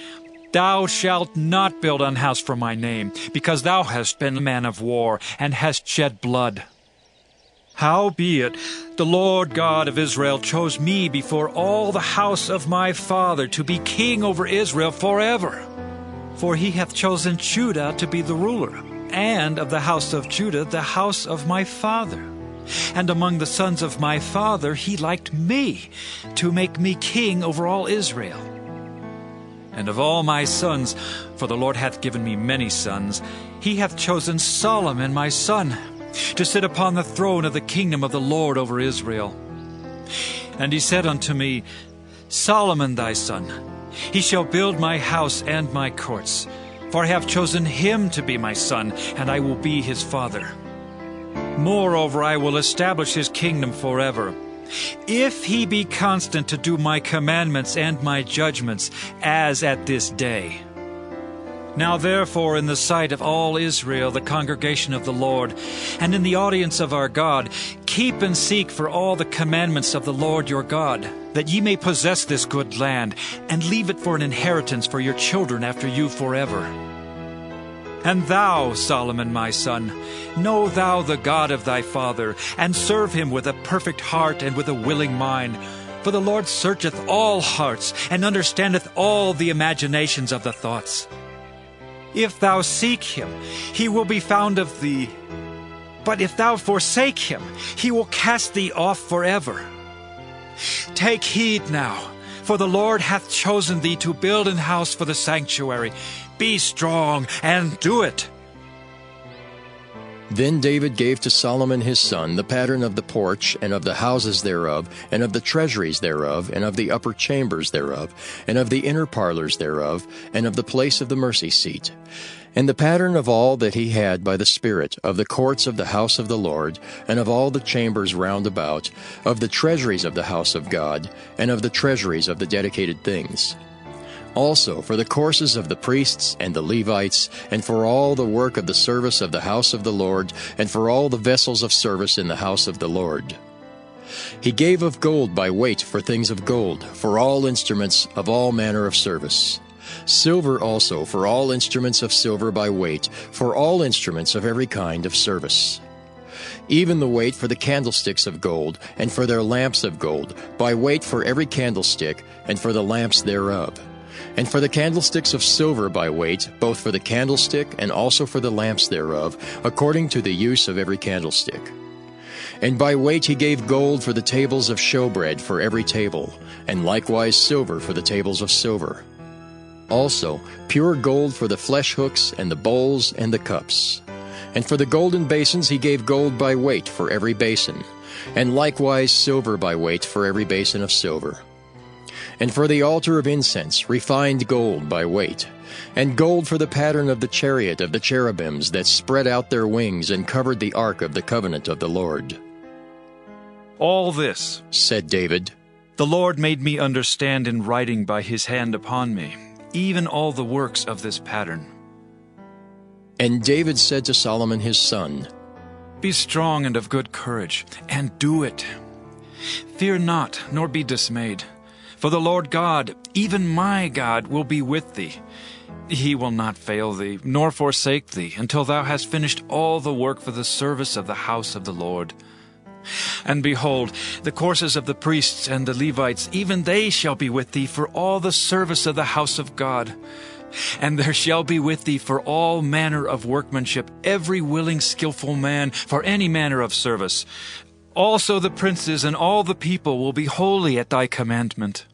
Thou shalt not build an house for my name, because thou hast been a man of war, and hast shed blood. Howbeit, the Lord God of Israel chose me before all the house of my father to be king over Israel forever. For he hath chosen Judah to be the ruler, and of the house of Judah the house of my father. And among the sons of my father he liked me, to make me king over all Israel. And of all my sons, for the Lord hath given me many sons, he hath chosen Solomon my son, to sit upon the throne of the kingdom of the Lord over Israel. And he said unto me, Solomon thy son, he shall build my house and my courts, for I have chosen him to be my son, and I will be his father. Moreover, I will establish his kingdom forever, if he be constant to do my commandments and my judgments, as at this day. Now therefore, in the sight of all Israel, the congregation of the Lord, and in the audience of our God, keep and seek for all the commandments of the Lord your God, that ye may possess this good land, and leave it for an inheritance for your children after you forever. And thou, Solomon my son, know thou the God of thy father, and serve him with a perfect heart and with a willing mind. For the Lord searcheth all hearts, and understandeth all the imaginations of the thoughts. If thou seek him, he will be found of thee. But if thou forsake him, he will cast thee off forever. Take heed now, for the Lord hath chosen thee to build an house for the sanctuary. Be strong and do it.
Then David gave to Solomon his son the pattern of the porch, and of the houses thereof, and of the treasuries thereof, and of the upper chambers thereof, and of the inner parlors thereof, and of the place of the mercy seat, and the pattern of all that he had by the Spirit, of the courts of the house of the Lord, and of all the chambers round about, of the treasuries of the house of God, and of the treasuries of the dedicated things. Also for the courses of the priests and the Levites, and for all the work of the service of the house of the Lord, and for all the vessels of service in the house of the Lord. He gave of gold by weight for things of gold, for all instruments of all manner of service. Silver also for all instruments of silver by weight, for all instruments of every kind of service. Even the weight for the candlesticks of gold, and for their lamps of gold, by weight for every candlestick, and for the lamps thereof. And for the candlesticks of silver by weight, both for the candlestick and also for the lamps thereof, according to the use of every candlestick. And by weight he gave gold for the tables of showbread for every table, and likewise silver for the tables of silver. Also pure gold for the flesh hooks, and the bowls, and the cups. And for the golden basins he gave gold by weight for every basin, and likewise silver by weight for every basin of silver. And for the altar of incense, refined gold by weight, and gold for the pattern of the chariot of the cherubims that spread out their wings and covered the ark of the covenant of the Lord.
All this,
said David,
the Lord made me understand in writing by his hand upon me, even all the works of this pattern.
And David said to Solomon his son,
Be strong and of good courage, and do it. Fear not, nor be dismayed. For the Lord God, even my God, will be with thee. He will not fail thee, nor forsake thee, until thou hast finished all the work for the service of the house of the Lord. And behold, the courses of the priests and the Levites, even they shall be with thee for all the service of the house of God. And there shall be with thee for all manner of workmanship, every willing skillful man for any manner of service. Also the princes and all the people will be holy at thy commandment.